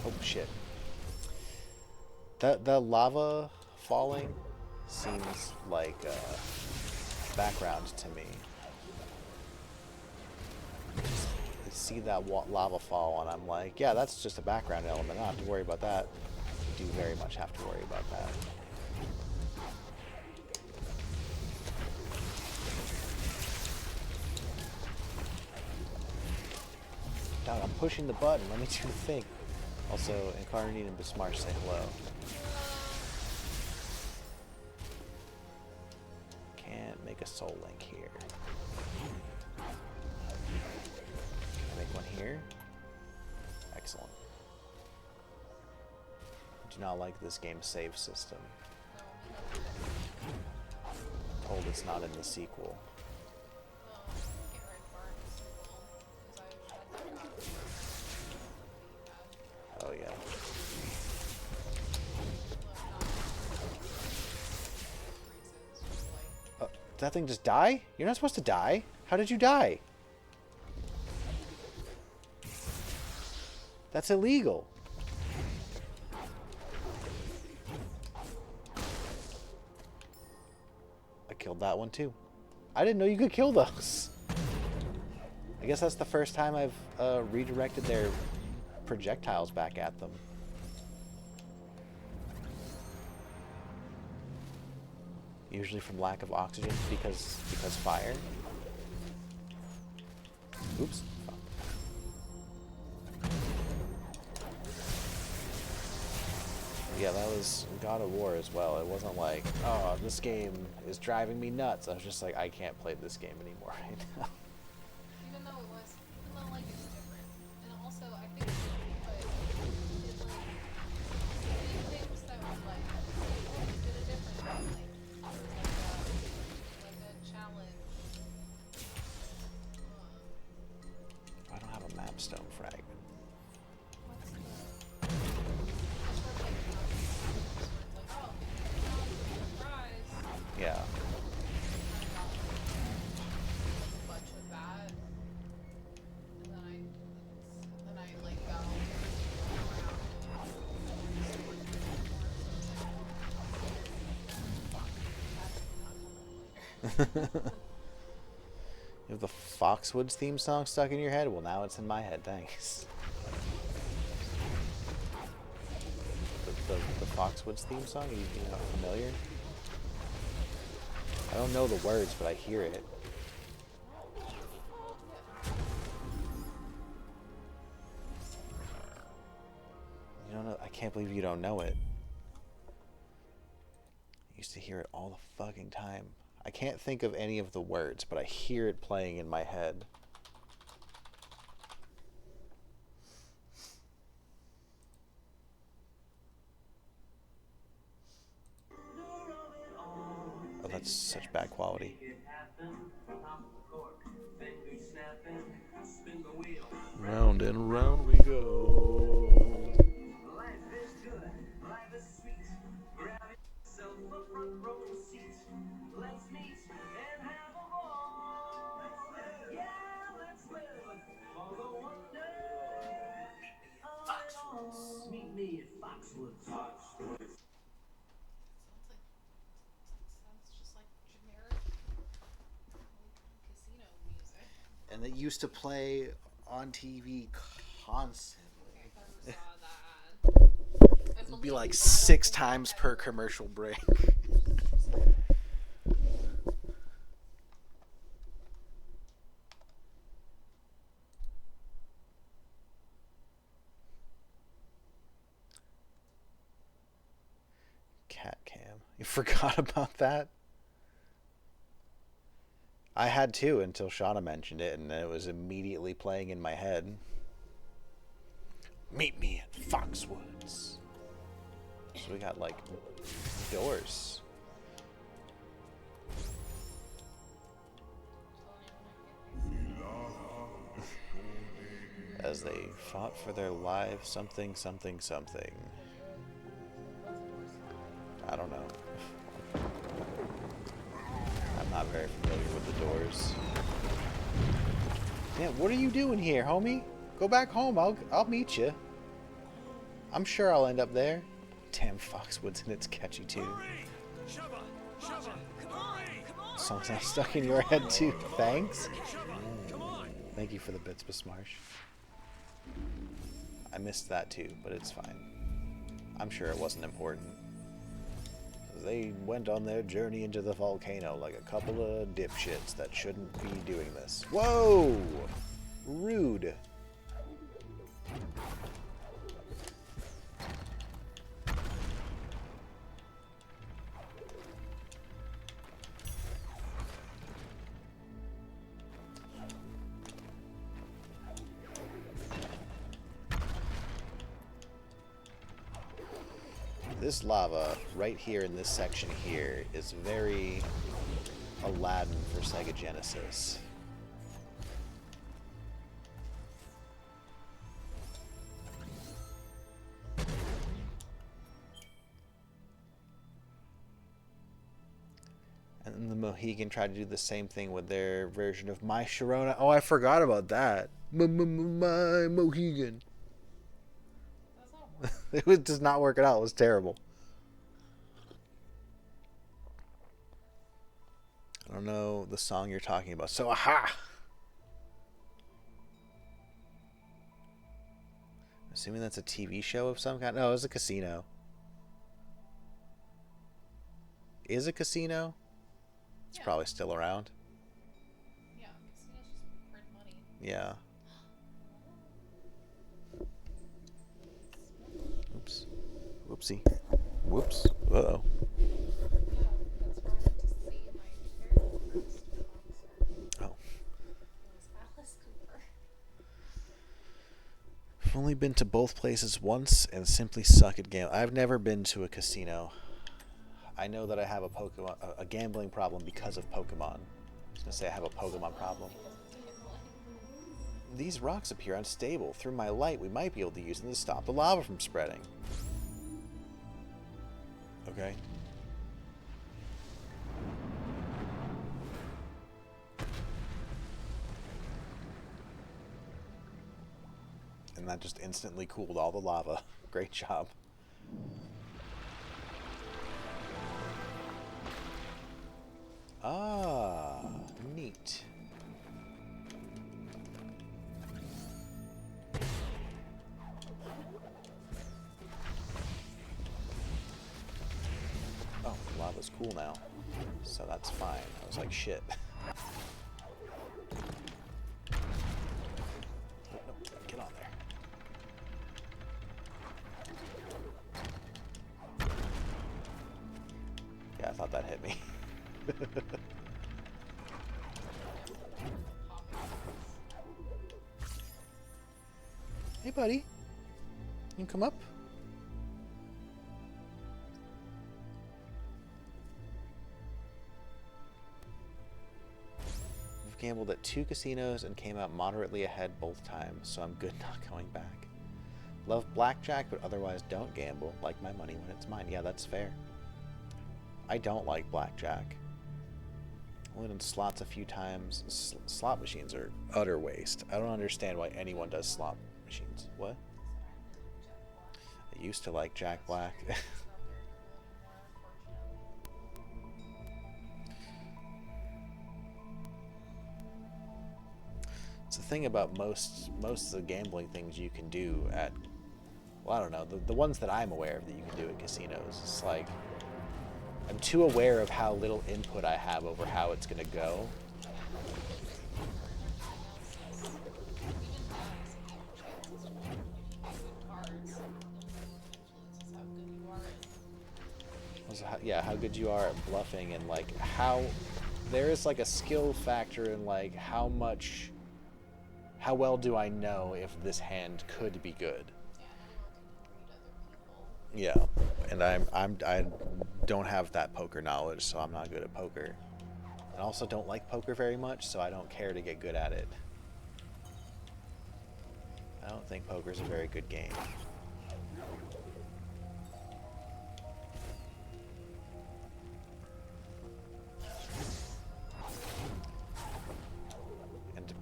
Oh shit. The lava falling seems like background to me. I see that lava fall and I'm like, yeah, that's just a background element. I don't have to worry about that. I do very much have to worry about that. God, I'm pushing the button. Let me do the thing. Also, Encori and Bismarck say hello. Can't make a soul link here. Can I make one here? Excellent. I do not like this game's save system. I'm told it's not in the sequel. Oh yeah. Did that thing just die? You're not supposed to die. How did you die? That's illegal. I killed that one too. I didn't know you could kill those. I guess that's the first time I've redirected their projectiles back at them. Usually from lack of oxygen because fire. Oops. Yeah, that was God of War as well. It wasn't like, oh, this game is driving me nuts. I was just like, I can't play this game anymore right now. Even though like it's different, and also I think it like things that was like, oh, we did it differently. Like a challenge. I don't have a mapstone fragment. What's the? It's like, oh, surprise. Yeah. A bunch of that, and then I like got all You have the Foxwoods theme song stuck in your head? Well, now it's in my head, thanks. The Foxwoods theme song? You know, familiar? I don't know the words, but I hear it. You don't know? I can't believe you don't know it. I used to hear it all the fucking time. I can't think of any of the words, but I hear it playing in my head. Oh, that's such bad quality. Round and round we go. Meet me at Foxwoods. sounds just like generic casino music. And it used to play on TV constantly. I never saw that. It'd be like 6 times per commercial break. Cat cam. You forgot about that? I had to until Shauna mentioned it, and it was immediately playing in my head. Meet me at Foxwoods. So we got like doors. As they fought for their lives, something, something, something. I don't know. doors. Yeah, what are you doing here, homie? Go back home. I'll meet you. I'm sure I'll end up there. Damn, Foxwoods and its catchy tune. Song's not stuck in your head too. Thanks. Thank you for the bits, Bismarsh. I missed that too, but it's fine. I'm sure it wasn't important. They went on their journey into the volcano like a couple of dipshits that shouldn't be doing this. Whoa! Rude. This lava right here in this section here is very Aladdin for Sega Genesis. And then the Mohegan tried to do the same thing with their version of My Sharona. Oh, I forgot about that. My Mohegan. It does not work at all. It was terrible. I don't know the song you're talking about. So, aha! Assuming that's a TV show of some kind. No, it's a casino. Is a casino? It's probably still around. Yeah, casinos just print money. Yeah. Oops. Whoopsie. Whoops. Uh-oh. Yeah, that's where I went to see my very first concert. Oh. It was Alice Cooper. I've only been to both places once and simply suck at gambling. I've never been to a casino. I know that I have a gambling problem because of Pokemon. I was gonna say I have a Pokemon problem. These rocks appear unstable. Through my light, we might be able to use them to stop the lava from spreading. Okay. And that just instantly cooled all the lava. Great job. Ah, neat. Oh, lava's cool now. So that's fine. I was like, shit. Nope, get on there. Yeah, I thought that hit me. Hey, buddy. You can come up? I've gambled at 2 casinos and came out moderately ahead both times, so I'm good not going back. Love blackjack, but otherwise don't gamble. Like my money when it's mine. Yeah, that's fair. I don't like blackjack. Only done slots a few times. Slot machines are utter waste. I don't understand why anyone does slot machines. What? I used to like Jack Black. It's the thing about most of the gambling things you can do at, well, I don't know, the ones that I'm aware of that you can do at casinos. It's like, I'm too aware of how little input I have over how it's going to go. Yeah, how good you are at bluffing, and like how there is like a skill factor in like how well do I know if this hand could be good. Yeah, and I don't have that poker knowledge, so I'm not good at poker. I also don't like poker very much, so I don't care to get good at it. I don't think poker's a very good game.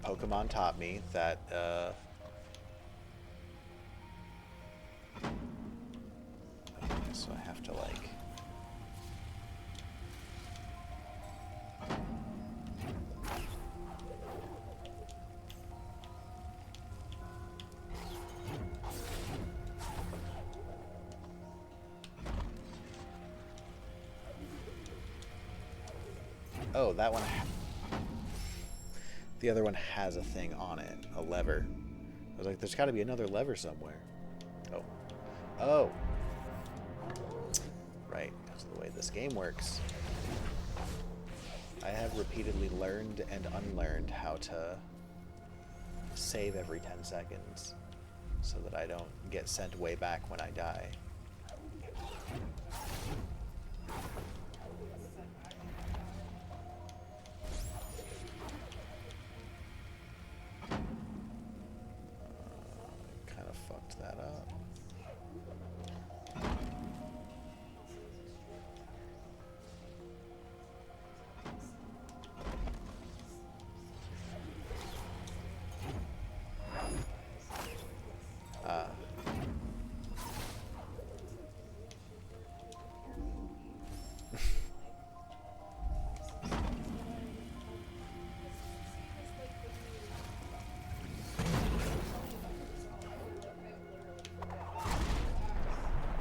Pokemon taught me that okay, so I have to like oh, that one. The other one has a thing on it, a lever. I was like, there's got to be another lever somewhere. Oh. Oh. Right, because of the way this game works. I have repeatedly learned and unlearned how to save every 10 seconds so that I don't get sent way back when I die. Kind of fucked that up.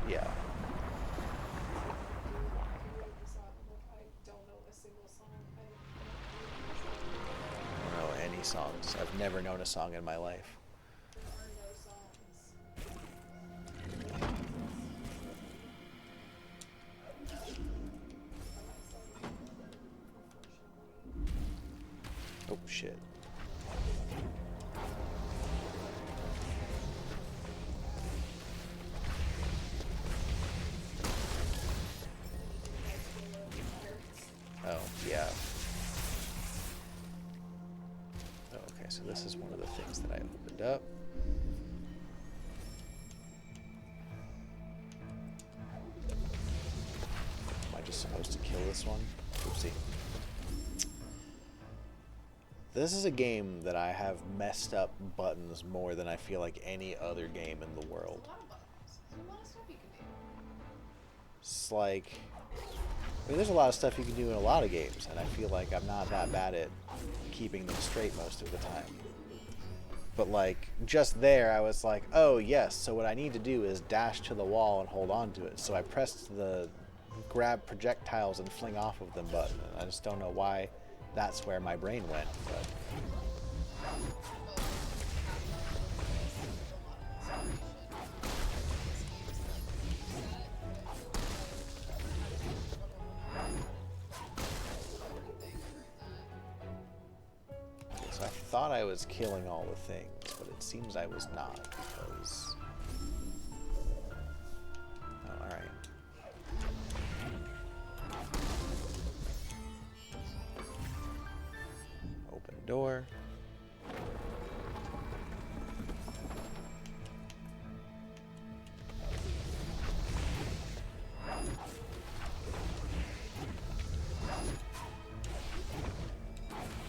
Yeah. I don't know a single song. I don't know any songs. I've never known a song in my life. There are no songs. Oh, shit. Oh, yeah. Oh, okay, so this is one of the things that I opened up. Am I just supposed to kill this one? Oopsie. This is a game that I have messed up buttons more than I feel like any other game in the world. A lot of buttons. There's a lot of stuff you can do. It's like, I mean, there's a lot of stuff you can do in a lot of games, and I feel like I'm not that bad at keeping them straight most of the time. But like, just there, I was like, oh yes, so what I need to do is dash to the wall and hold on to it. So I pressed the grab projectiles and fling off of them button, and I just don't know why that's where my brain went, but... So I thought I was killing all the things, but it seems I was not, because... Oh, alright. Open door.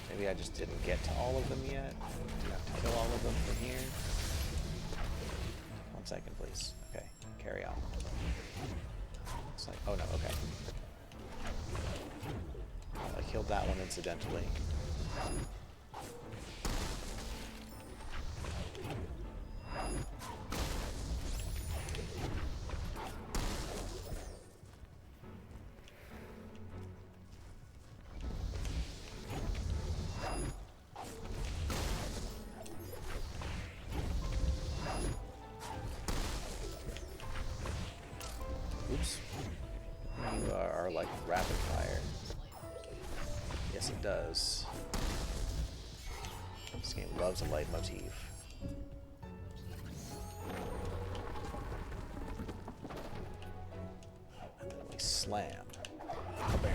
Maybe I just didn't get to all of them yet. Do I have to kill all of them from here? 1 second, please. Okay, carry on. It's like, oh no, okay. I killed that one incidentally. Oops. You are like rapid fire. Yes, it does. This game loves a leitmotif. And then we slam. Bam.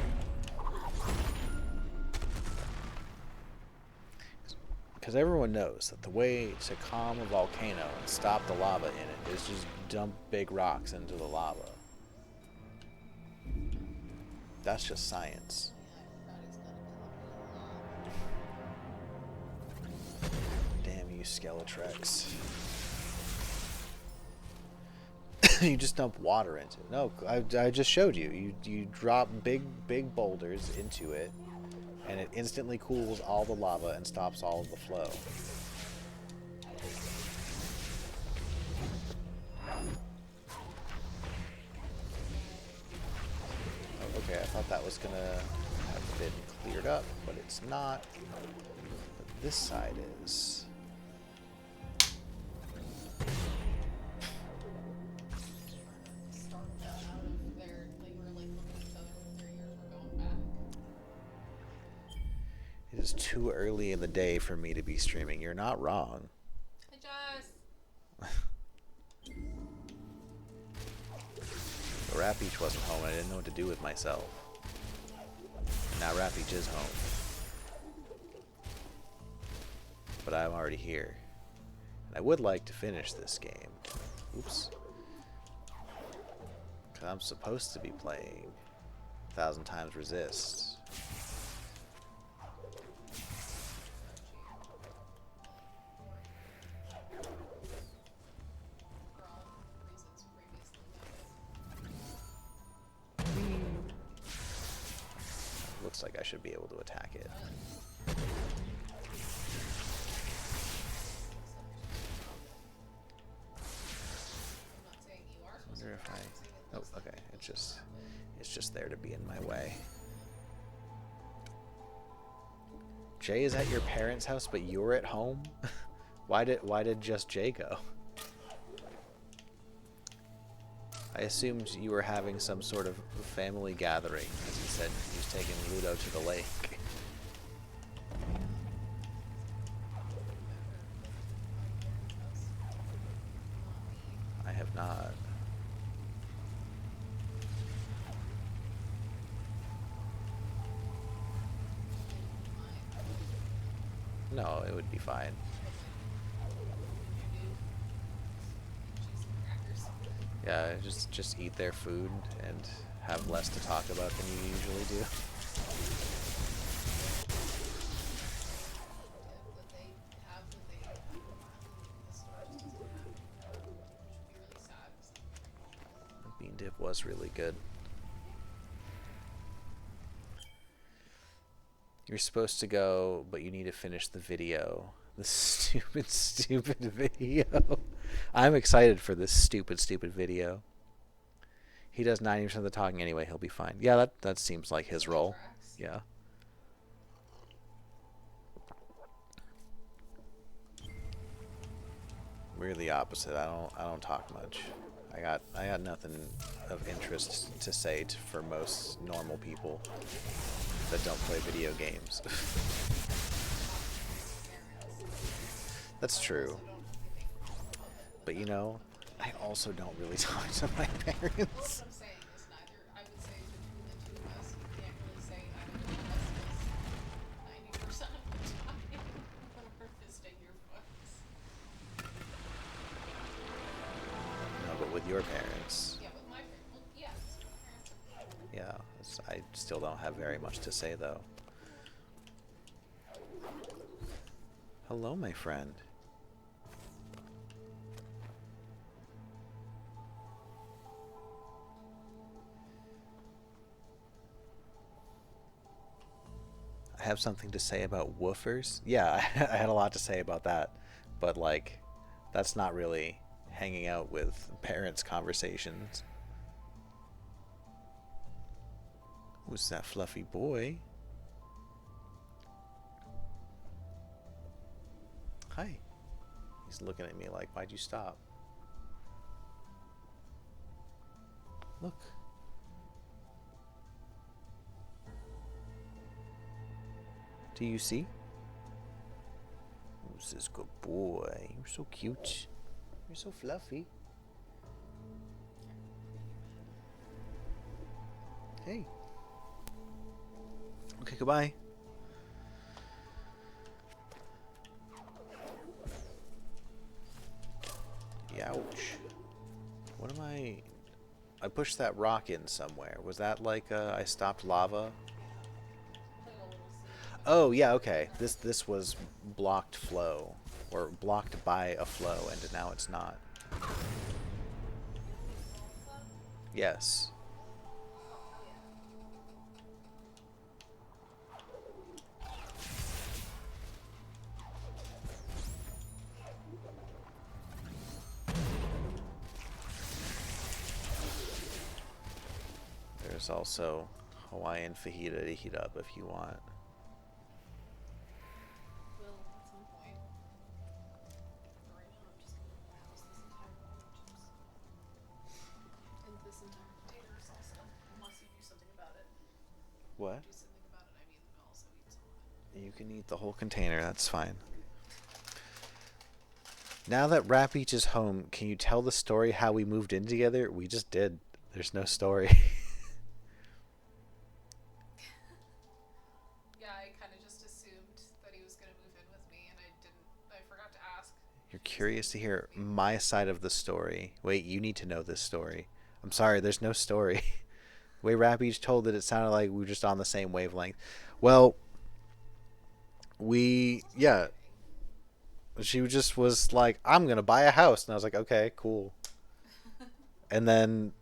Because everyone knows that the way to calm a volcano and stop the lava in it is just dump big rocks into the lava. That's just science. you Skeletrex. You just dump water into it. No, I just showed you. You drop big boulders into it, and it instantly cools all the lava and stops all of the flow. Oh, okay, I thought that was gonna have been cleared up, but it's not. But this side is. Started out of there. They were like looking at each other with their ears were going back. It is too early in the day for me to be streaming. You're not wrong. I just. But Rapeach wasn't home, and I didn't know what to do with myself. And now Rapeach is home. But I'm already here. And I would like to finish this game. Oops. Because I'm supposed to be playing 1,000 times Resist. For all reasons previously noted. Looks like I should be able to attack it. I'm not saying you are I supposed wonder to. if I'm I... saying it Oh, looks like okay. you're It's supposed to just have it. there to be in my way. Jay is at your parents' house, but you're at home? Why did just Jay go? I assumed you were having some sort of family gathering, as he said he was taking Ludo to the lake. I have not. No, it would be fine. Yeah, just eat their food and have less to talk about than you usually do. That they have that they the store just doesn't have anymore, which would be really sad. The bean dip was really good. You're supposed to go, but you need to finish the video. The stupid video. I'm excited for this stupid video. He does 90% of the talking anyway. He'll be fine. Yeah, that seems like his role. Tracks. Yeah. We're the opposite. I don't talk much. I got nothing of interest to say for most normal people that don't play video games. That's true. But you know, I also don't really talk to my parents. What I'm saying is neither. I would say between the two of us, you can't really say either one of us is 90% of the time when we're fisting your books. No, but with your parents, Yeah, with my parents. Well, yeah, my parents are. yeah, I still don't have very much to say though. Hello, my friend. I have something to say about woofers. Yeah, I had a lot to say about that, but like, that's not really hanging out with parents' conversations. Who's that fluffy boy? Hi. He's looking at me like, why'd you stop? Look. Do you see? Who's this good boy? You're so cute. You're so fluffy. Hey. Okay, goodbye. Ouch. What am I pushed that rock in somewhere. Was that like I stopped lava? Oh, yeah, okay. This was blocked flow. or blocked by a flow, and now it's not. Yes. There's also Hawaiian fajita to heat up if you want. Will at some point. For right now, I'm just gonna let my house this entire bowl of chips. And this entire container is also, unless you do something about it. What? Do something about it, I mean, I'll also eat some of it. You can eat the whole container, that's fine. Now that Rap Beach is home, can you tell the story how we moved in together? We just did. There's no story. Yeah, I kind of just assumed that he was gonna move in with me, and I forgot to ask. You're curious to hear my side of the story. Wait, you need to know this story. I'm sorry, there's no story. The way Rap Beach told it, it sounded like we were just on the same wavelength. Well, yeah. She just was like, I'm going to buy a house. And I was like, okay, cool. And then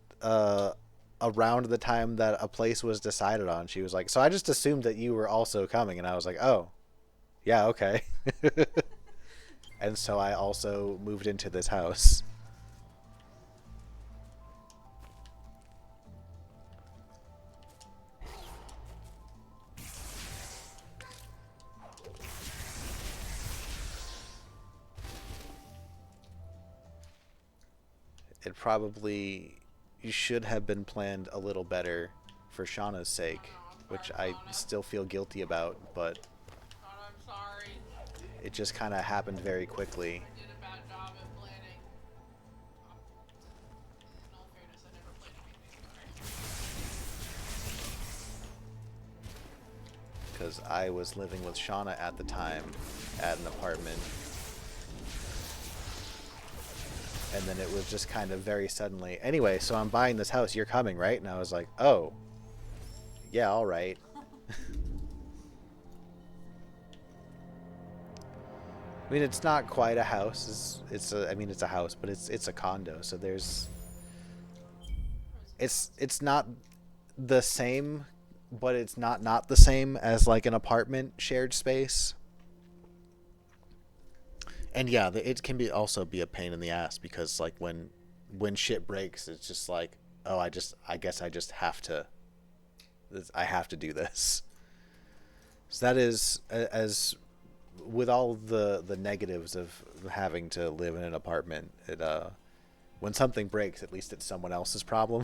around the time that a place was decided on, she was like, so I just assumed that you were also coming. And I was like, oh, yeah, okay. And so I also moved into this house. It probably should have been planned a little better for Shauna's sake, which I still feel guilty about, but God, I'm sorry. it just kind of happened very quickly. I did a bad job at planning. In all fairness, I never planned anything. Because I was living with Shauna at the time at an apartment. And then it was just kind of very suddenly, anyway, so I'm buying this house, you're coming, right? And I was like, oh, yeah, all right. I mean, it's not quite a house. It's a house, but it's a condo. So it's not the same, but it's not the same as like an apartment shared space. And yeah, it can also be a pain in the ass because like when shit breaks, it's just like, oh, I guess I just have to do this. So that is as with all the negatives of having to live in an apartment, when something breaks, at least it's someone else's problem.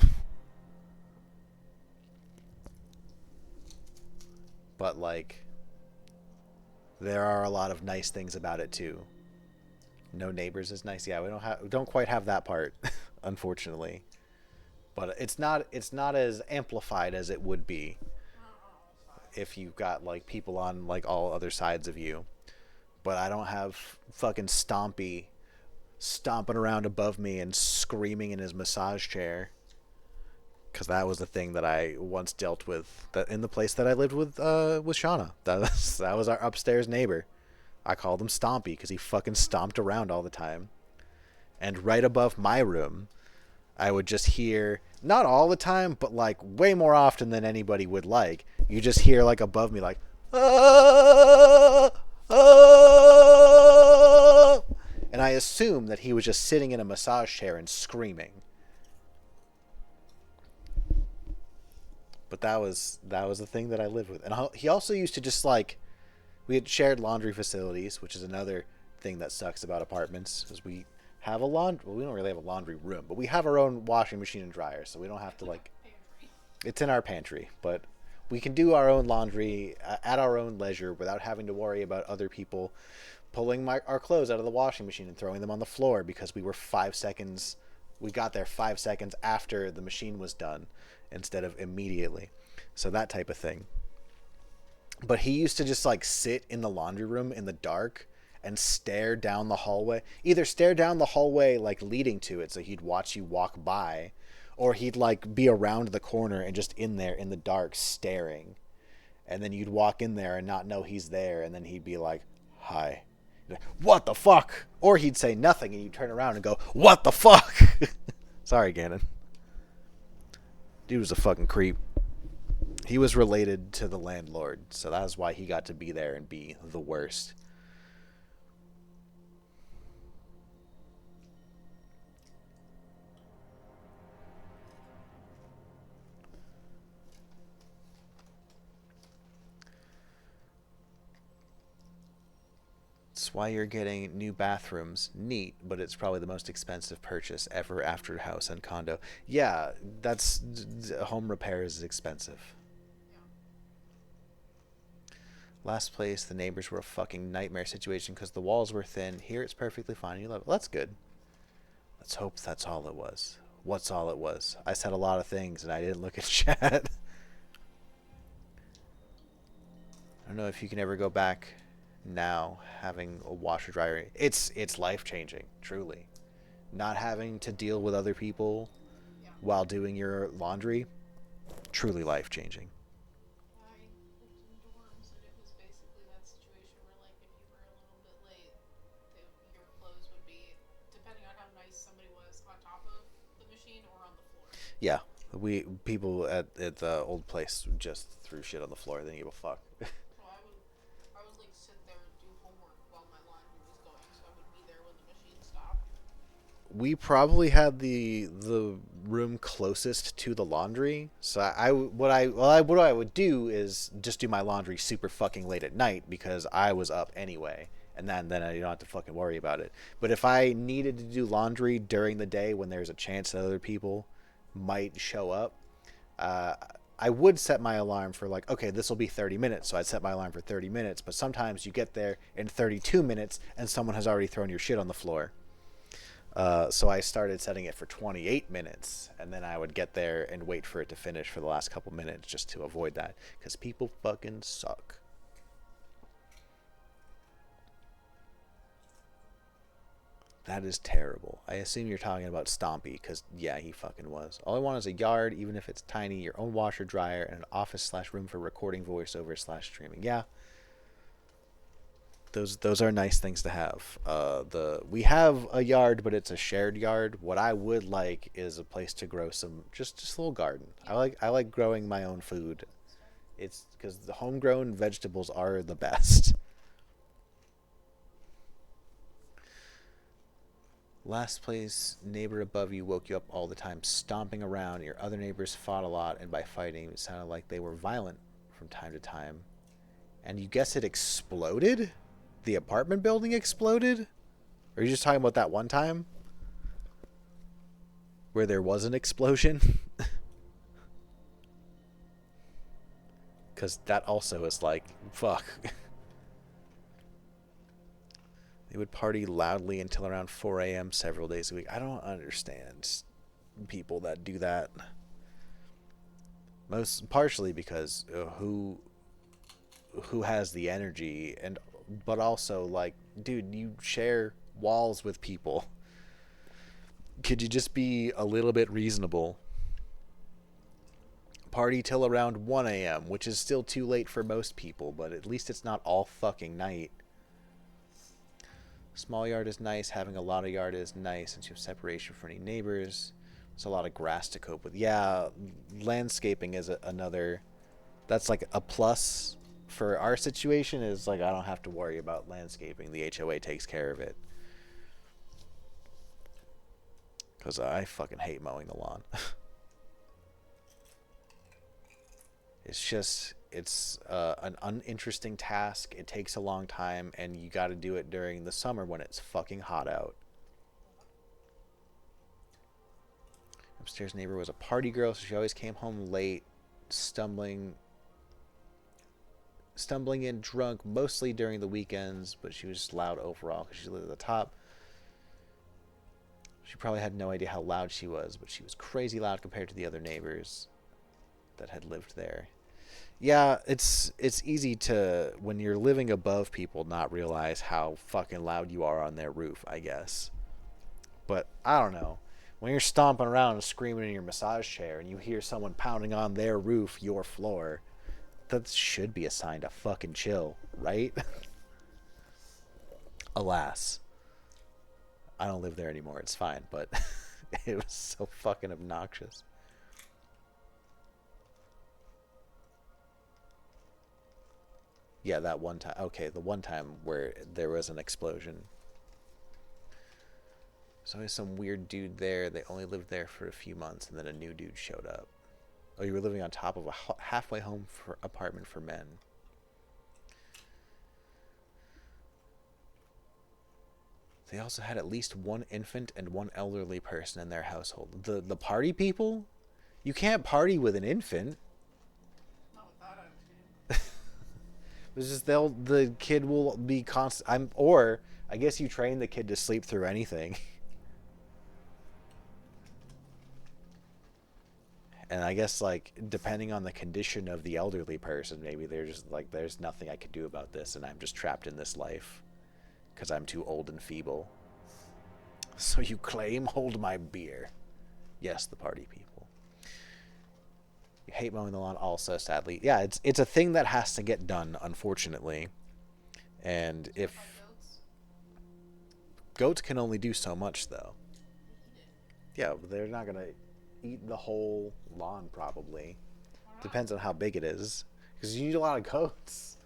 But like there are a lot of nice things about it too. No neighbors is nice. Yeah, we don't quite have that part, unfortunately. But it's not as amplified as it would be if you got like people on like all other sides of you. But I don't have fucking Stompy stomping around above me and screaming in his massage chair. Because that was the thing that I once dealt with in the place that I lived with Shauna. That was our upstairs neighbor. I called him Stompy because he fucking stomped around all the time. And right above my room, I would just hear, not all the time, but like way more often than anybody would like, you just hear like above me like, ah, ah, and I assumed that he was just sitting in a massage chair and screaming. But that was the thing that I lived with. And he also used to just like, we had shared laundry facilities, which is another thing that sucks about apartments, because we have a laundry. Well, we don't really have a laundry room, but we have our own washing machine and dryer, so we don't have to like. It's in our pantry, but we can do our own laundry at our own leisure without having to worry about other people pulling our clothes out of the washing machine and throwing them on the floor because we were 5 seconds. We got there 5 seconds after the machine was done, instead of immediately. So that type of thing. But he used to just like sit in the laundry room in the dark and stare down the hallway. Either stare down the hallway like leading to it, so he'd watch you walk by, or he'd like be around the corner and just in there in the dark staring. And then you'd walk in there and not know he's there, and then he'd be like, "Hi." You're like, what the fuck? Or he'd say nothing and you turn around and go, what the fuck? Sorry, Ganon. Dude was a fucking creep. He was related to the landlord, so that's why he got to be there and be the worst. That's why you're getting new bathrooms. Neat, but it's probably the most expensive purchase ever after house and condo. Yeah, that's home repairs is expensive. Last place, the neighbors were a fucking nightmare situation because the walls were thin. Here it's perfectly fine. You love it. Well, that's good. Let's hope that's all it was. What's all it was? I said a lot of things and I didn't look at chat. I don't know if you can ever go back now having a washer dryer. It's life changing, truly. Not having to deal with other people while doing your laundry, truly life changing. I lived in dorms, and it was basically that situation where, like, if you were a little bit late, your clothes would be, depending on how nice somebody was, on top of the machine or on the floor. Yeah, people at the old place just threw shit on the floor. They didn't give a fuck. So I would like sit there and do homework while my laundry was going, so I would be there when the machine stopped. We probably had the room closest to the laundry, so what I would do is just do my laundry super fucking late at night because I was up anyway, and then I don't have to fucking worry about it. But if I needed to do laundry during the day when there's a chance that other people might show up, I would set my alarm for like, okay, this will be 30 minutes, so I'd set my alarm for 30 minutes. But sometimes you get there in 32 minutes and someone has already thrown your shit on the floor. So I started setting it for 28 minutes, and then I would get there and wait for it to finish for the last couple minutes just to avoid that, because people fucking suck. That is terrible. I assume you're talking about Stompy, because yeah, he fucking was. All I want is a yard, even if it's tiny, your own washer, dryer, and an office/room for recording voiceover/streaming. Yeah. Those are nice things to have. We have a yard, but it's a shared yard. What I would like is a place to grow some just a little garden. I like growing my own food. It's because the homegrown vegetables are the best. Last place, neighbor above you woke you up all the time, stomping around. Your other neighbors fought a lot, and by fighting, it sounded like they were violent from time to time. And you guess it exploded? The apartment building exploded? Or are you just talking about that one time where there was an explosion? Because that also is like, fuck. They would party loudly until around 4 a.m. several days a week. I don't understand people that do that. Partially because who has the energy, but also like, dude, you share walls with people. Could you just be a little bit reasonable? Party till around 1 a.m., which is still too late for most people, but at least it's not all fucking night. Small yard is nice. Having a lot of yard is nice since you have separation from any neighbors. There's a lot of grass to cope with. Yeah, landscaping is another. That's like a plus for our situation. Is like I don't have to worry about landscaping. The HOA takes care of it. Because I fucking hate mowing the lawn. It's an uninteresting task. It takes a long time, and you got to do it during the summer when it's fucking hot out. Upstairs neighbor was a party girl, so she always came home late, stumbling in drunk, mostly during the weekends, but she was just loud overall because she lived at the top. She probably had no idea how loud she was, but she was crazy loud compared to the other neighbors that had lived there. Yeah, it's easy to, when you're living above people, not realize how fucking loud you are on their roof, I guess. But I don't know. When you're stomping around and screaming in your massage chair and you hear someone pounding on their roof, your floor, that should be a sign to fucking chill, right? Alas, I don't live there anymore. It's fine, but it was so fucking obnoxious. Yeah, that one time. Okay, the one time where there was an explosion. So there's some weird dude there. They only lived there for a few months, and then a new dude showed up. Oh, you were living on top of a halfway home for apartment for men. They also had at least one infant and one elderly person in their household. The party people? You can't party with an infant. Not with that attitude. It's just the kid will be constant. Or I guess you train the kid to sleep through anything. And I guess, like, depending on the condition of the elderly person, maybe they're just like, there's nothing I could do about this, and I'm just trapped in this life because I'm too old and feeble. So you claim, hold my beer. Yes, the party people. You hate mowing the lawn also, sadly. Yeah, it's a thing that has to get done, unfortunately. And if... Goats can only do so much, though. Yeah, but they're not going to eat the whole lawn, probably. Depends on how big it is. Because you need a lot of goats.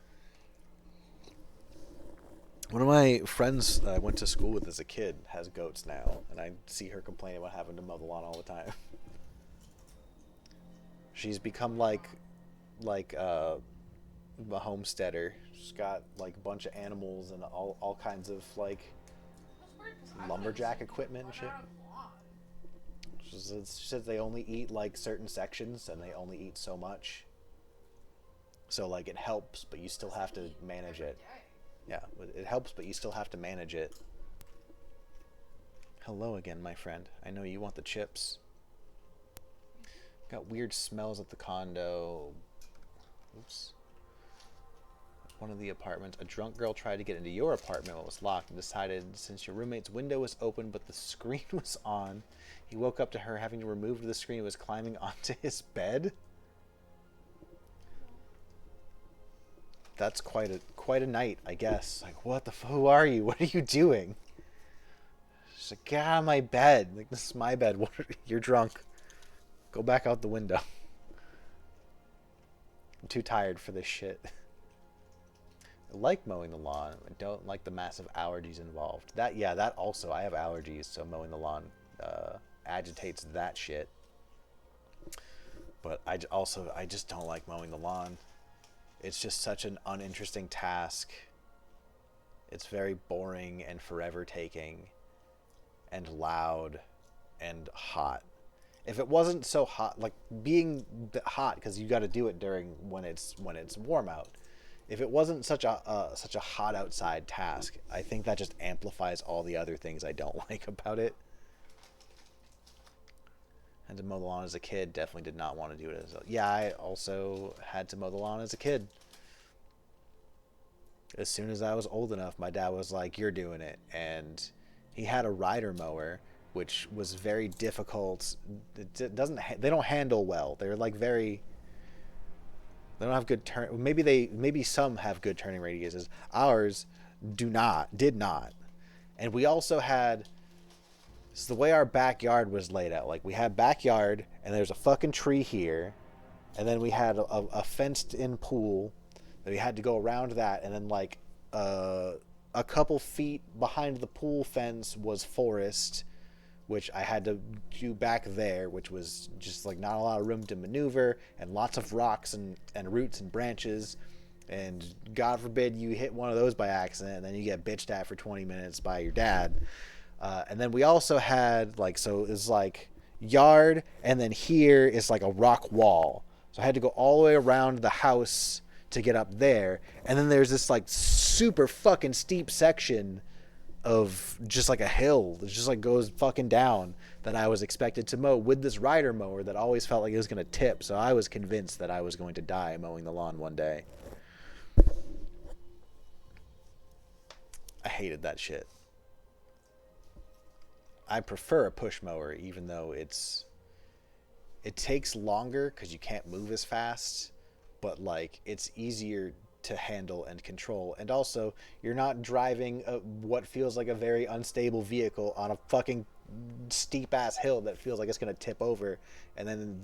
One of my friends that I went to school with as a kid has goats now. And I see her complain about having to mow the lawn all the time. She's become like a homesteader. She's got like a bunch of animals and all kinds of like lumberjack equipment and shit. She says they only eat like certain sections and they only eat so much. So like it helps, but you still have to manage it. Yeah, it helps, but you still have to manage it. Hello again, my friend. I know you want the chips. Got weird smells at the condo. Oops. One of the apartments. A drunk girl tried to get into your apartment but was locked and decided since your roommate's window was open but the screen was on, he woke up to her having to remove the screen and was climbing onto his bed. That's quite a night, I guess. Like, what the who are you? What are you doing? She's like, get out of my bed. Like, this is my bed. You're drunk. Go back out the window. I'm too tired for this shit. I like mowing the lawn. I don't like the massive allergies involved. That also. I have allergies, so mowing the lawn agitates that shit. But I just don't like mowing the lawn. It's just such an uninteresting task. It's very boring and forever taking and loud and hot. If it wasn't so hot, like being hot because you got to do it during when it's warm out. If it wasn't such a hot outside task, I think that just amplifies all the other things I don't like about it. Had to mow the lawn as a kid. Definitely did not want to do it yeah, I also had to mow the lawn as a kid. As soon as I was old enough, my dad was like, "You're doing it," and he had a rider mower, which was very difficult. They don't handle well. They're like very. They don't have good turn. Maybe some have good turning radiuses. Ours did not, and we also had. It's the way our backyard was laid out. Like we had backyard, and there's a fucking tree here, and then we had a fenced-in pool that we had to go around that, and then like a couple feet behind the pool fence was forest, which I had to do back there, which was just like not a lot of room to maneuver, and lots of rocks and roots and branches, and God forbid you hit one of those by accident, and then you get bitched at for 20 minutes by your dad. And then we also had like, so it was like yard, and then here is like a rock wall. So I had to go all the way around the house to get up there. And then there's this like super fucking steep section of just like a hill that just like goes fucking down that I was expected to mow with this rider mower that always felt like it was going to tip. So I was convinced that I was going to die mowing the lawn one day. I hated that shit. I prefer a push mower, even though it takes longer because you can't move as fast, but like it's easier to handle and control. And also, you're not driving what feels like a very unstable vehicle on a fucking steep ass hill that feels like it's going to tip over, and then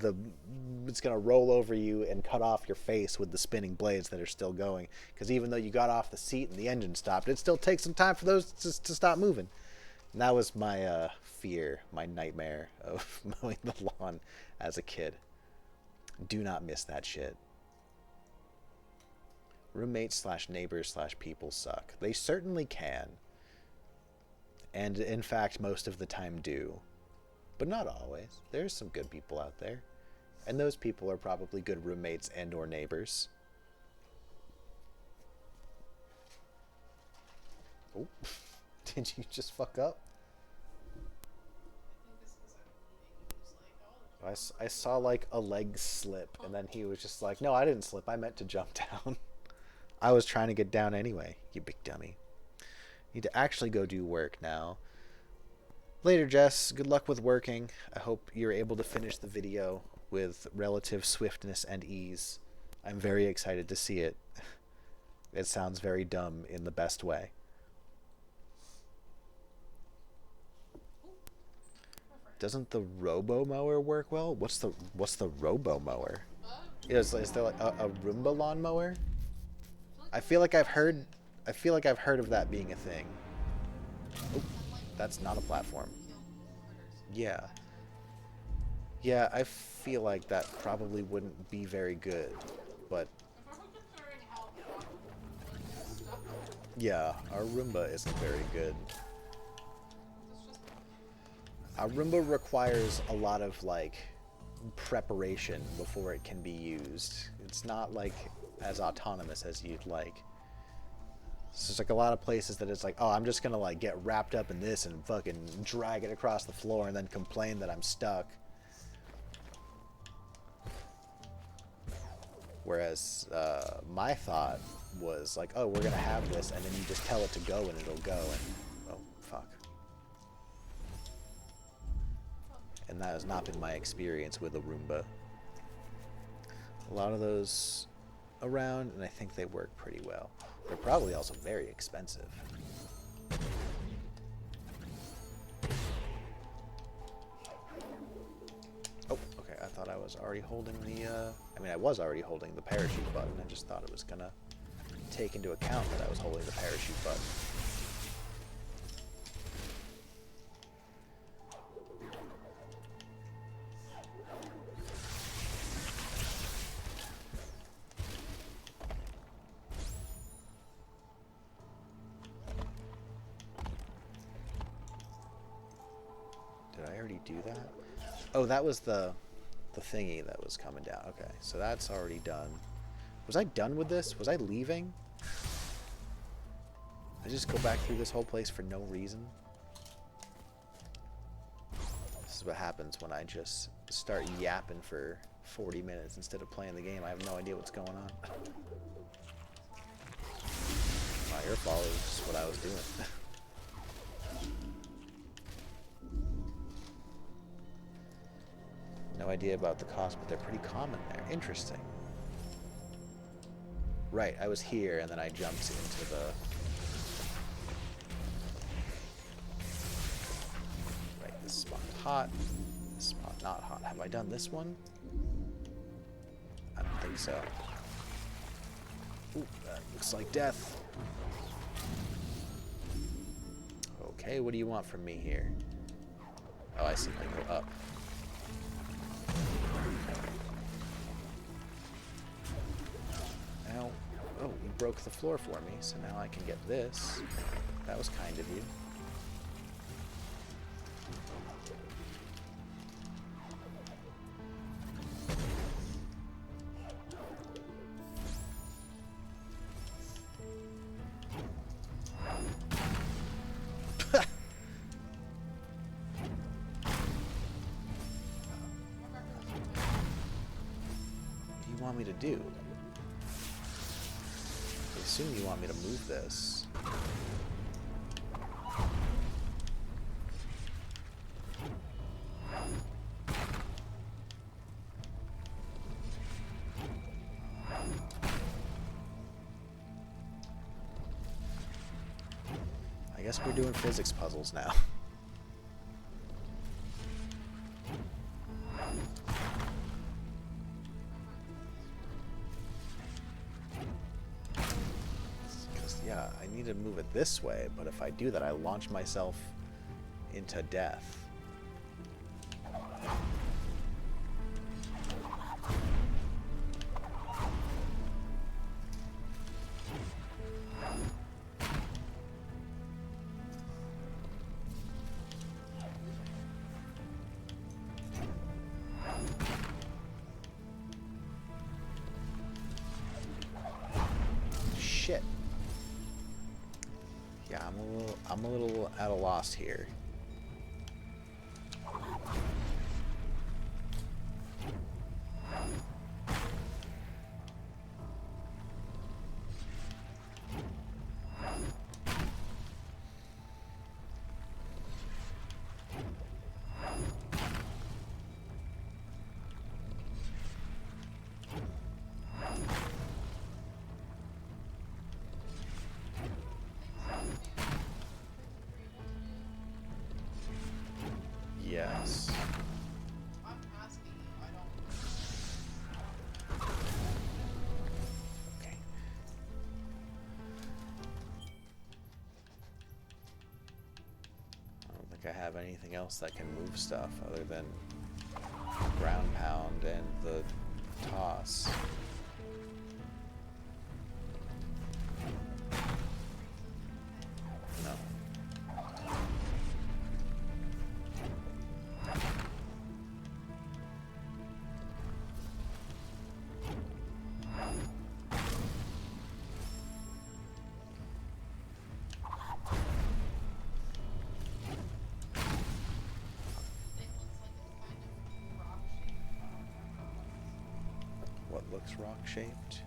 it's going to roll over you and cut off your face with the spinning blades that are still going, because even though you got off the seat and the engine stopped, it still takes some time for those to stop moving. And that was my fear, my nightmare of mowing the lawn as a kid. Do not miss that shit. Roommates / neighbors / people suck. They certainly can. And in fact, most of the time do. But not always. There's some good people out there. And those people are probably good roommates and or neighbors. Oh, did you just fuck up? I saw like a leg slip, and then he was just like, no, I didn't slip. I meant to jump down. I was trying to get down anyway, you big dummy. Need to actually go do work now. Later, Jess. Good luck with working. I hope you're able to finish the video with relative swiftness and ease. I'm very excited to see it. It sounds very dumb in the best way. Doesn't the robo mower work well? What's the robo mower? Is there like a Roomba lawnmower? I feel like I've heard of that being a thing. Oh, that's not a platform. Yeah. Yeah, I feel like that probably wouldn't be very good, but yeah, our Roomba isn't very good. Our Roomba requires a lot of like preparation before it can be used. It's not like as autonomous as you'd like. So there's like a lot of places that it's like, oh, I'm just gonna like get wrapped up in this and fucking drag it across the floor and then complain that I'm stuck. Whereas my thought was like, oh, we're gonna have this, and then you just tell it to go and it'll go, and oh fuck. And that has not been my experience with a Roomba. A lot of those around, and I think they work pretty well. They're probably also very expensive. Oh, okay, I thought I was already holding the, I mean, I was already holding the parachute button. I just thought it was gonna take into account that I was holding the parachute button. Do that? Oh, that was the thingy that was coming down. Okay, so that's already done. Was I done with this? Was I leaving? I just go back through this whole place for no reason? This is what happens when I just start yapping for 40 minutes instead of playing the game. I have no idea what's going on. Not your fault, it was just what I was doing. No idea about the cost, but they're pretty common there. Interesting. Right, I was here and then I jumped into the... Right, this spot hot. This spot not hot. Have I done this one? I don't think so. Ooh, that looks like death. Okay, what do you want from me here? Oh, I see. I go up. Now, oh, you broke the floor for me, so now I can get this. That was kind of you. What do you want me to do? I assume you want me to move this. I guess we're doing physics puzzles now. Because, yeah, I need to move it this way, but if I do that, I launch myself into death. Shit. Yeah, I'm a little at a loss here. Yes. I'm asking you, I don't. Okay. I don't think I have anything else that can move stuff other than ground pound and the toss. No. What looks rock shaped?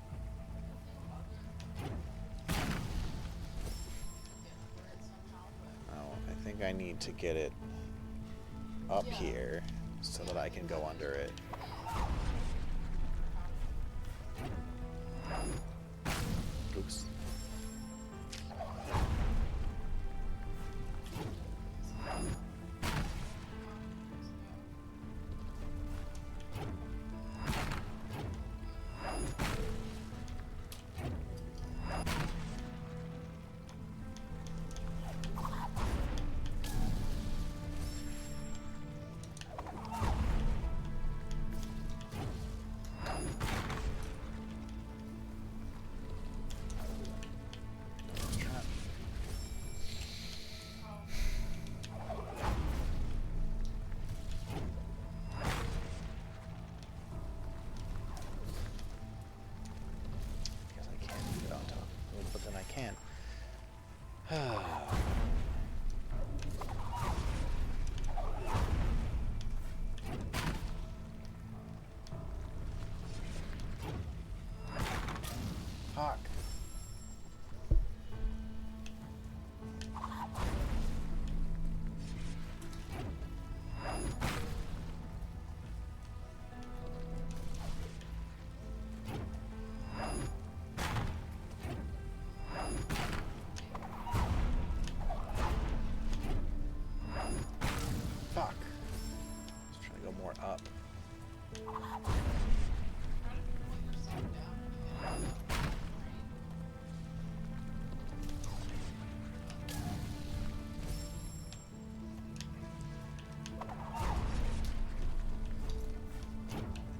Oh, I think I need to get it up here so that I can go under it. Oops. Guess I can't get on top, but then I can. Fuck. Fuck. Just trying to go more up. I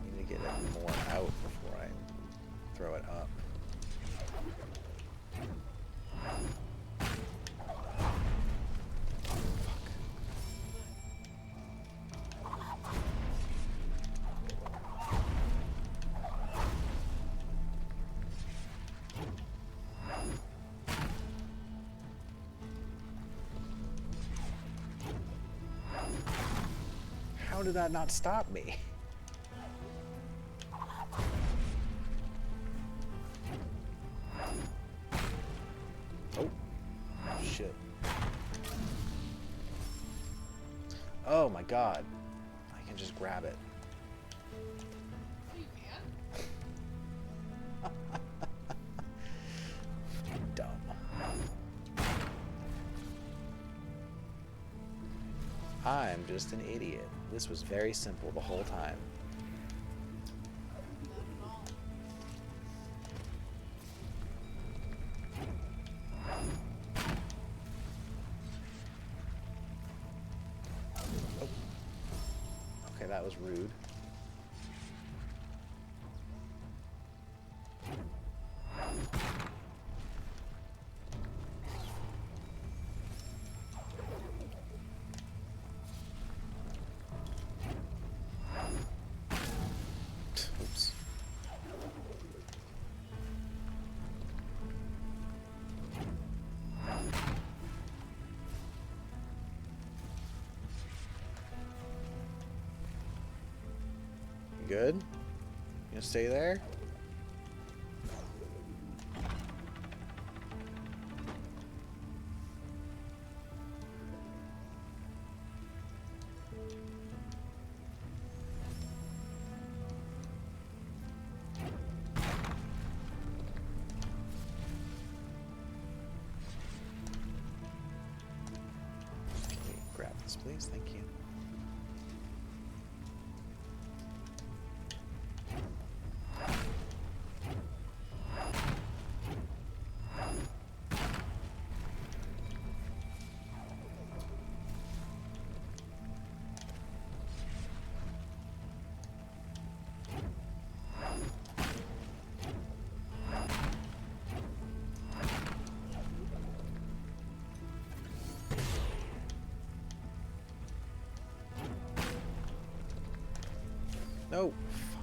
need to get it more out before I throw it up. How did that not stop me? Oh, shit. Oh my god. I can just grab it. Oh, you can? Dumb. I'm just an idiot. This was very simple the whole time. Not at all. Okay, that was rude. Oops. You good? You gonna stay there? Can we grab this, please? Thank you. No. Fuck.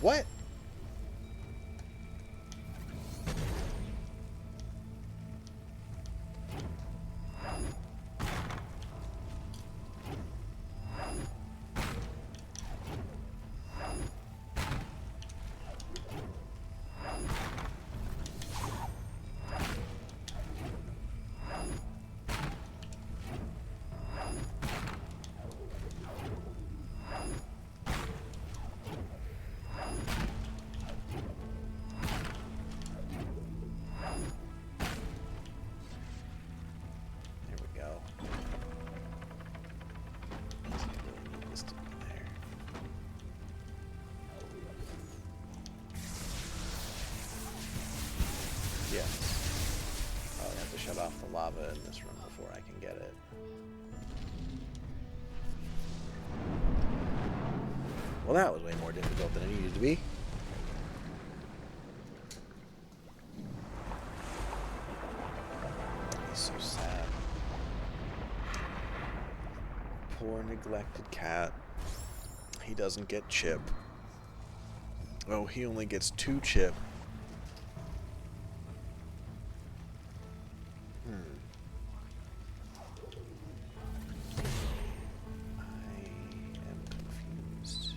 What? There we go. I really need this to be there. Yes. I'll have to shut off the lava in this room before I can get it. Well, that was way more difficult than it needed to be. He's so sad. Poor neglected cat. He doesn't get chip. Oh, he only gets 2 chip. I am confused.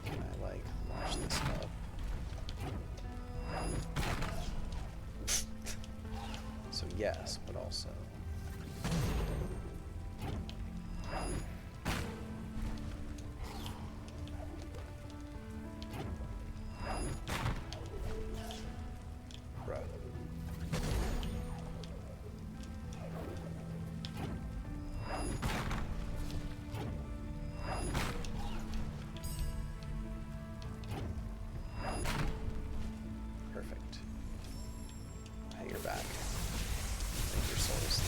Can I, like, launch this up? So yes, but also... Bruh. Perfect. Hey, you're back. Thank your souls.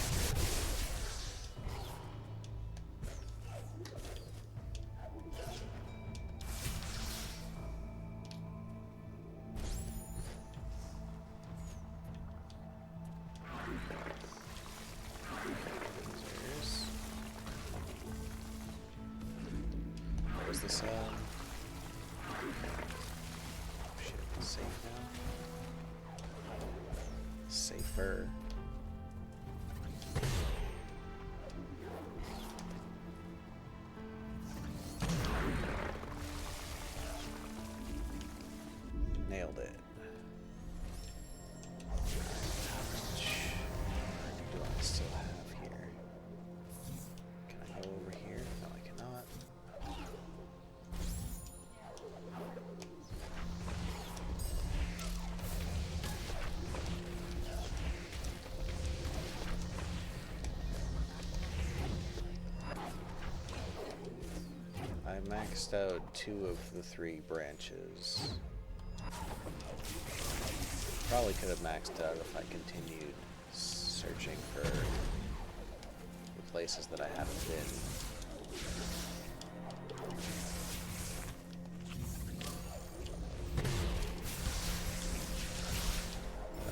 Lasers. What was this? Shit, safe now. Safer. maxed out 2 of the 3 branches. Probably could have maxed out if I continued searching for the places that I haven't been.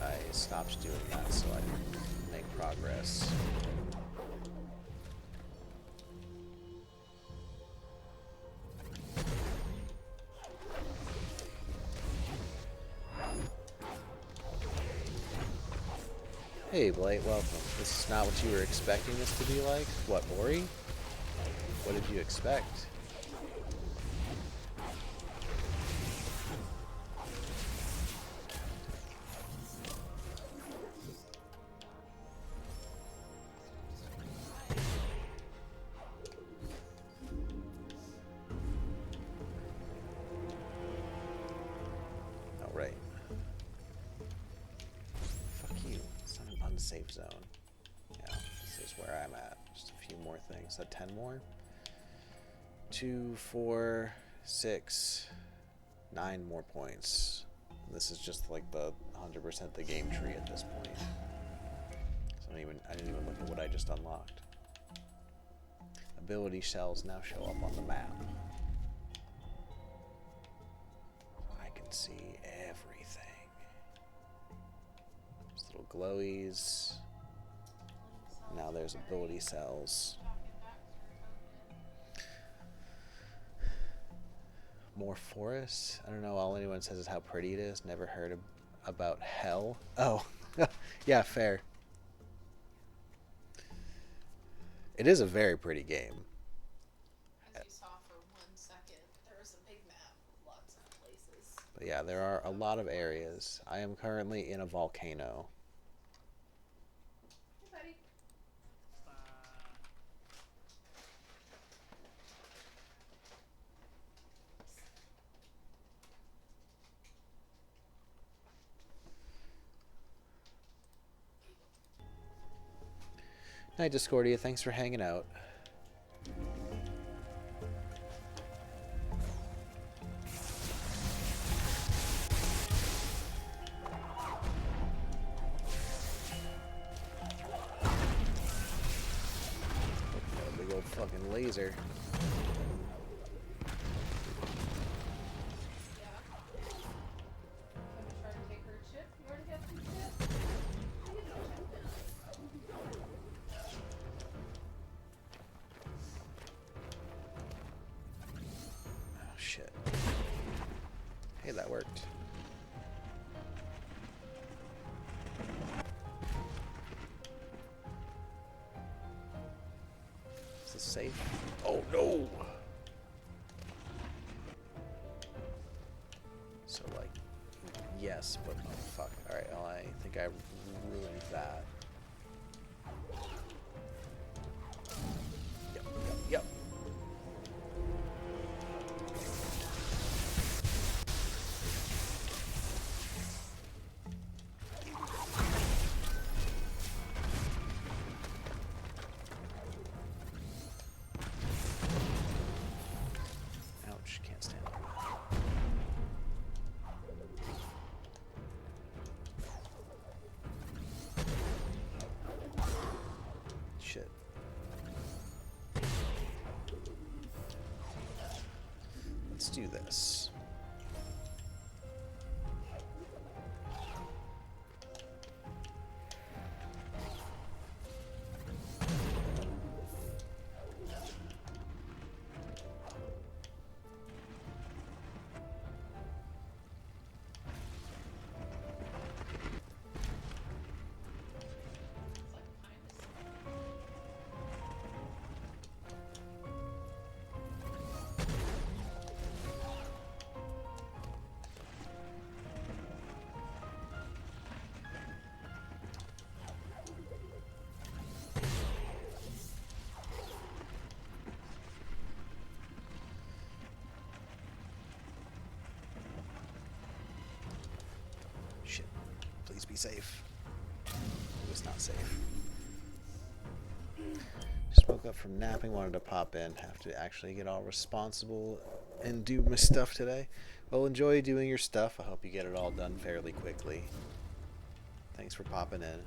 I stopped doing that so I could make progress. Hey Blake, welcome. This is not what you were expecting this to be like? What, Ori? What did you expect? Alright. Fuck you. It's not an unsafe zone. Yeah, this is where I'm at. Just a few more things. Is that 10 more? 2, 4, 6, 9 more points. This is just like the 100% the game tree at this point. So I didn't even look at what I just unlocked. Ability shells now show up on the map. I can see everything. There's little glowies. Now there's ability cells. More forests? I don't know, all anyone says is how pretty it is. Never heard about hell. Oh, yeah, fair. It is a very pretty game. As you saw for 1 second, there was a big map with lots of places. But yeah, there are a lot of areas. I am currently in a volcano. Hey, buddy. Night, Discordia. Thanks for hanging out. Got a big old fucking laser. Yeah. Gonna try to take her chip? You already have 2 chips? You get a chip then. Oh shit. Hey, that worked. Is this safe? Oh no! So like, yes, but oh fuck. Alright, well I think I ruined that. Yep, yep, yep. Ouch, can't stand it. Shit. Let's do this. Shit. Please be safe. It was not safe. Just Just woke up from napping, wanted to pop in. Have to actually get all responsible and do my stuff today. Well, enjoy doing your stuff. I hope you get it all done fairly quickly. Thanks for popping in.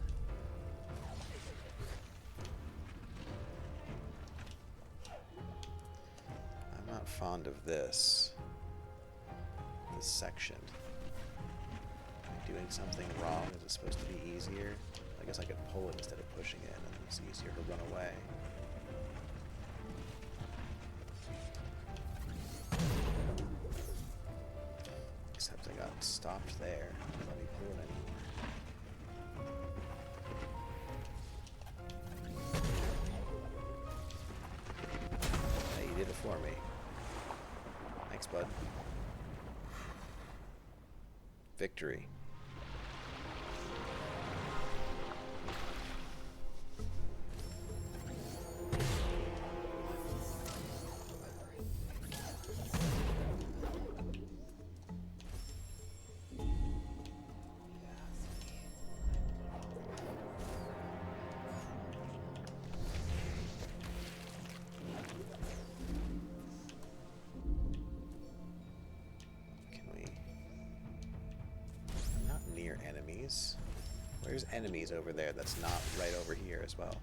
I'm not fond of this section. Am I doing something wrong? Is it supposed to be easier? I guess I could pull it instead of pushing it, and then it's easier to run away. Except I got stopped there. Don't let me pull it anymore. Hey, you did it for me. Thanks, bud. Victory. There's enemies over there that's not right over here as well.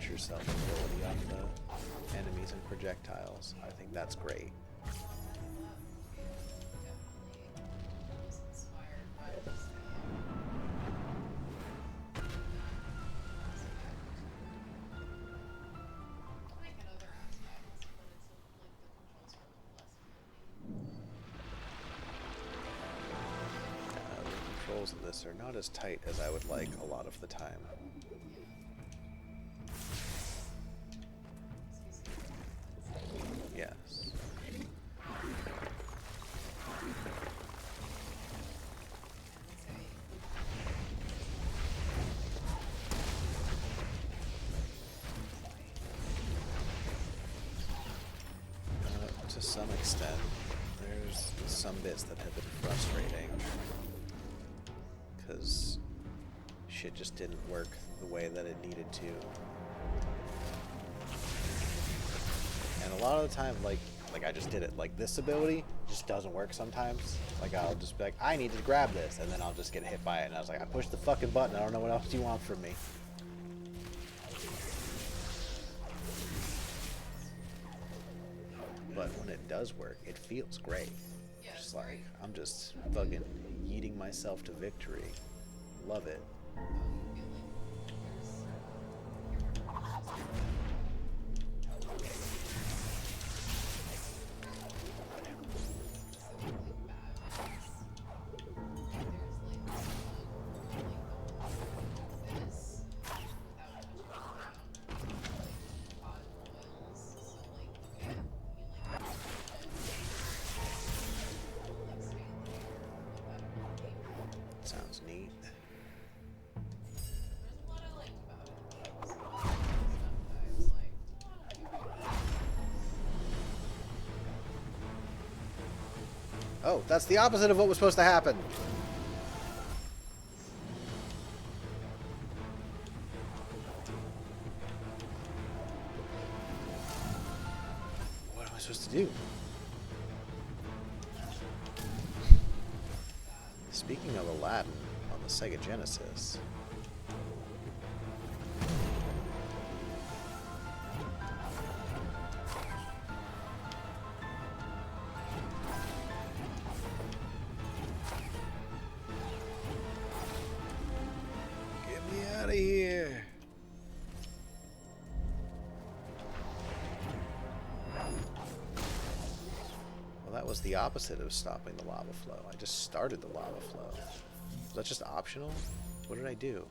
Yourself ability on the enemies and projectiles. I think that's great. The controls in this are not as tight as I would like a lot of the time. Yes. To some extent, there's some bits that have been frustrating because shit just didn't work the way that it needed to. And a lot of the time, like I just did it. Like this ability just doesn't work sometimes. Like I'll just be like, I need to grab this, and then I'll just get hit by it. And I was like, I pushed the fucking button. I don't know what else you want from me. But when it does work, it feels great. Just like I'm just fucking yeeting myself to victory. Love it. Sounds neat. Oh, that's the opposite of what was supposed to happen. What am I supposed to do? Speaking of Aladdin on the Sega Genesis. Get me out of here. Well, that was the opposite of stopping the lava flow. I just started the lava flow. Was that just optional? What did I do?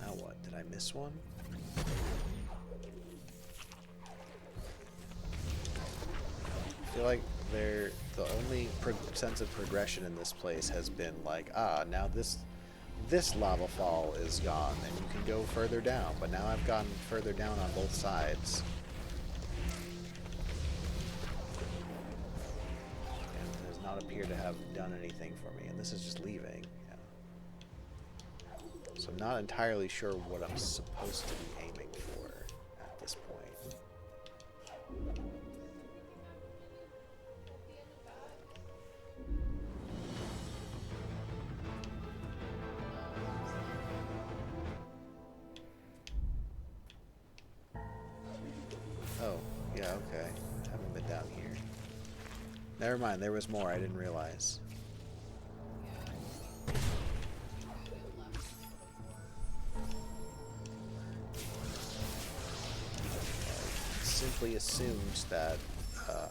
Now what? Did I miss one? I feel like the only sense of progression in this place has been like, now this lava fall is gone and you can go further down, but now I've gone further down on both sides. And it does not appear to have done anything for me, and this is just leaving. Yeah. So I'm not entirely sure what I'm supposed to be aiming for at this point. Oh, yeah, okay. Haven't been down here. Never mind, there was more I didn't realize. I simply assumed that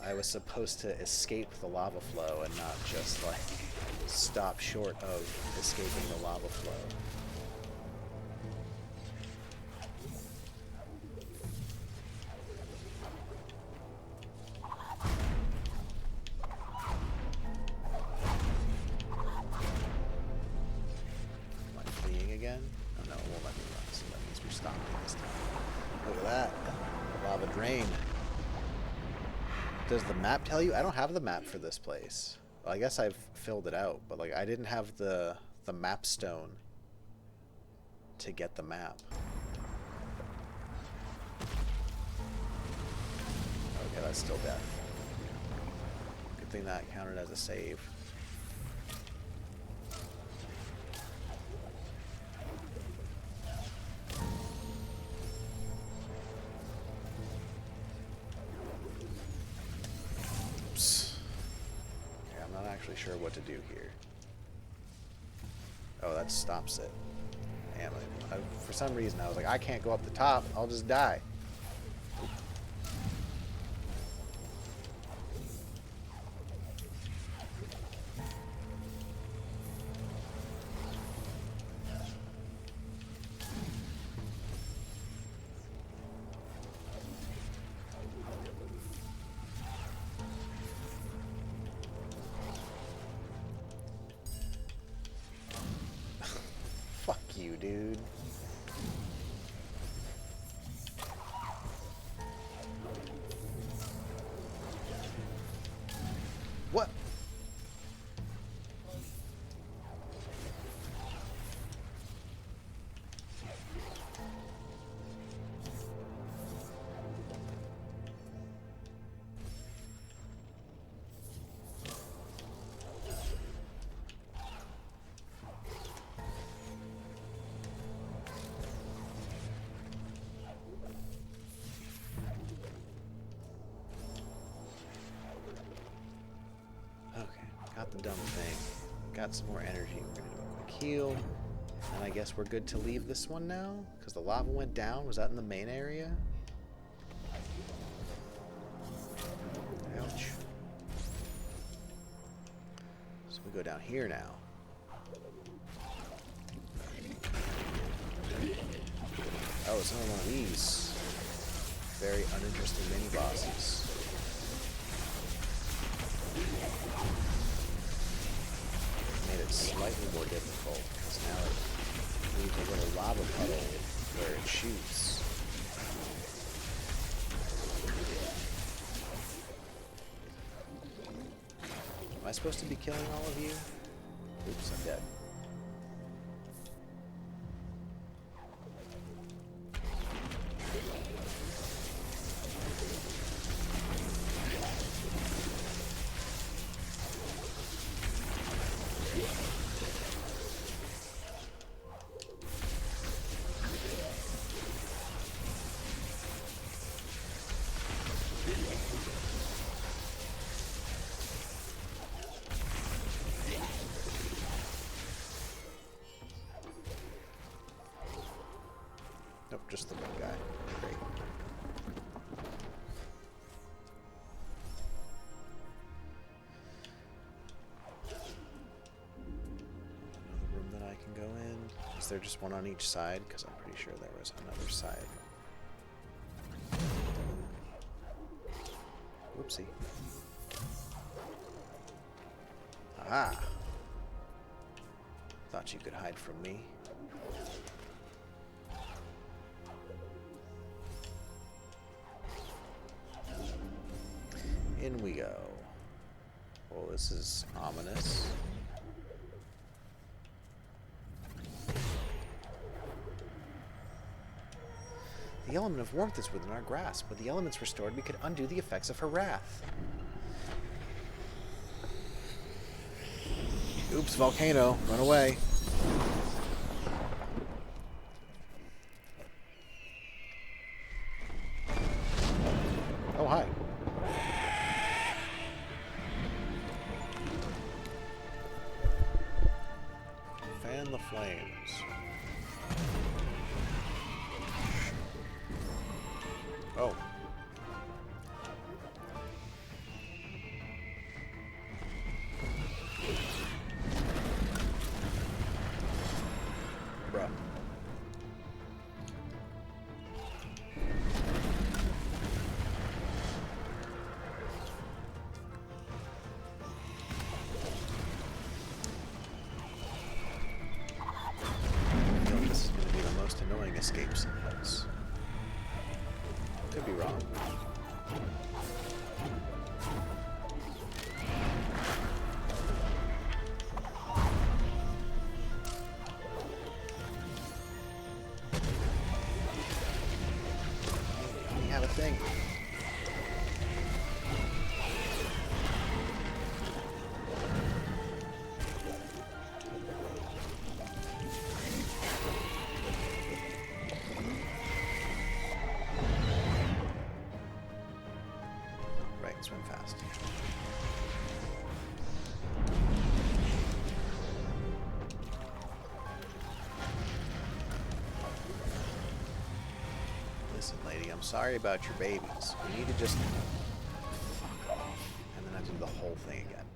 I was supposed to escape the lava flow and not just, like, stop short of escaping the lava flow. Does the map tell you? I don't have the map for this place. Well, I guess I've filled it out, but like I didn't have the map stone to get the map. Okay, that's still death. Good thing that counted as a save. Sure what to do here. Oh, that stops it. Damn it. For some reason I was like, I can't go up the top, I'll just die. Fuck you, dude. What? Got the dumb thing. Got some more energy. We're gonna do a quick heal. And I guess we're good to leave this one now? Because the lava went down. Was that in the main area? Ouch. So we go down here now. Oh, it's another one of these very uninteresting mini-bosses. Made it slightly more difficult because now it leaves a little lava puddle where it shoots. Am I supposed to be killing all of you? Oops, I'm dead. Is there just one on each side? Because I'm pretty sure there was another side. Whoopsie. Ah! Thought you could hide from me. In we go. Well, this is ominous. The element of warmth is within our grasp. With the elements restored, we could undo the effects of her wrath. Oops, volcano. Run away. Oh, hi. Fan the flames. Oh. Bruh. I feel like this is going to be the most annoying escape sequence. Could be wrong. I only have a thing. Right, swim fast. Listen, lady, I'm sorry about your babies. You need to just fuck off, and then I do the whole thing again.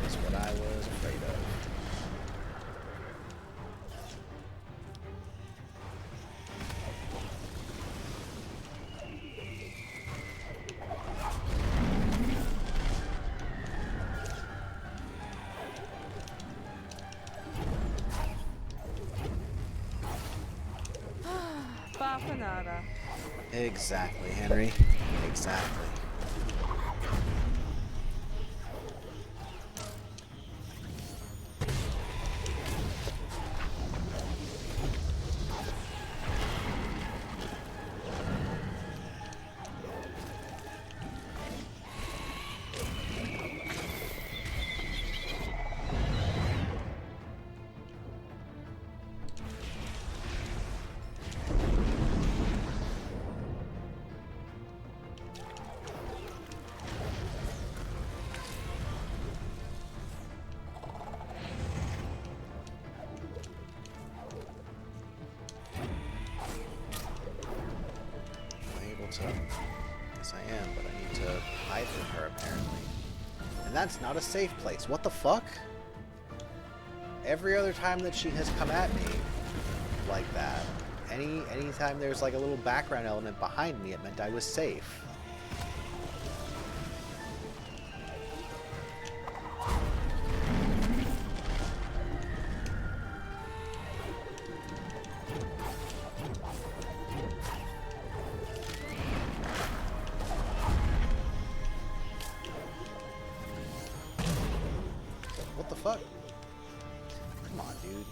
That's what I was afraid of. Bafanada. Exactly, Henry. Exactly. Yes, I am, but I need to hide from her, apparently. And that's not a safe place. What the fuck? Every other time that she has come at me like that, anytime there's like a little background element behind me, it meant I was safe. What the fuck? Come on, dude.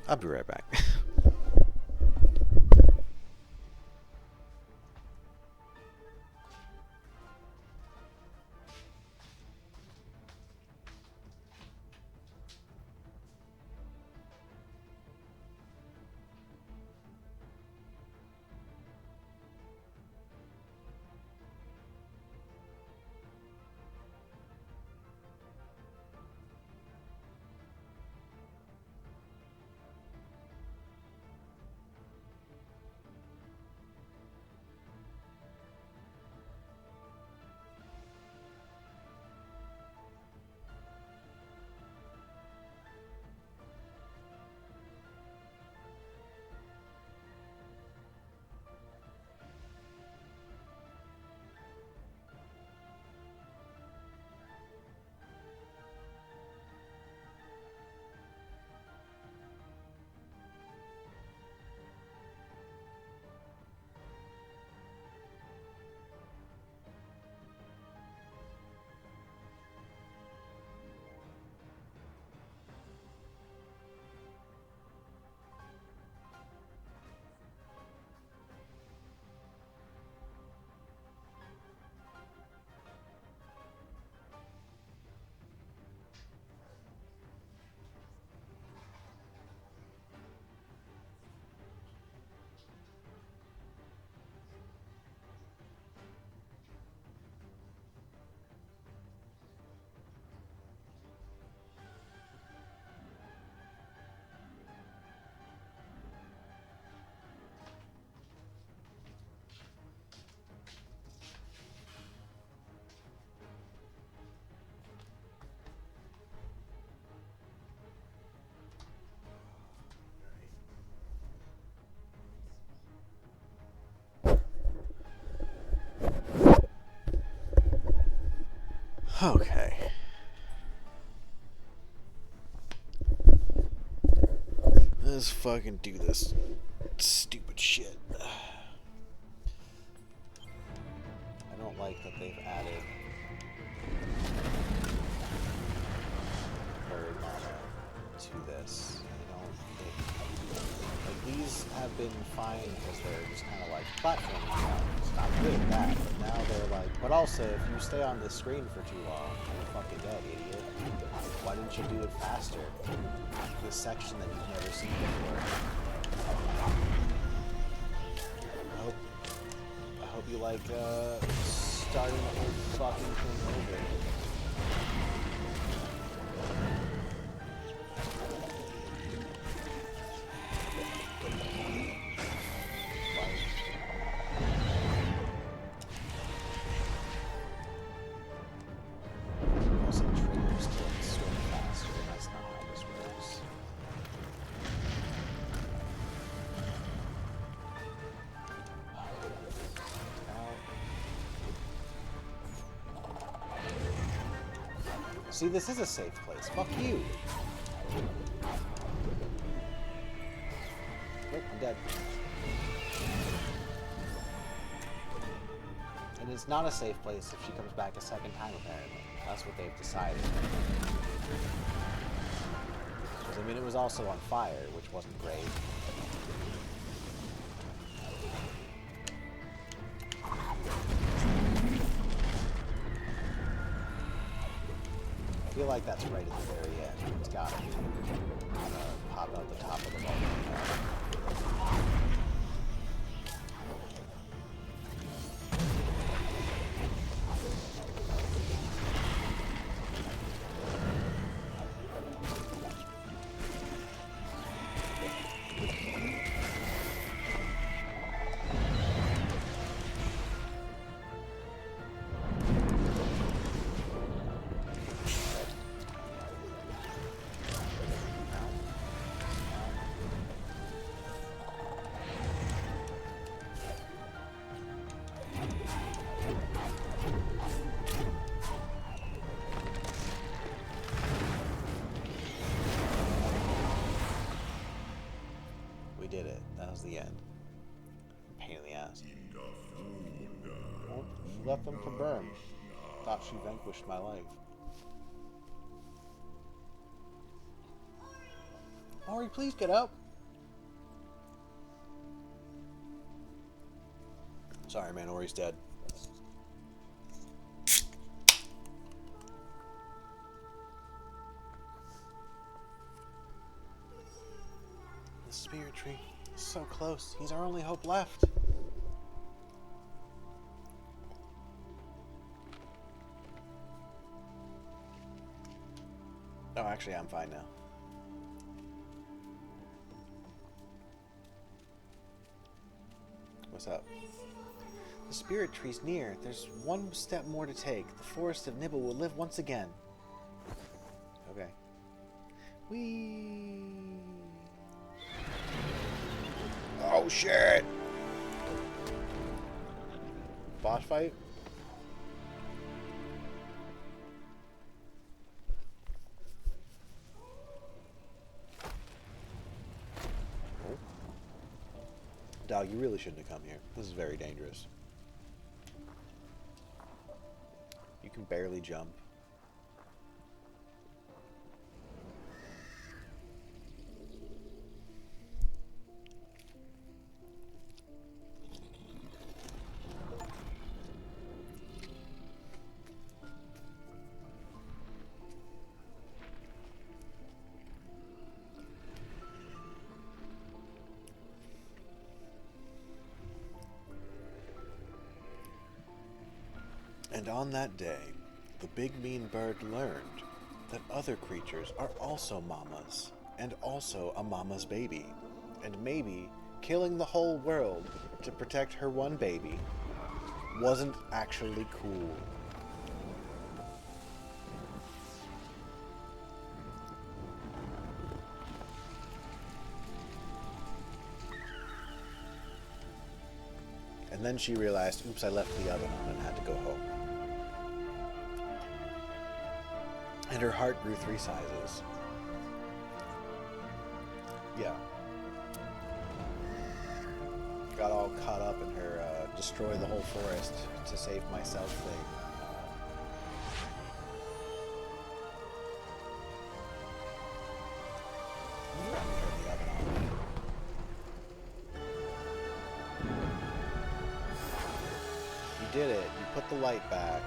I'll be right back. Okay. Let's fucking do this stupid shit. I don't like that they've added bird mana to this. Like, these have been fine because they're just kind of like platforming games. Not good at that, but now they're like, but also if you stay on this screen for too long, you're fucking dead, idiot. Why didn't you do it faster? This section that you've never seen before. I hope you like starting the whole fucking thing over. Also triggers to like swim faster. That's not how this works. See, this is a safe place. Fuck you. Nope, I'm dead. And it's not a safe place if she comes back a second time, apparently. That's what they've decided. Because, I mean, it was also on fire, which wasn't great. I feel like that's right at the very end. It's gotta be. I'm gonna pop out the top of the volcano. We did it. That was the end. Pain in the ass. Well, she left them for burn. Thought she vanquished my life. Ori, please get up. Sorry, man. Ori's dead. The spirit tree is so close. He's our only hope left. Oh, actually, I'm fine now. What's up? The spirit tree's near. There's one step more to take. The forest of Nibble will live once again. Okay. Whee! Oh shit! Boss fight? Dog, you really shouldn't have come here. This is very dangerous. You can barely jump. And on that day, the big mean bird learned that other creatures are also mamas, and also a mama's baby, and maybe killing the whole world to protect her one baby wasn't actually cool. And then she realized, oops, I left the oven on and had to go home. And her heart grew 3 sizes. Yeah. Got all caught up in her destroy the whole forest to save myself thing. Turn the oven off. You did it. You put the light back.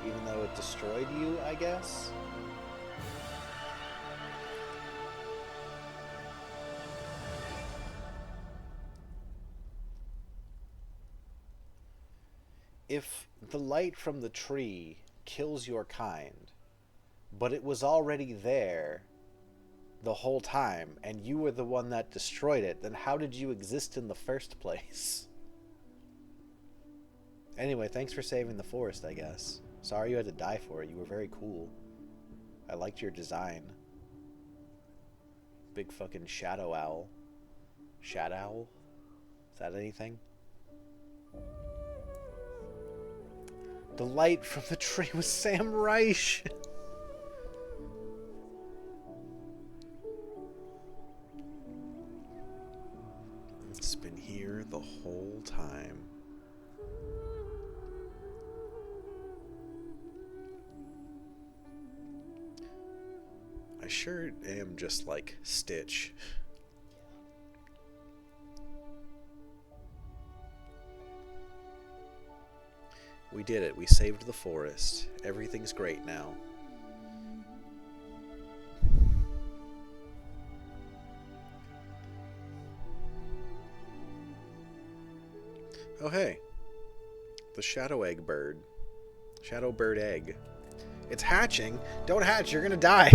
Even though it destroyed you, I guess? If the light from the tree kills your kind, but it was already there the whole time, and you were the one that destroyed it, then how did you exist in the first place? Anyway, thanks for saving the forest, I guess. Sorry you had to die for it. You were very cool. I liked your design. Big fucking shadow owl. Shadow owl? Is that anything? The light from the tree was Sam Reich. It's been here the whole time. I sure am just like Stitch. We did it. We saved the forest. Everything's great now. Oh hey. The shadow egg bird. Shadow bird egg. It's hatching. Don't hatch, you're gonna die.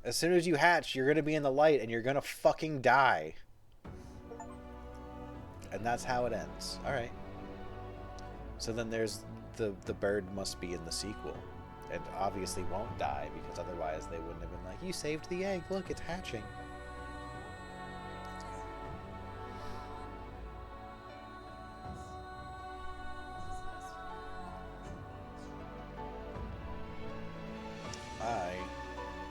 As soon as you hatch, you're gonna be in the light and you're gonna fucking die. And that's how it ends. Alright. So then there's the bird must be in the sequel. And obviously won't die, because otherwise they wouldn't have been like, you saved the egg, look, it's hatching. I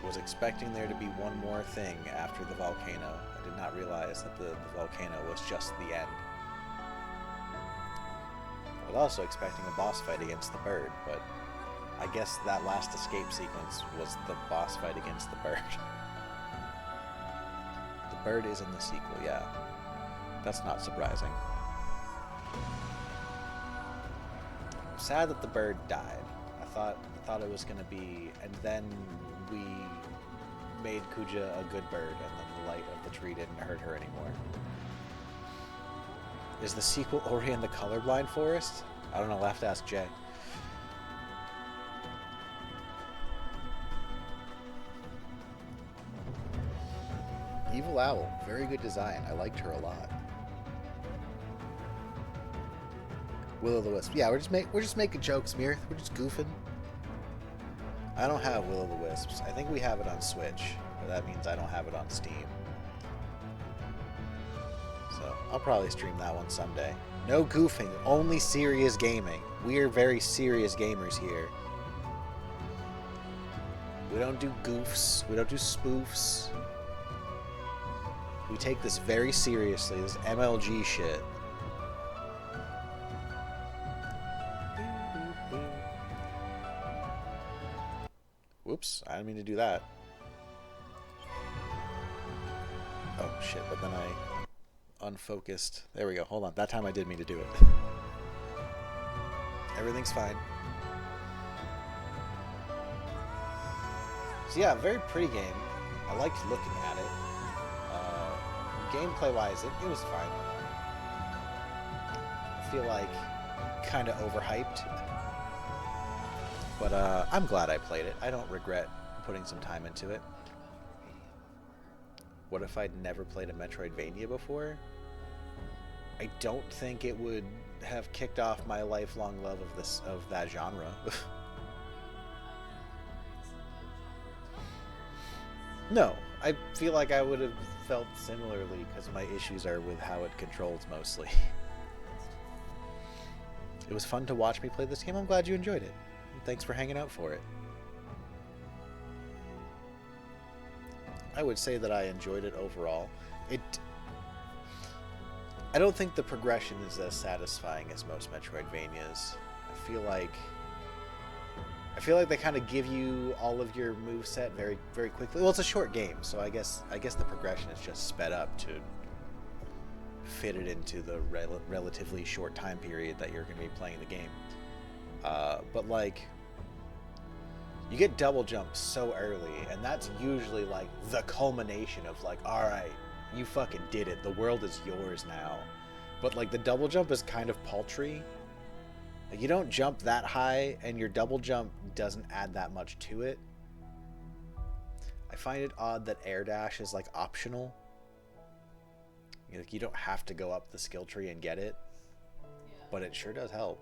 was expecting there to be one more thing after the volcano. I did not realize that the volcano was just the end. I was also expecting a boss fight against the bird, but I guess that last escape sequence was the boss fight against the bird. The bird is in the sequel, yeah. That's not surprising. I'm sad that the bird died. I thought it was gonna be, and then we made Kuja a good bird, and then the light of the tree didn't hurt her anymore. Is the sequel Ori and the Colorblind Forest? I don't know, I'll have to ask Jay. Evil Owl, very good design. I liked her a lot. Will-o'-the-Wisp. Yeah, we're just making jokes, Mir. We're just goofing. I don't have Will-o'-the-Wisps. I think we have it on Switch, but that means I don't have it on Steam. So I'll probably stream that one someday. No goofing, only serious gaming. We are very serious gamers here. We don't do goofs. We don't do spoofs. We take this very seriously. This MLG shit. Whoops, I didn't mean to do that. Oh shit, but then I unfocused. There we go, hold on. That time I did mean to do it. Everything's fine. So yeah, very pretty game. I liked looking at it. Gameplay-wise, it was fine. I feel like kind of overhyped. But I'm glad I played it. I don't regret putting some time into it. What if I'd never played a Metroidvania before? I don't think it would have kicked off my lifelong love of that genre. No, I feel like I would have felt similarly because my issues are with how it controls mostly. It was fun to watch me play this game. I'm glad you enjoyed it. thanks for hanging out for it. I would say that I enjoyed it overall. I don't think the progression is as satisfying as most Metroidvanias. I feel like they kind of give you all of your moveset very, very quickly. Well, it's a short game, so I guess the progression is just sped up to fit it into the relatively short time period that you're going to be playing the game. But like, you get double jump so early, and that's usually like the culmination of like, all right, you fucking did it. The world is yours now. But like, the double jump is kind of paltry. Like, you don't jump that high, and your double jump doesn't add that much to it. I find it odd that air dash is like optional. Like, you don't have to go up the skill tree and get it, but it sure does help.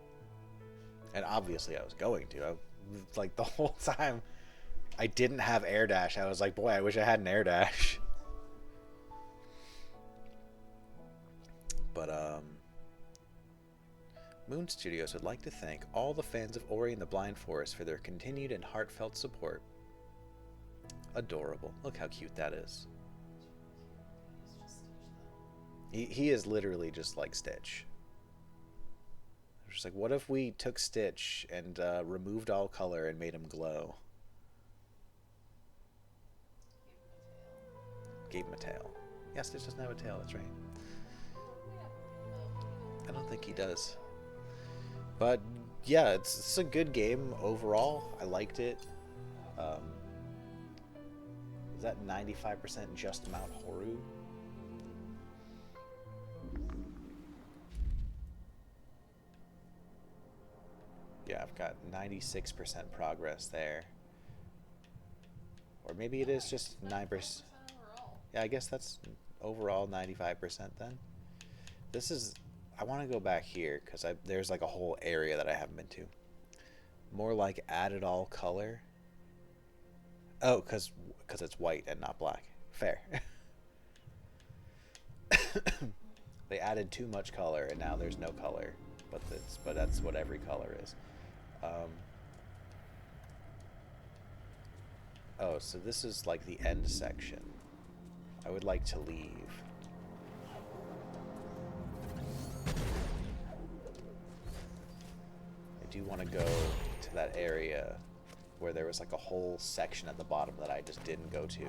And obviously I was going to. Like, the whole time I didn't have air dash, I was like, boy, I wish I had an air dash. But Moon Studios would like to thank all the fans of Ori and the Blind Forest for their continued and heartfelt support. Adorable. Look how cute that is. He is literally just like Stitch. Just like, what if we took Stitch and removed all color and made him glow? Gave him a tail. Yeah, Stitch doesn't have a tail, that's right. I don't think he does. But yeah, it's a good game overall. I liked it. Is that 95% just Mount Horu? Yeah, I've got 96% progress there. Or maybe it is just 9%. Yeah, I guess that's overall 95% then. I want to go back here because there's like a whole area that I haven't been to. More like added all color. Oh, because it's white and not black. Fair. They added too much color and now there's no color. But that's what every color is. Oh, so this is like the end section. I would like to leave. I do want to go to that area where there was like a whole section at the bottom that I just didn't go to.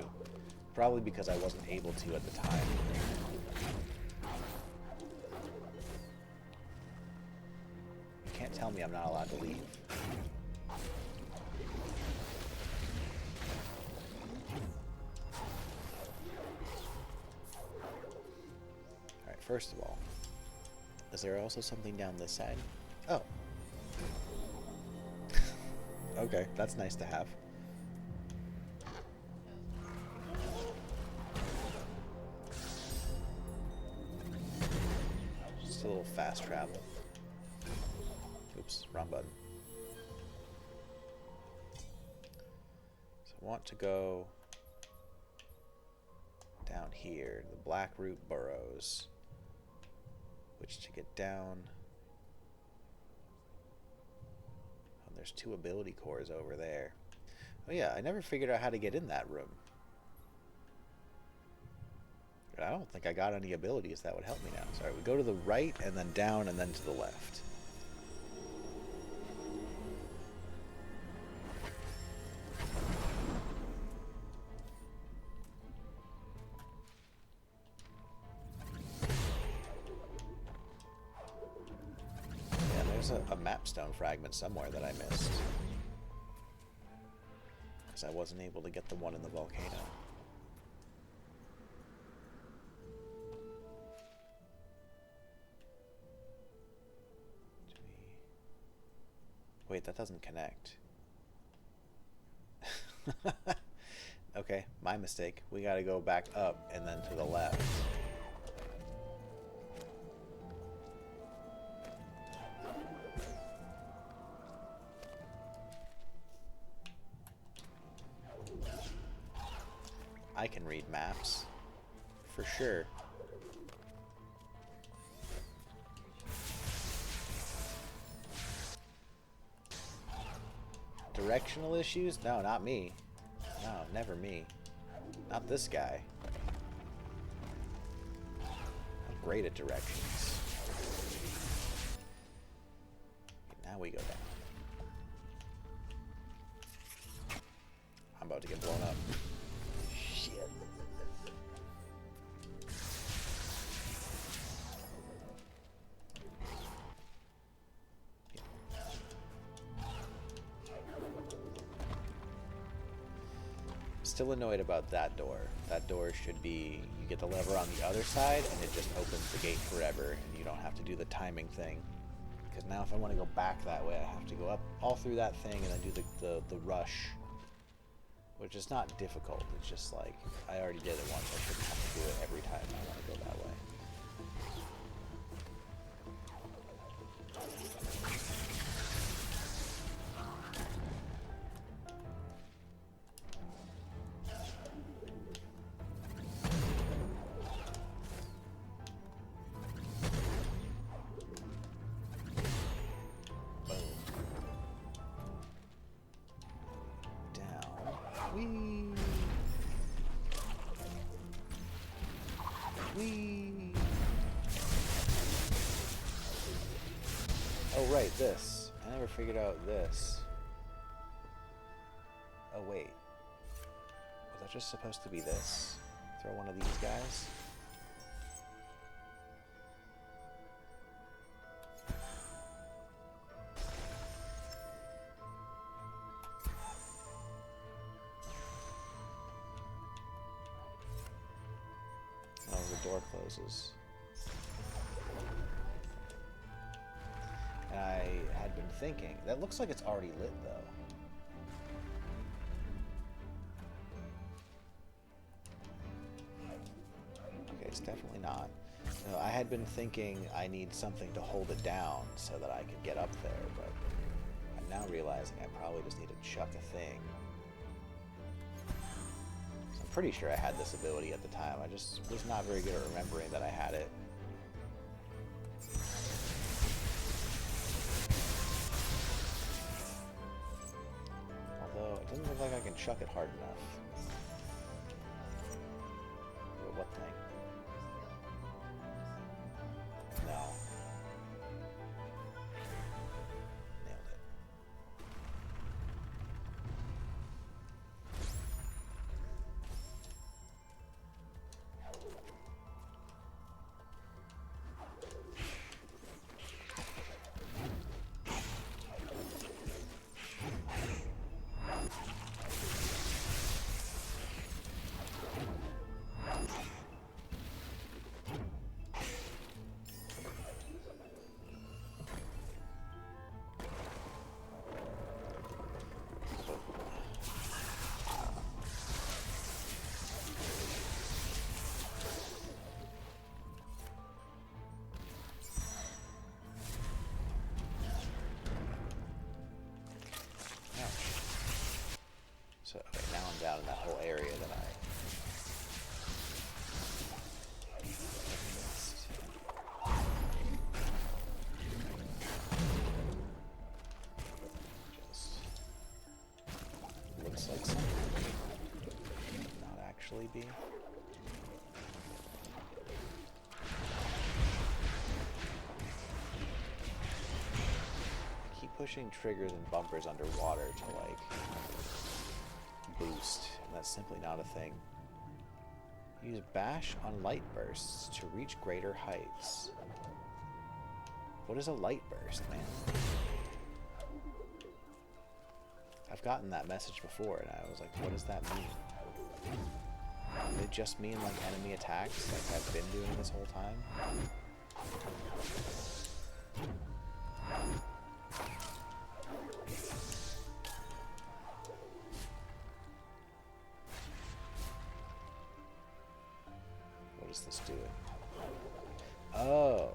Probably because I wasn't able to at the time. You can't tell me I'm not allowed to leave. Alright, first of all, is there also something down this side? Oh. Okay, that's nice to have. Just a little fast travel. Oops, wrong button. So I want to go down here, the Blackroot Burrows, which to get down... Oh, there's 2 ability cores over there. Oh yeah, I never figured out how to get in that room. I don't think I got any abilities that would help me now. Sorry, we go to the right and then down and then to the left. Yeah, there's a mapstone fragment somewhere that I missed. Because I wasn't able to get the one in the volcano. Wait, that doesn't connect. Okay, my mistake. We gotta go back up and then to the left. I can read maps. For sure. Directional issues? No, not me. No, never me. Not this guy. I'm great at directions. Okay, now we go down. I'm about to get blown up. Shit. Still annoyed about that door. That door should be, you get the lever on the other side and it just opens the gate forever and you don't have to do the timing thing. Because now if I want to go back that way, I have to go up all through that thing and then do the rush. Which is not difficult, it's just like, I already did it once, I shouldn't have to do it every time I want to go that way. Whee! Whee! Oh, right, this. I never figured out this. Oh, wait. Was that just supposed to be this? Throw one of these guys? Oh, the door closes. And I had been thinking, that looks like it's already lit though. Okay, it's definitely not. No, I had been thinking I need something to hold it down so that I could get up there, but I'm now realizing I probably just need to chuck a thing. I'm pretty sure I had this ability at the time. I just was not very good at remembering that I had it. Although, it doesn't look like I can chuck it hard enough. Wait, what thing? No. Nailed it. So, okay, now I'm down in that whole area that I missed. Just looks like something. Not actually be. I keep pushing triggers and bumpers underwater to like boost, and that's simply not a thing. Use bash on light bursts to reach greater heights. What is a light burst, man? I've gotten that message before, and I was like, what does that mean? Did it just mean like enemy attacks, like I've been doing this whole time? What is this doing? Oh.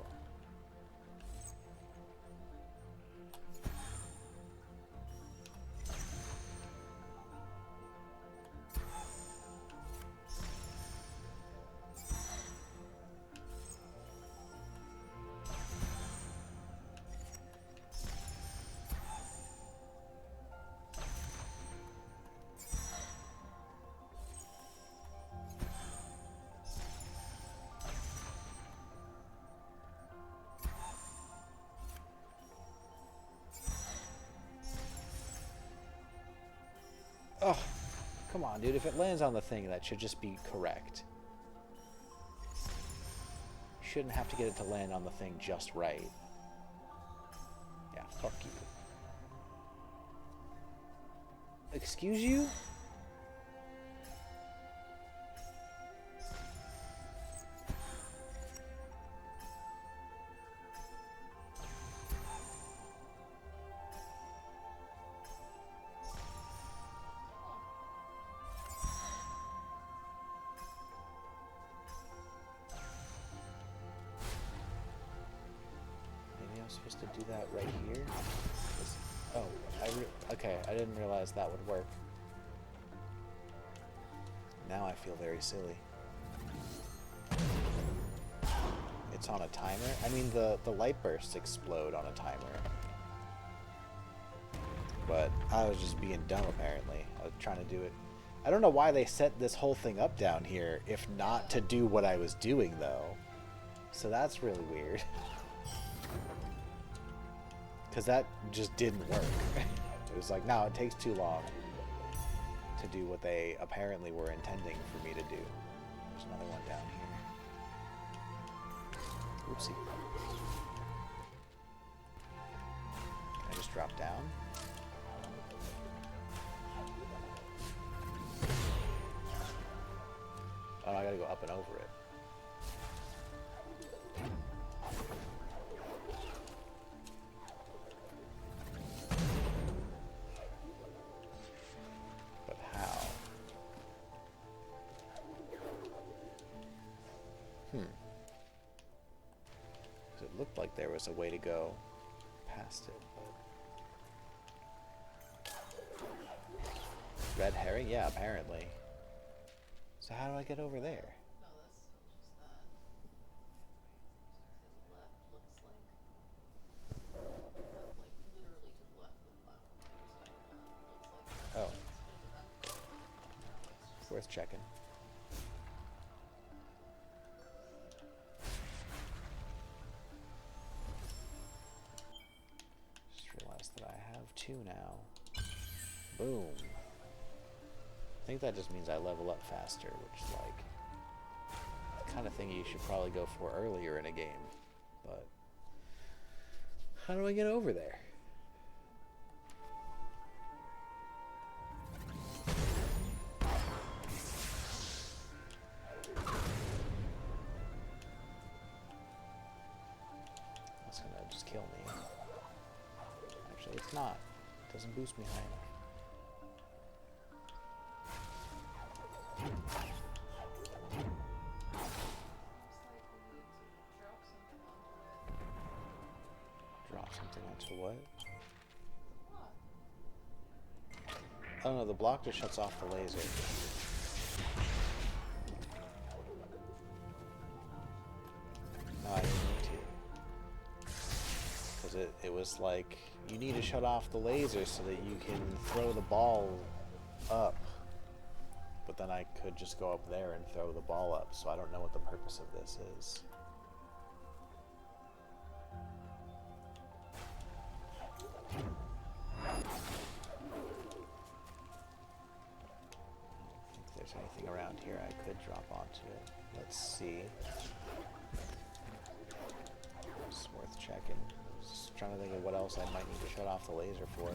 Oh, come on, dude. If it lands on the thing, that should just be correct. You shouldn't have to get it to land on the thing just right. Yeah, fuck you. Excuse you? Maybe I'm supposed to do that right here? Oh, okay, I didn't realize that would work. Now I feel very silly. It's on a timer? I mean, the light bursts explode on a timer. But I was just being dumb, apparently. I was trying to do it. I don't know why they set this whole thing up down here, if not to do what I was doing, though. So that's really weird. Because that just didn't work. It was like, no, it takes too long to do what they apparently were intending for me to do. There's another one down here. Oopsie. Can I just drop down? Oh, I gotta go up and over it. But how? Because it looked like there was a way to go past it. But... Red herring? Yeah, apparently. So how do I get over there? No, that's still just that. To the left looks like, like literally to the left of the platform. Looks like Oh. Worth checking. Just realized that I have two now. Boom. I think that just means I level up faster, which is like the kind of thing you should probably go for earlier in a game. But how do I get over there? That's gonna just kill me. Actually, it's not. It doesn't boost me high enough. Drop something onto what? Oh no, the block just shuts off the laser. No, I didn't need to. Because it was like, you need to shut off the laser so that you can throw the ball up. But then I could just go up there and throw the ball up, so I don't know what the purpose of this is. There's anything around here I could drop onto it. Let's see. It's worth checking. Just trying to think of what else I might need to shut off the laser for.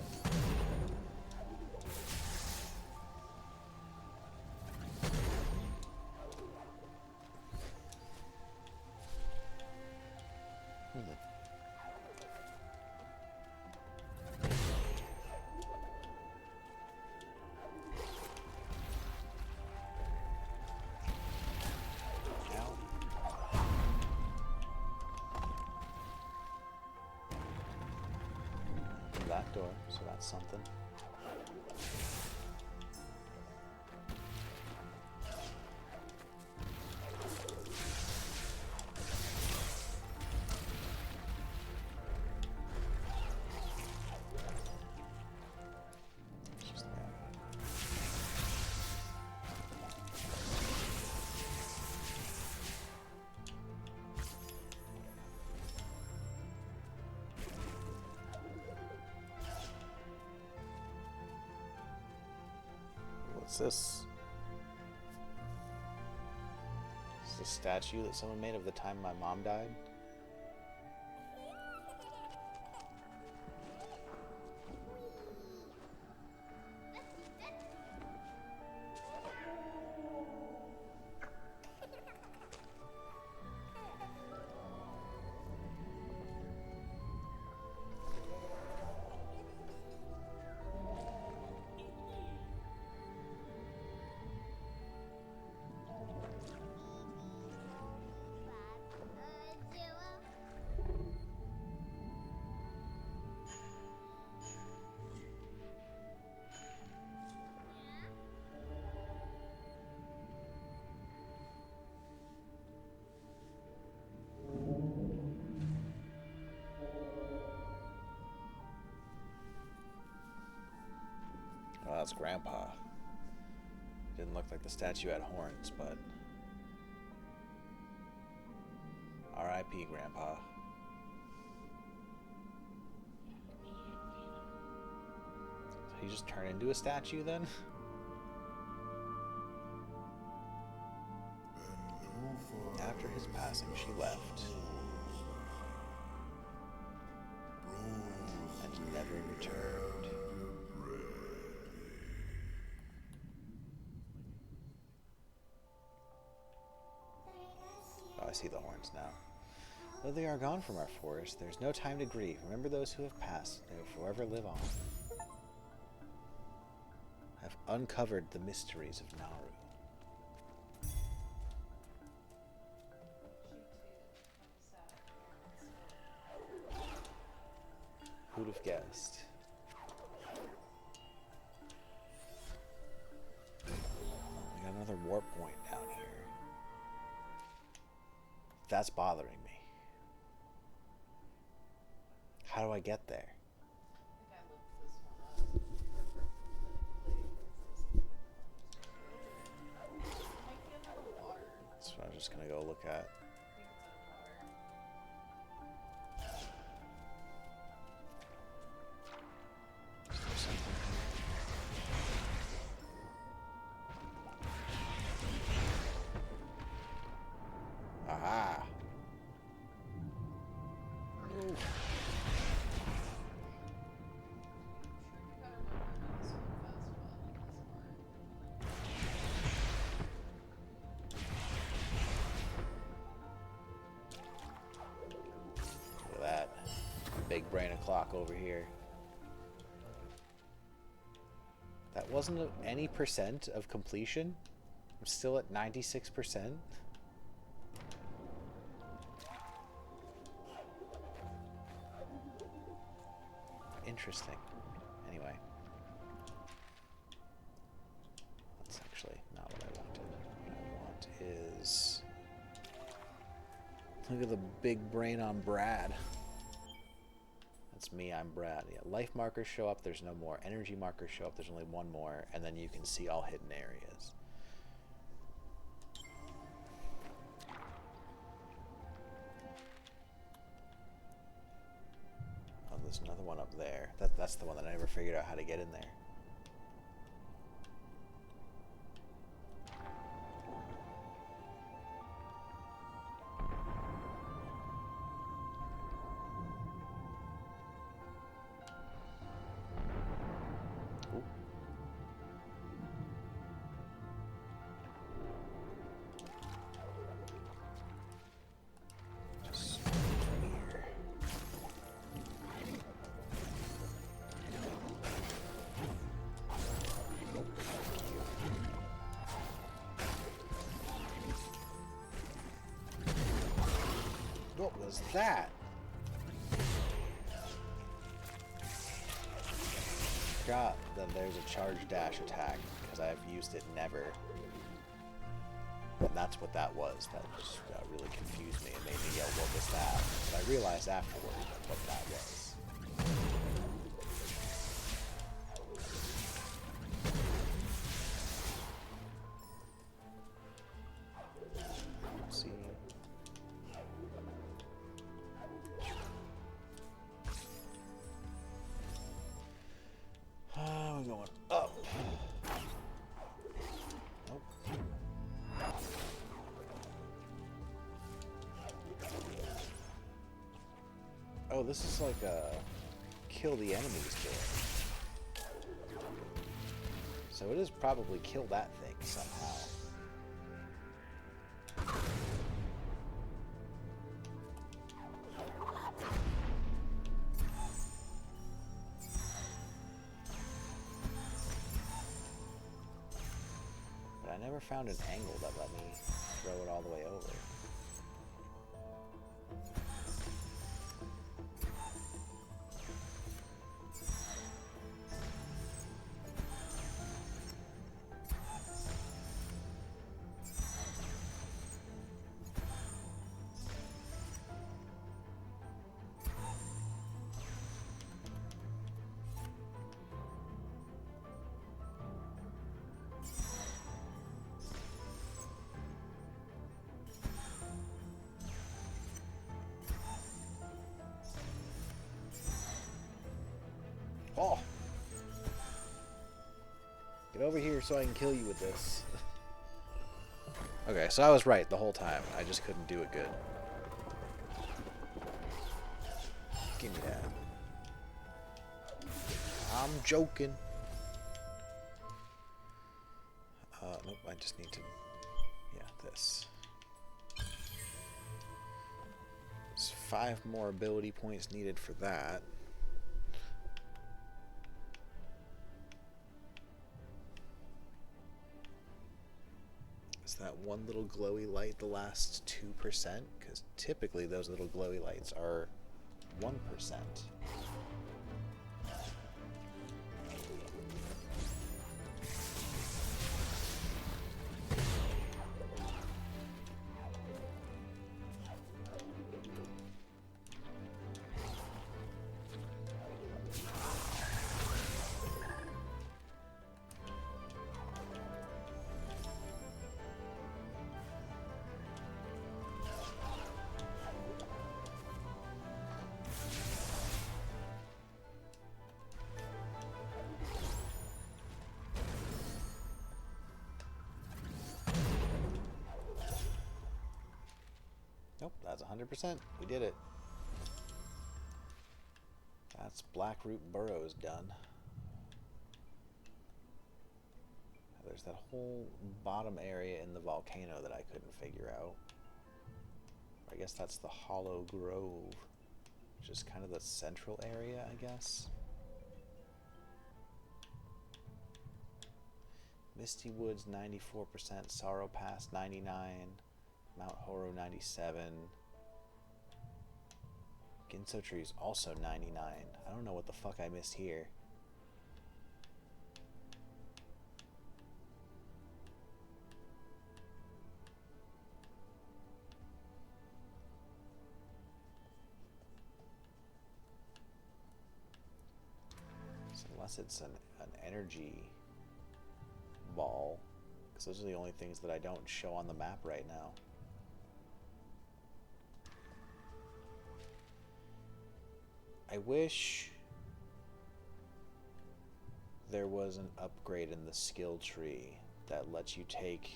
That door, so that's something. It's just that. What's this? Is this a statue that someone made of the time my mom died? Oh, that's Grandpa. Didn't look like the statue had horns, but... R.I.P. Grandpa. So he just turned into a statue then? After his passing, she left. And never returned. Oh, I see the horns now. Though they are gone from our forest, there's no time to grieve. Remember those who have passed, they will forever live on. I've uncovered the mysteries of Naru. Who'd have guessed? We got another warp point down here. That's bothering me. How do I get there? That's what I'm just gonna go look at. Aha! Ooh. Look at that. Big brain o'clock over here. That wasn't any percent of completion. I'm still at 96%. Interesting. Anyway. That's actually not what I wanted. What I want is... Look at the big brain on Brad. That's me, I'm Brad. Yeah, life markers show up, there's no more. Energy markers show up, there's only one more. And then you can see all hidden areas. Oh, there's another one up there. That's the one that I never figured out how to get in there. Ooh. Just here. What was that? Forgot that there's a charge dash attack because I've used it never. And that's what that was. That just really confused me and made me yell, what was that? But I realized afterward what that was. See. We're going up. Oh, this is like a kill the enemies door. So it is probably kill that thing somehow. But I never found an angle that let me throw it all the way over. Oh! Get over here so I can kill you with this. Okay, so I was right the whole time. I just couldn't do it good. Give me that. I'm joking. Nope, I just need to... Yeah, this. There's 5 more ability points needed for that. Is that one little glowy light the last 2%? Because typically those little glowy lights are 1%. Nope, that's 100%. We did it. That's Blackroot Burrows done. There's that whole bottom area in the volcano that I couldn't figure out. I guess that's the Hollow Grove, which is kind of the central area, I guess. Misty Woods 94%, Sorrow Pass 99%. Mount Horo 97. Ginso Trees also 99. I don't know what the fuck I missed here. So unless it's an energy ball, because those are the only things that I don't show on the map right now. I wish there was an upgrade in the skill tree that lets you take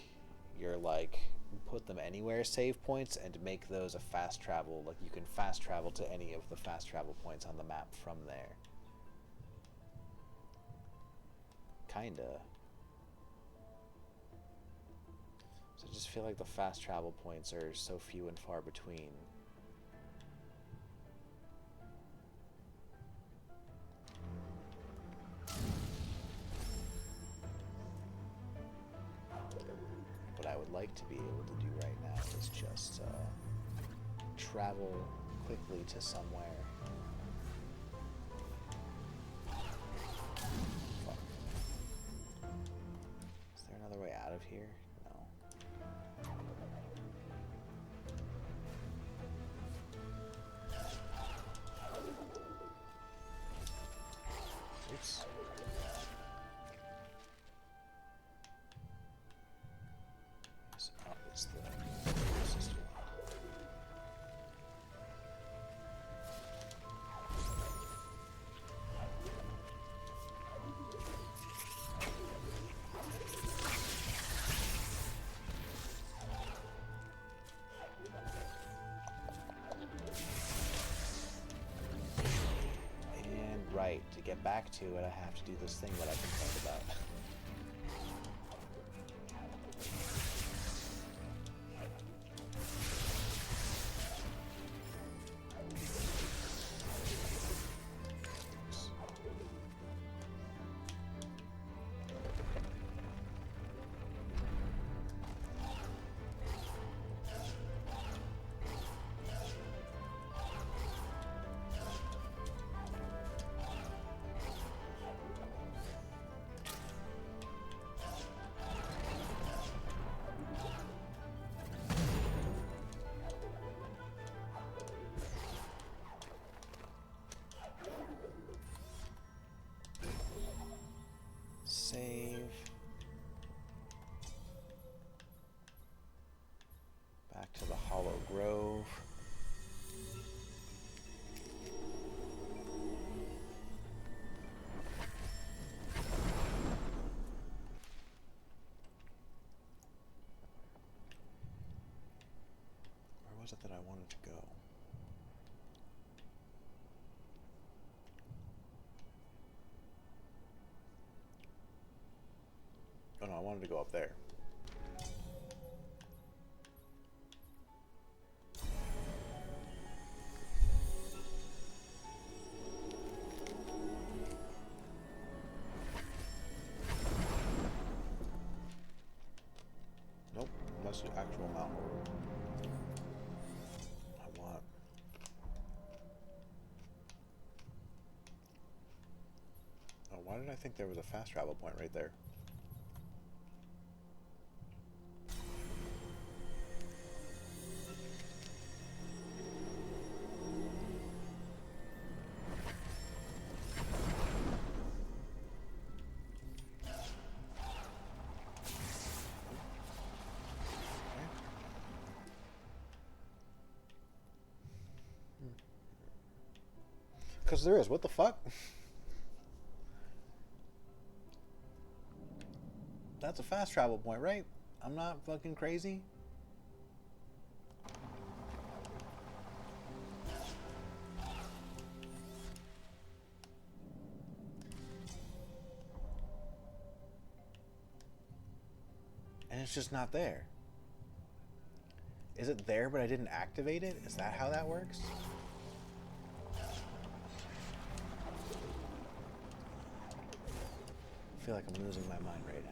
your, like, put them anywhere save points and make those a fast travel. Like, you can fast travel to any of the fast travel points on the map from there. Kinda. So I just feel like the fast travel points are so few and far between. What I would like to be able to do right now is just travel quickly to somewhere. Fuck. Is there another way out of here? No. Oops. Oh, it's the sister one. to get back to it, I have to do this thing that I complained about. Save. Back to the Hollow Grove. Where was it that I wanted to go? Oh no, I wanted to go up there. Nope, that's the actual mountain. I want... Oh, why did I think there was a fast travel point right there? Because there is. What the fuck? That's a fast travel point, right? I'm not fucking crazy. And it's just not there. Is it there but I didn't activate it? Is that how that works? I feel like I'm losing my mind right now.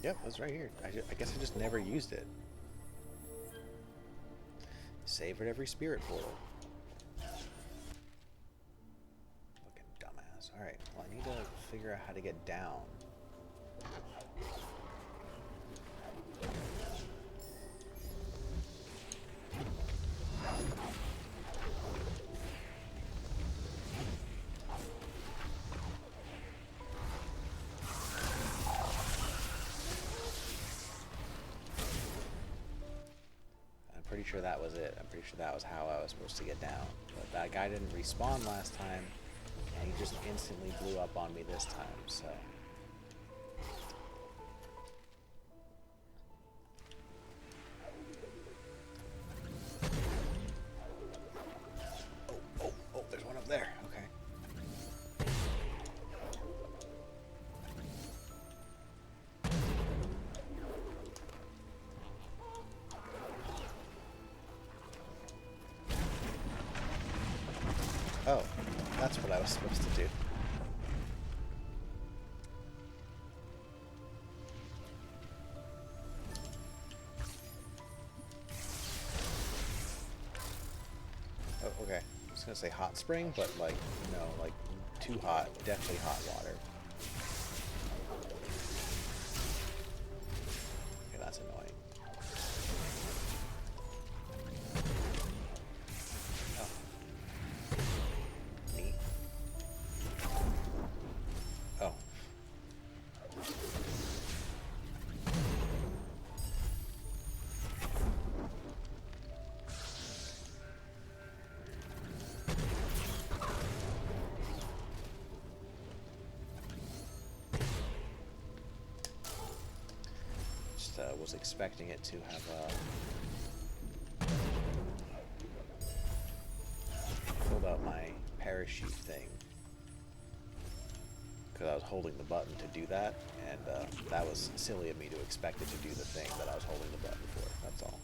Yep, it's right here. I guess I just never used it. Save at every spirit portal. Fucking dumbass. Alright, well I need to figure out how to get down. Pretty sure that was it. I'm pretty sure that was how I was supposed to get down. But that guy didn't respawn last time, and he just instantly blew up on me this time, so... Oh, there's one up there. Okay. Oh. was supposed to do. Oh, okay. I was gonna say hot spring, but like, no, like too hot. Definitely hot water. Okay, that's annoying. Oh. Neat. Oh. Just was expecting it to have filled out my parachute thing because I was holding the button to do that, and that was silly of me to expect it to do the thing that I was holding the button for. That's all.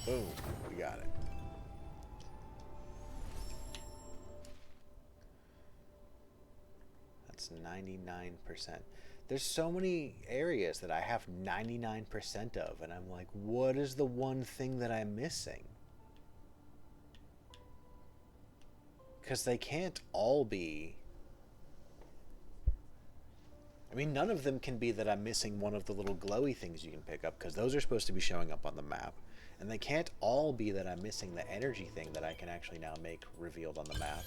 Boom, we got it. That's 99%. There's so many areas that I have 99% of, and I'm like, what is the one thing that I'm missing? Because they can't all be... I mean, none of them can be that I'm missing one of the little glowy things you can pick up, because those are supposed to be showing up on the map. And they can't all be that I'm missing the energy thing that I can actually now make revealed on the map.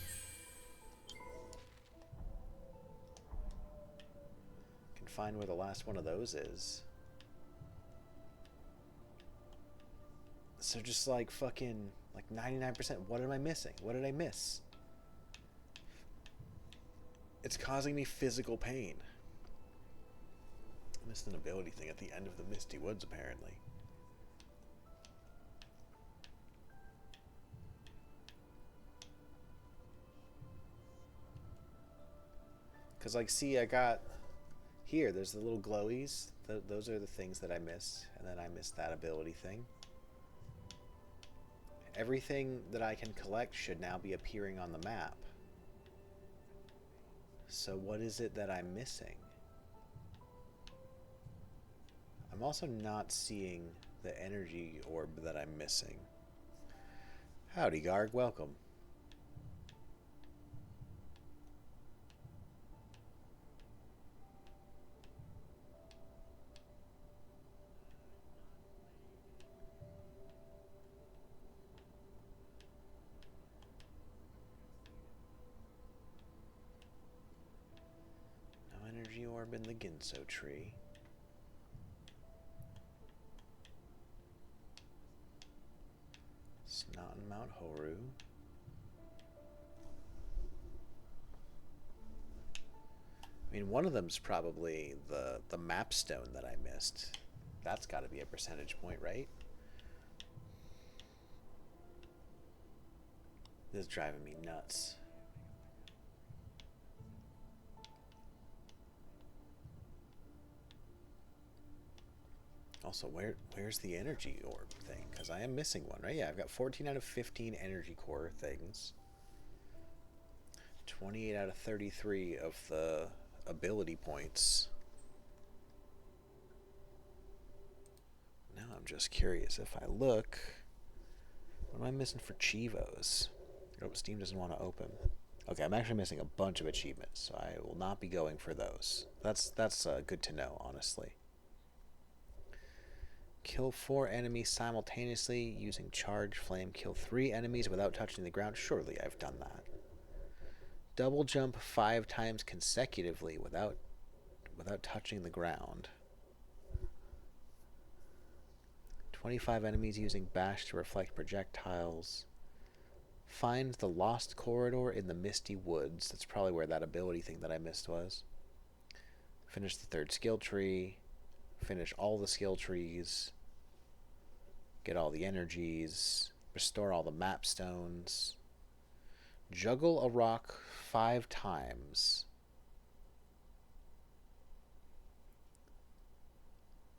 Can find where the last one of those is. So just like fucking, like 99%, what am I missing? What did I miss? It's causing me physical pain. I missed an ability thing at the end of the Misty Woods, apparently. Because, like, see, I got... Here, there's the little glowies. Those are the things that I missed. And then I missed that ability thing. Everything that I can collect should now be appearing on the map. So what is it that I'm missing? I'm also not seeing the energy orb that I'm missing. Howdy, Garg. Welcome. No energy orb in the Ginso tree. It's not in Mount Horu. I mean, one of them's probably the map stone that I missed. That's got to be a percentage point, right? This is driving me nuts. Also, where's the energy orb thing? Because I am missing one, right? Yeah, I've got 14 out of 15 energy core things. 28 out of 33 of the ability points. Now I'm just curious. If I look, what am I missing for Chivos? Oh, Steam doesn't want to open. Okay, I'm actually missing a bunch of achievements, so I will not be going for those. That's good to know, honestly. Kill 4 enemies simultaneously using charge flame. Kill 3 enemies without touching the ground. Surely I've done that. Double jump 5 times consecutively without touching the ground. 25 enemies using bash to reflect projectiles. Find the lost corridor in the Misty Woods. That's probably where that ability thing that I missed was. Finish the 3rd skill tree. finish all the skill trees, get all the energies, restore all the map stones, juggle a rock 5 times,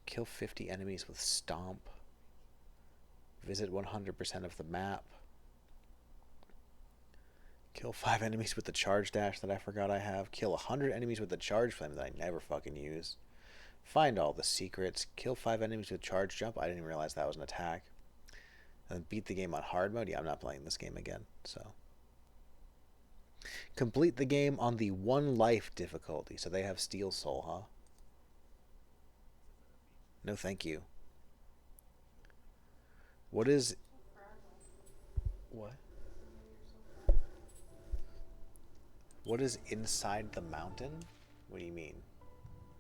kill 50 enemies with stomp, visit 100% of the map, kill 5 enemies with the charge dash that I forgot I have, kill 100 enemies with the charge flame that I never fucking use, find all the secrets, kill 5 enemies with charge jump, I didn't realize that was an attack, and then beat the game on hard mode. Yeah, I'm not playing this game again, so. Complete the game on the 1 life difficulty, so they have Steel Soul, huh? No thank you. What is... What? What is inside the mountain? What do you mean?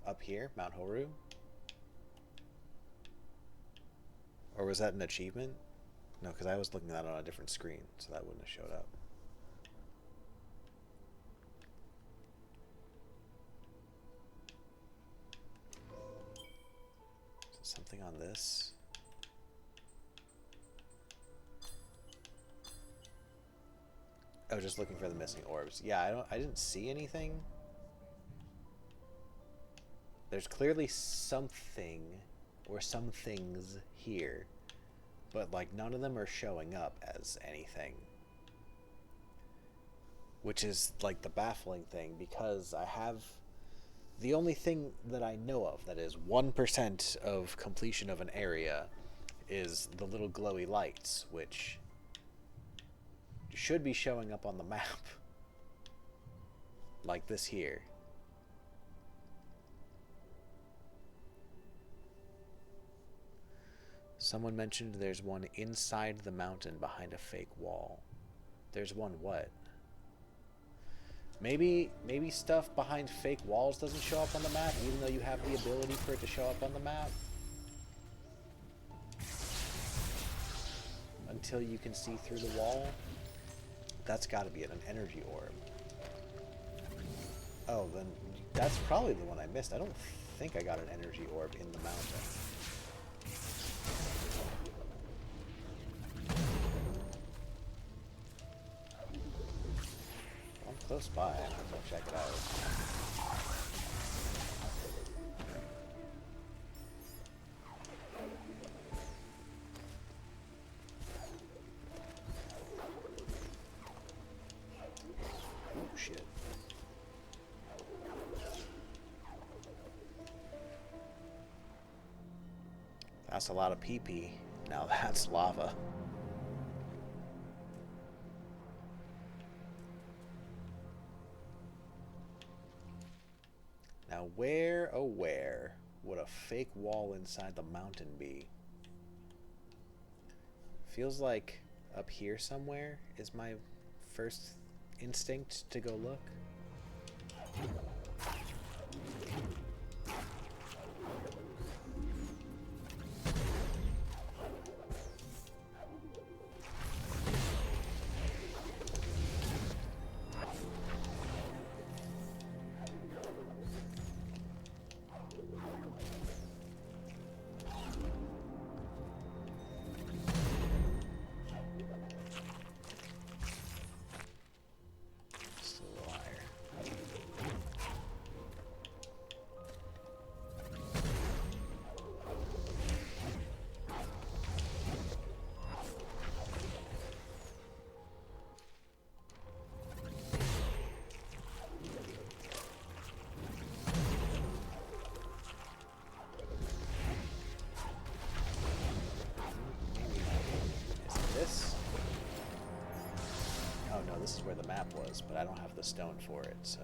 Up here? Mount Horu? Or was that an achievement? No, because I was looking at that on a different screen, so that wouldn't have showed up. Is something on this? Oh, just looking for the missing orbs. Yeah, I didn't see anything. There's clearly something or some things here, but like none of them are showing up as anything. Which is like the baffling thing, because I have the only thing that I know of that is 1% of completion of an area is the little glowy lights, which should be showing up on the map. Like this here. Someone mentioned there's one inside the mountain behind a fake wall. There's one what? Maybe stuff behind fake walls doesn't show up on the map, even though you have the ability for it to show up on the map. Until you can see through the wall. That's got to be an energy orb. Oh, then that's probably the one I missed. I don't think I got an energy orb in the mountain. I'm close by. I'm gonna check it out. Oh shit. That's a lot of pee-pee. Now that's lava. Now where, oh where, would a fake wall inside the mountain be? Feels like up here somewhere is my first instinct to go look. This is where the map was, but I don't have the stone for it, so.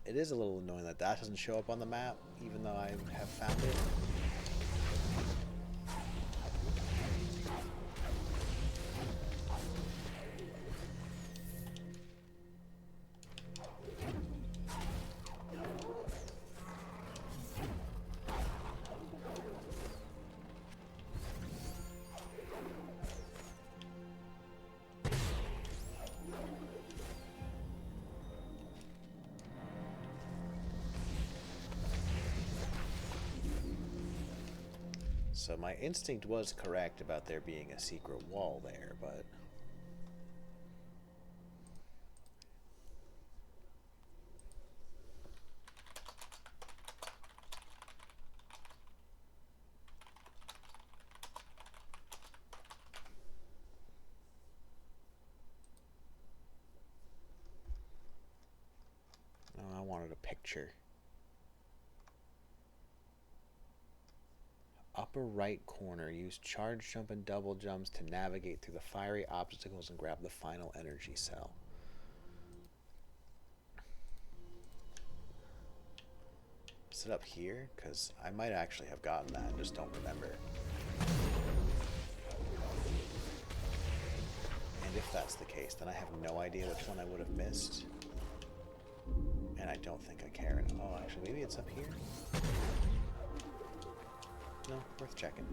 It is a little annoying that that doesn't show up on the map, even though I have found it. So my instinct was correct about there being a secret wall there, but... Oh, I wanted a picture. Upper right corner. Use charge jump and double jumps to navigate through the fiery obstacles and grab the final energy cell. Is it up here? Because I might actually have gotten that and just don't remember. And if that's the case, then I have no idea which one I would have missed. And I don't think I care. Oh, actually, maybe it's up here? No, worth checking.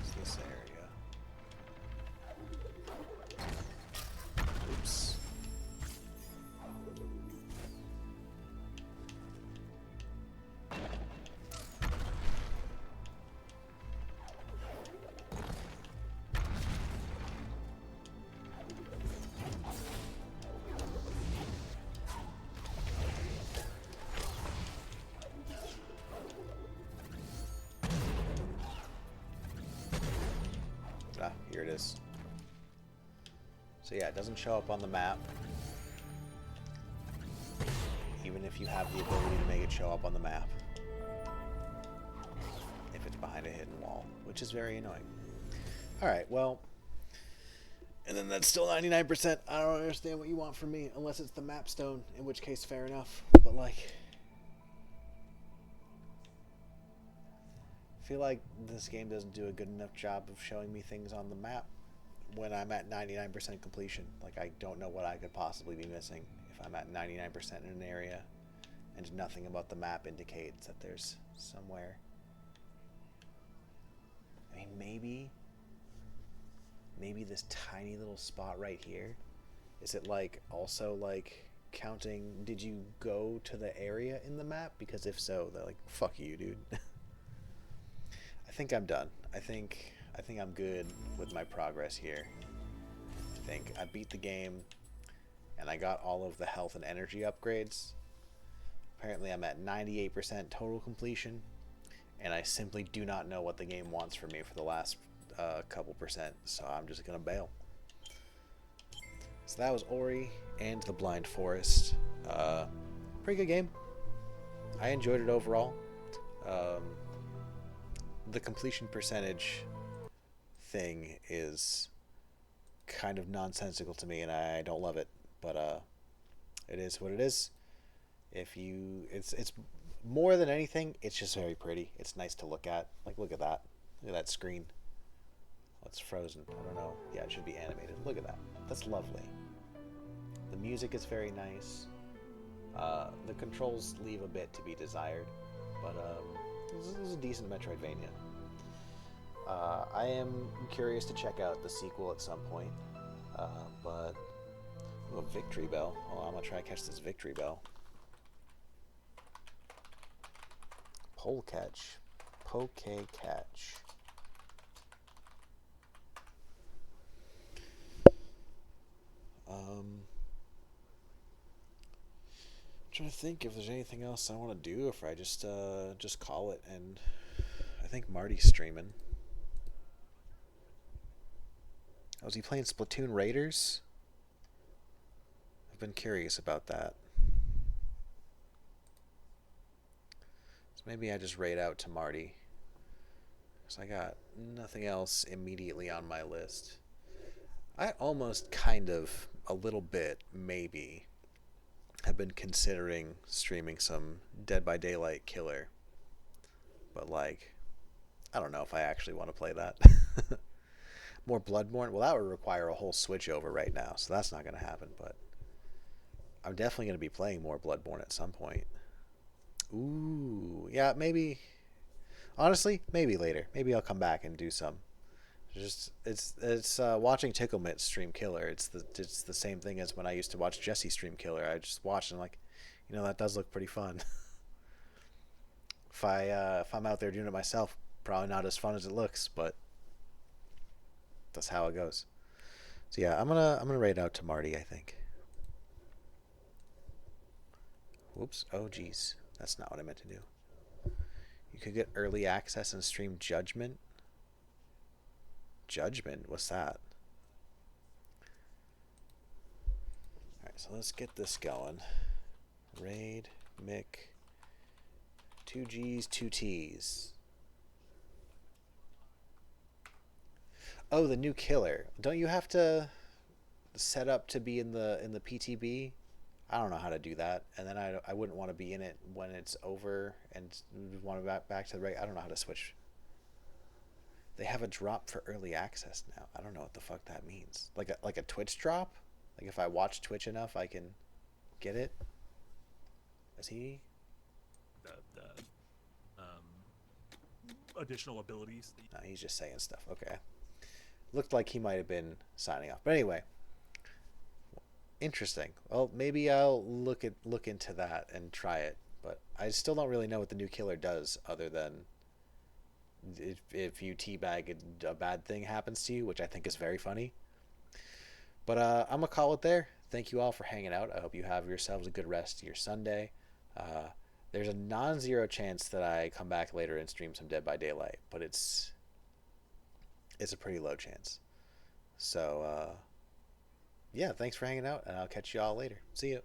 It's this area. Oops. Ah, here it is. So yeah, it doesn't show up on the map. Even if you have the ability to make it show up on the map. If it's behind a hidden wall, which is very annoying. Alright, well... And then that's still 99%. I don't understand what you want from me, unless it's the map stone, in which case, fair enough. But like... I feel like this game doesn't do a good enough job of showing me things on the map when I'm at 99% completion. Like, I don't know what I could possibly be missing if I'm at 99% in an area and nothing about the map indicates that there's somewhere. I mean, maybe this tiny little spot right here, is it like also like counting, did you go to the area in the map? Because if so, they're like, fuck you, dude. I think I'm done. I think I'm good with my progress here. I think I beat the game and I got all of the health and energy upgrades. Apparently I'm at 98% total completion, and I simply do not know what the game wants from me for the last couple percent, so I'm just gonna bail. So that was Ori and the Blind Forest. Pretty good game. I enjoyed it overall. The completion percentage thing is kind of nonsensical to me, and I don't love it, but it is what it is. It's more than anything, it's just very pretty. It's nice to look at. Like, look at that. Look at that screen. Oh, it's frozen. I don't know. Yeah, it should be animated. Look at that. That's lovely. The music is very nice. The controls leave a bit to be desired, but this is a decent Metroidvania. I am curious to check out the sequel at some point, but... Ooh, a victory bell. Oh, I'm gonna try to catch this victory bell. Pole catch. Poke catch. I'm trying to think if there's anything else I want to do, if I just call it, and I think Marty's streaming. Oh, is he playing Splatoon Raiders? I've been curious about that. So maybe I just raid out to Marty, because I got nothing else immediately on my list. I almost kind of, a little bit, maybe, have been considering streaming some Dead by Daylight Killer. But, like, I don't know if I actually want to play that. More Bloodborne? Well, that would require a whole switch over right now, so that's not going to happen, but I'm definitely going to be playing more Bloodborne at some point. Ooh, yeah, maybe. Honestly, maybe later. Maybe I'll come back and do some. Just it's watching Ticklemit stream Killer. It's the same thing as when I used to watch Jesse stream Killer. I just watched and like, that does look pretty fun. If I'm out there doing it myself, probably not as fun as it looks, but that's how it goes. So yeah, I'm gonna raid out to Marty, I think. Whoops. Oh geez, that's not what I meant to do. You could get early access and stream Judgment. Judgment? What's that? Alright, so let's get this going. Raid, Mick, 2Gs, 2Ts. Oh, the new killer. Don't you have to set up to be in the PTB? I don't know how to do that, and then I wouldn't want to be in it when it's over and want to back to the right. I don't know how to switch. They have a drop for early access now. I don't know what the fuck that means. Like a Twitch drop? Like if I watch Twitch enough, I can get it. Is he? Additional abilities. No, he's just saying stuff. Okay. Looked like he might have been signing off, but anyway. Interesting. Well, maybe I'll look into that and try it, but I still don't really know what the new killer does other than if you teabag a bad thing happens to you, which I think is very funny. But I'm gonna call it there. Thank you all for hanging out. I hope you have yourselves a good rest of your Sunday. There's a non-zero chance that I come back later and stream some Dead by Daylight, but it's a pretty low chance. So yeah, thanks for hanging out, and I'll catch you all later. See you.